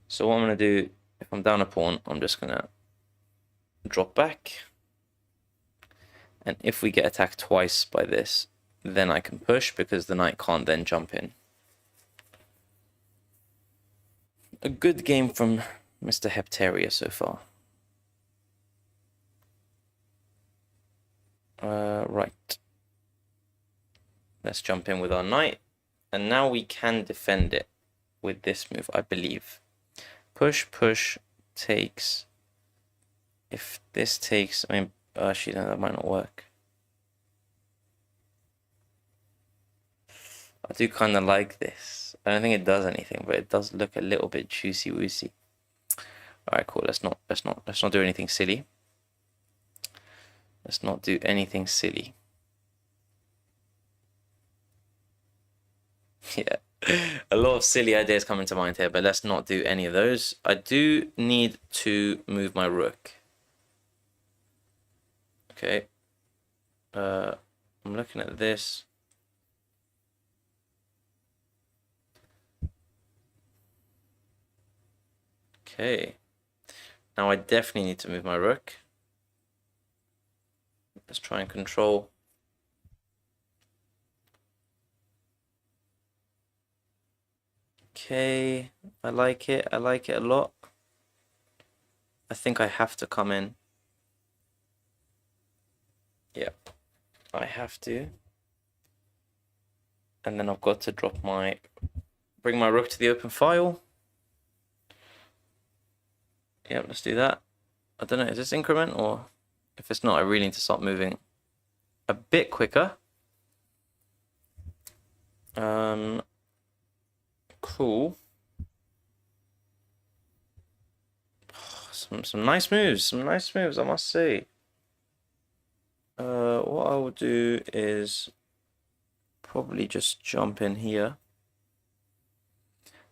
So what I'm going to do, if I'm down a pawn, I'm just going to drop back. And if we get attacked twice by this, then I can push because the knight can't then jump in. A good game from Mr. Hepteria so far. Right. Let's jump in with our knight. And now we can defend it with this move, I believe. Push, push, takes. If this takes, I mean, actually, no, that might not work. I do kind of like this. I don't think it does anything, but it does look a little bit juicy-woosy. All right, cool. Let's not do anything silly. Let's not do anything silly. Yeah, A lot of silly ideas coming to mind here, but let's not do any of those. I do need to move my rook. Okay. I'm looking at this. Okay. Now I definitely need to move my rook. Let's try and control. Okay, I like it. I like it a lot. I think I have to come in. Yeah, I have to. And then I've got to bring my rook to the open file. Yeah, let's do that. I don't know, is this increment, or if it's not, I really need to start moving a bit quicker. Cool. Some nice moves, I must say. What I will do is probably just jump in here.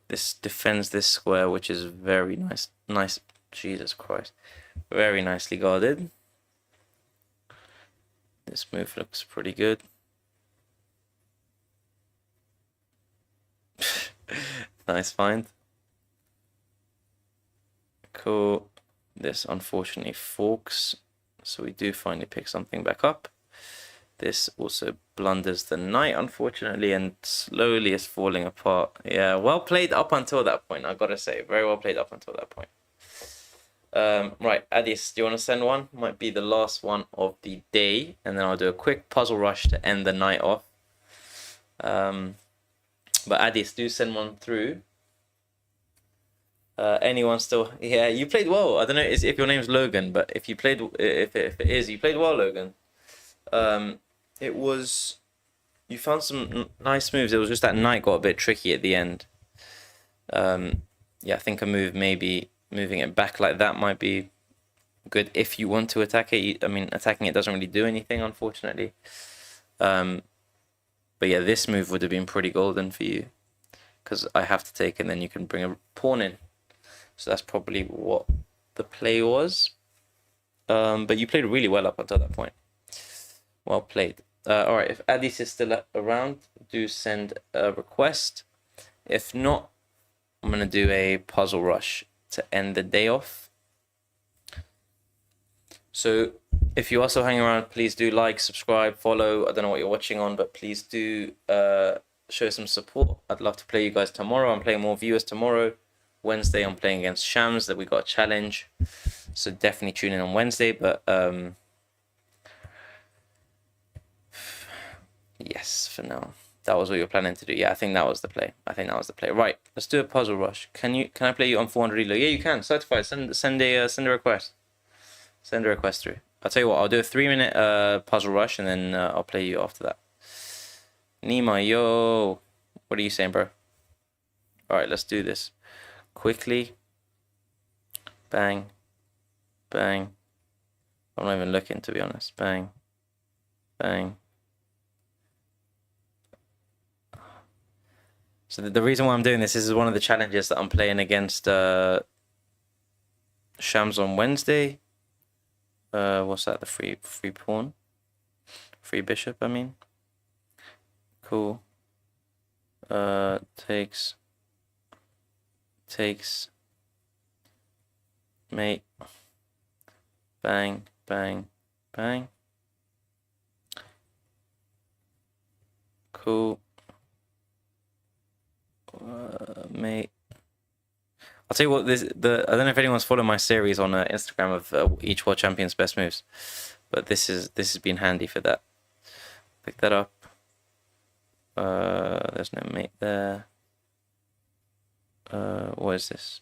This defends this square, which is very nice. Jesus Christ. Very nicely guarded. This move looks pretty good. Nice find. Cool. This unfortunately forks, so we do finally pick something back up. This also blunders the knight, unfortunately, and slowly is falling apart. Yeah, well played up until that point, I gotta say. Very well played up until that point. Right, Adis, do you want to send one? Might be the last one of the day, and then I'll do a quick puzzle rush to end the night off. But Adis, do send one through. Anyone still? Yeah, you played well. I don't know if your name's Logan, but if it is, you played well, Logan. It was, you found some nice moves. It was just that knight got a bit tricky at the end. Yeah, I think a move, maybe moving it back like that might be good if you want to attack it. I mean, attacking it doesn't really do anything, unfortunately. But yeah, this move would have been pretty golden for you, because I have to take it, and then you can bring a pawn in. So that's probably what the play was. But you played really well up until that point. Well played. All right, if Adis is still around, do send a request. If not, I'm going to do a puzzle rush to end the day off. So if you are still hanging around, please do like, subscribe, follow. I don't know what you're watching on, but please do show some support. I'd love to play you guys tomorrow. I'm playing more viewers tomorrow. Wednesday, I'm playing against Shams, that we got a challenge. So definitely tune in on Wednesday, but yes, for now. That was what you were planning to do. Yeah, I think that was the play. Right, let's do a puzzle rush. Can I play you on 400 elo? Yeah, you can. Certified. Send a request. Send a request through. I'll tell you what. I'll do a 3-minute puzzle rush, and then I'll play you after that. Nima, yo, what are you saying, bro? All right, let's do this quickly. Bang, bang. I'm not even looking, to be honest. Bang, bang. So the reason why I'm doing this is one of the challenges that I'm playing against Shams on Wednesday. What's that? The free pawn, free bishop. I mean, cool. Takes, mate. Bang, bang, bang. Cool. Mate. I'll tell you what. I don't know if anyone's followed my series on Instagram of each World Champion's best moves, but this has been handy for that. Pick that up. There's no mate there. What is this?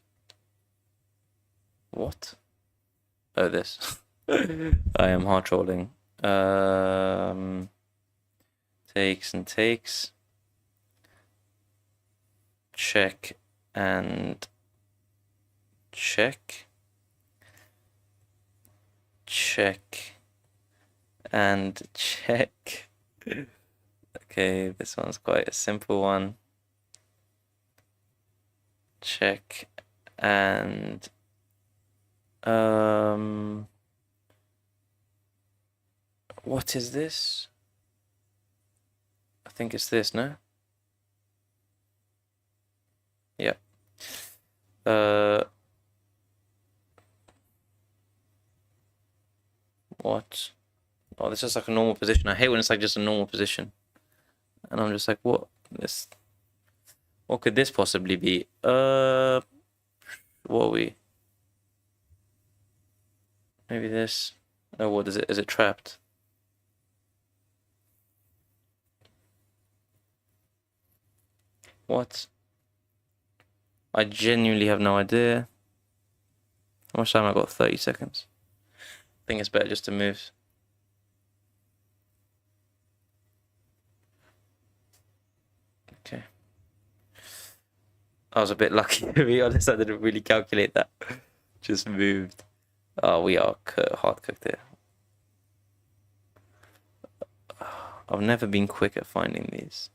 What? Oh, this. I am hard trolling. Takes and takes. Check and check. Check and check. Okay, this one's quite a simple one. check, and what is this? I think it's this, no? Yeah. What? Oh, this is like a normal position. I hate when it's like just a normal position. And I'm just like, what could this possibly be? What are we? Maybe this. Oh, what is it? Is it trapped? What? I genuinely have no idea. How much time I got? 30 seconds. I think it's better just to move. Okay. I was a bit lucky, to be honest. I didn't really calculate that. Just moved. Oh, we are hard cooked here. I've never been quick at finding these.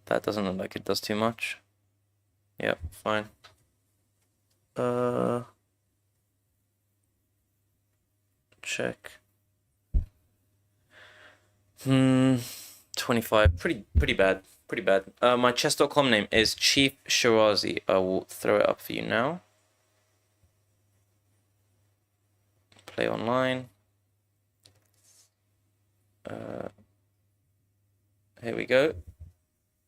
That doesn't look like it does too much. Yep, fine. Check. 25. Pretty bad. Pretty bad. My chess.com name is Chief Shirazi. I will throw it up for you now. Play online. Here we go.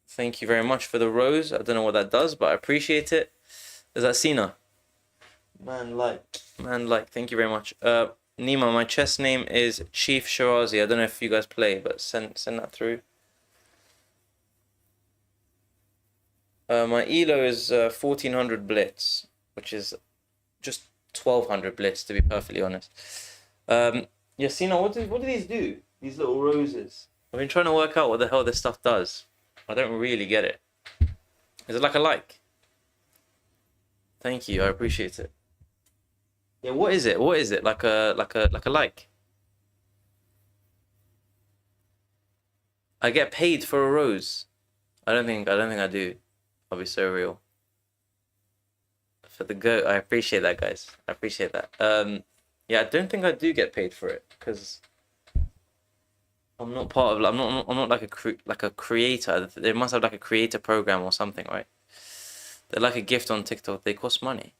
Thank you very much for the rose. I don't know what that does, but I appreciate it. Is that Sina? Man like. Thank you very much. Nima, my chess name is Chief Shirazi. I don't know if you guys play, but send that through. My elo is 1400 blitz, which is just 1200 blitz, to be perfectly honest. Yeah, Sina, what do these do? These little roses. I've been trying to work out what the hell this stuff does. I don't really get it. Is it like a like? Thank you, I appreciate it. Yeah, what is it? What is it? Like a like? I get paid for a rose. I don't think I do. I'll be so real. For the goat, I appreciate that, guys. I appreciate that. Yeah, I don't think I do get paid for it because I'm not part of. I'm not like a creator. They must have like a creator program or something, right? They're like a gift on TikTok. They cost money,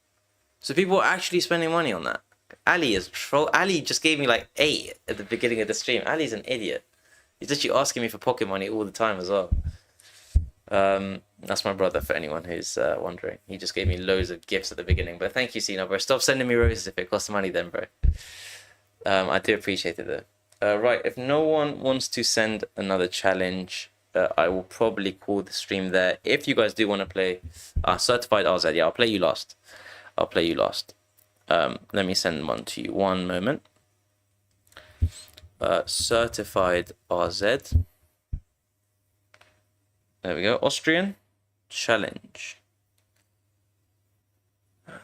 so people are actually spending money on that. Ali is troll. Ali just gave me like 8 at the beginning of the stream. Ali's an idiot. He's literally asking me for pocket money all the time as well. That's my brother, for anyone who's wondering. He just gave me loads of gifts at the beginning. But thank you, Sina, bro. Stop sending me roses if it costs money then, bro. I do appreciate it, though. Right, if no one wants to send another challenge, I will probably call the stream there. If you guys do want to play Certified RZ, yeah, I'll play you last. Let me send one to you. One moment. Certified RZ. There we go. Austrian challenge.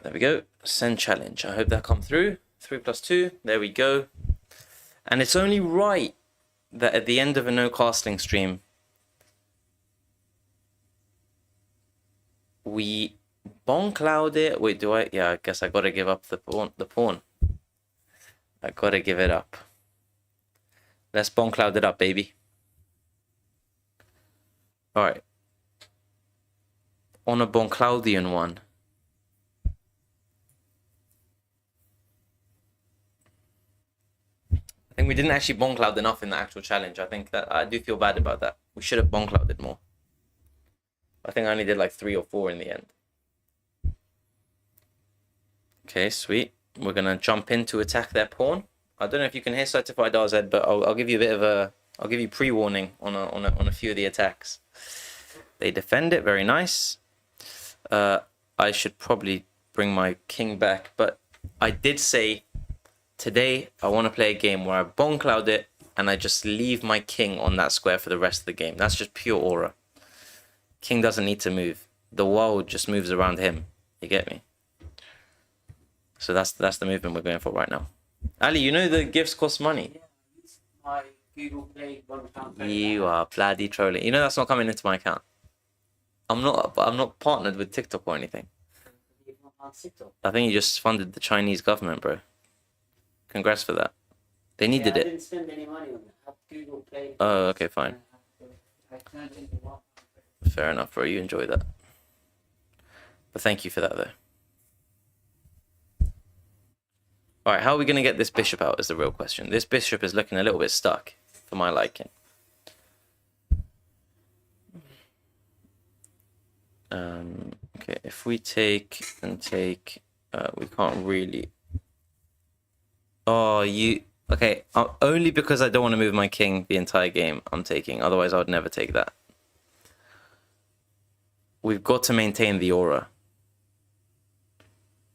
There we go. Send challenge. I hope that come through. 3 + 2. There we go. And it's only right that at the end of a no castling stream, we bon cloud it. Wait, do I? Yeah, I guess I gotta give up the pawn. I gotta give it up. Let's bon cloud it up, baby. All right. On a bon cloudian one. I think we didn't actually bon cloud enough in the actual challenge. I think that I do feel bad about that. We should have bon clouded more. I think I only did like 3 or 4 in the end. Okay, sweet. We're gonna jump in to attack their pawn. I don't know if you can hear Certified RZ, but I'll give you a bit of a. I'll give you pre-warning on a few of the attacks. They defend it, very nice. I should probably bring my king back, but I did say today I want to play a game where I bon cloud it and I just leave my king on that square for the rest of the game. That's just pure aura. King doesn't need to move. The world just moves around him. You get me? So that's the movement we're going for right now. Ali, you know the gifts cost money. Yeah, my Google Play £1. You are bloody trolling. You know that's not coming into my account. I'm not partnered with TikTok or anything. I think you just funded the Chinese government, bro. Congrats for that. They needed I it. didn't spend any money on that. I have Google Play. Oh, okay, fine. I turned into one. Fair enough, bro. You enjoy that. But thank you for that, though. All right, how are we going to get this bishop out is the real question. This bishop is looking a little bit stuck for my liking. Okay, if we take and take, we can't really. Oh, you. Okay, only because I don't want to move my king the entire game, I'm taking. Otherwise, I would never take that. We've got to maintain the aura.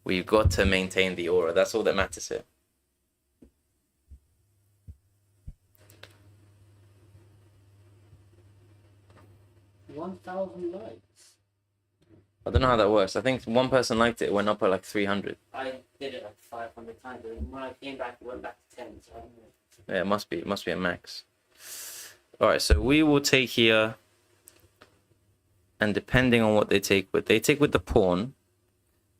We've got to maintain the aura. That's all that matters here. $1,000 likes. I don't know how that works. I think one person liked it. It went up by like 300. I did it like 500 times, and when I came back, it went back to 10. So I don't know. Yeah, it must be. It must be a max. All right, so we will take here, and depending on what they take with the pawn.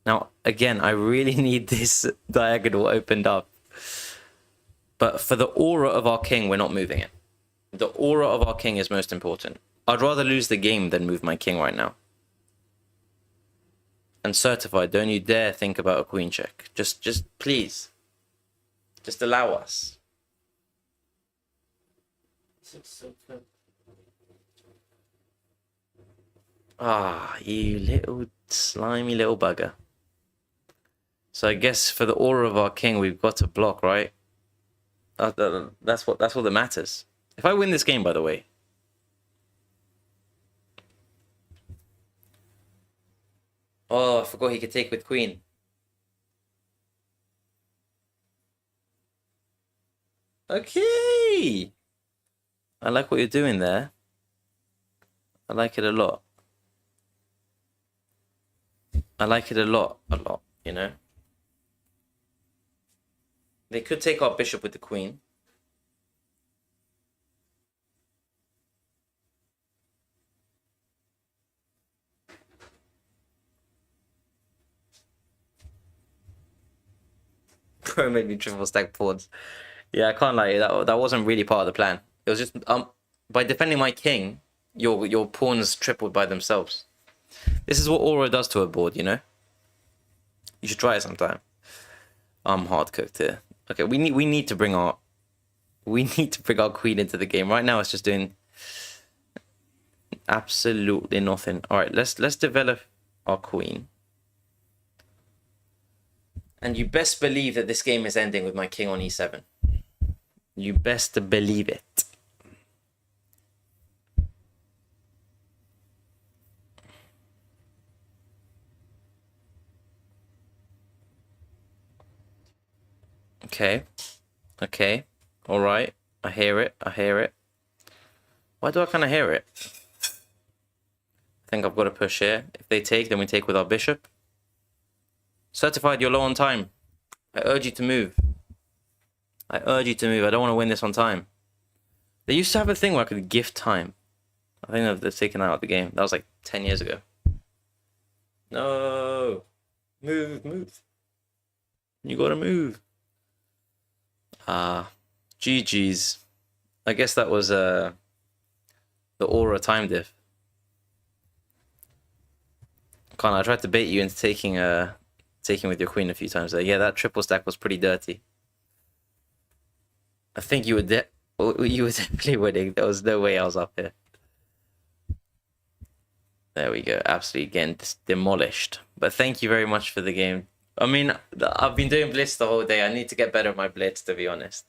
Now, again, I really need this diagonal opened up. But for the aura of our king, we're not moving it. The aura of our king is most important. I'd rather lose the game than move my king right now. And certified, don't you dare think about a queen check. Just please. Just allow us. This looks so good. Ah, you little slimy little bugger. So I guess for the aura of our king, we've got to block, right? That's what that matters. If I win this game, by the way. Oh, I forgot he could take with queen. Okay. I like what you're doing there. I like it a lot. I like it a lot, you know? They could take our bishop with the queen. Pro made me triple stack pawns. Yeah, I can't lie. That wasn't really part of the plan. It was just by defending my king, your pawns tripled by themselves. This is what aura does to a board, you know. You should try it sometime. I'm hard cooked here. Okay, we need to bring our queen into the game. Right now, it's just doing absolutely nothing. All right, let's develop our queen. And you best believe that this game is ending with my king on e7. You best believe it. Okay. Okay. All right. I hear it. I hear it. Why do I kind of hear it? I think I've got to push here. If they take, then we take with our bishop. Certified, you're low on time. I urge you to move. I urge you to move. I don't want to win this on time. They used to have a thing where I could gift time. I think they've taken that out of the game. That was like 10 years ago. No. Move, move. You gotta move. GG's. I guess that was the aura time diff. Connor, I tried to bait you into taking with your queen a few times there. Yeah, that triple stack was pretty dirty. I think you were definitely winning. There was no way I was up here. There we go. Absolutely getting demolished. But thank you very much for the game. I mean, I've been doing blitz the whole day. I need to get better at my blitz, to be honest.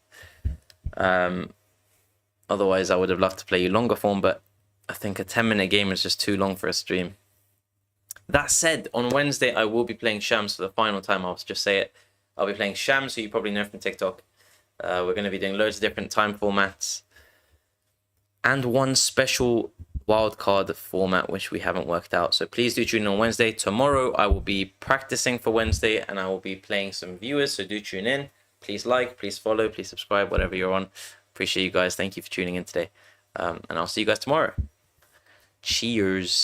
Otherwise, I would have loved to play you longer form, but I think a 10-minute game is just too long for a stream. That said, on Wednesday, I will be playing Shams for the final time. I'll just say it. I'll be playing Shams, who you probably know from TikTok. We're going to be doing loads of different time formats. And one special wildcard format, which we haven't worked out. So please do tune in on Wednesday. Tomorrow, I will be practicing for Wednesday, and I will be playing some viewers. So do tune in. Please like, please follow, please subscribe, whatever you're on. Appreciate you guys. Thank you for tuning in today. And I'll see you guys tomorrow. Cheers.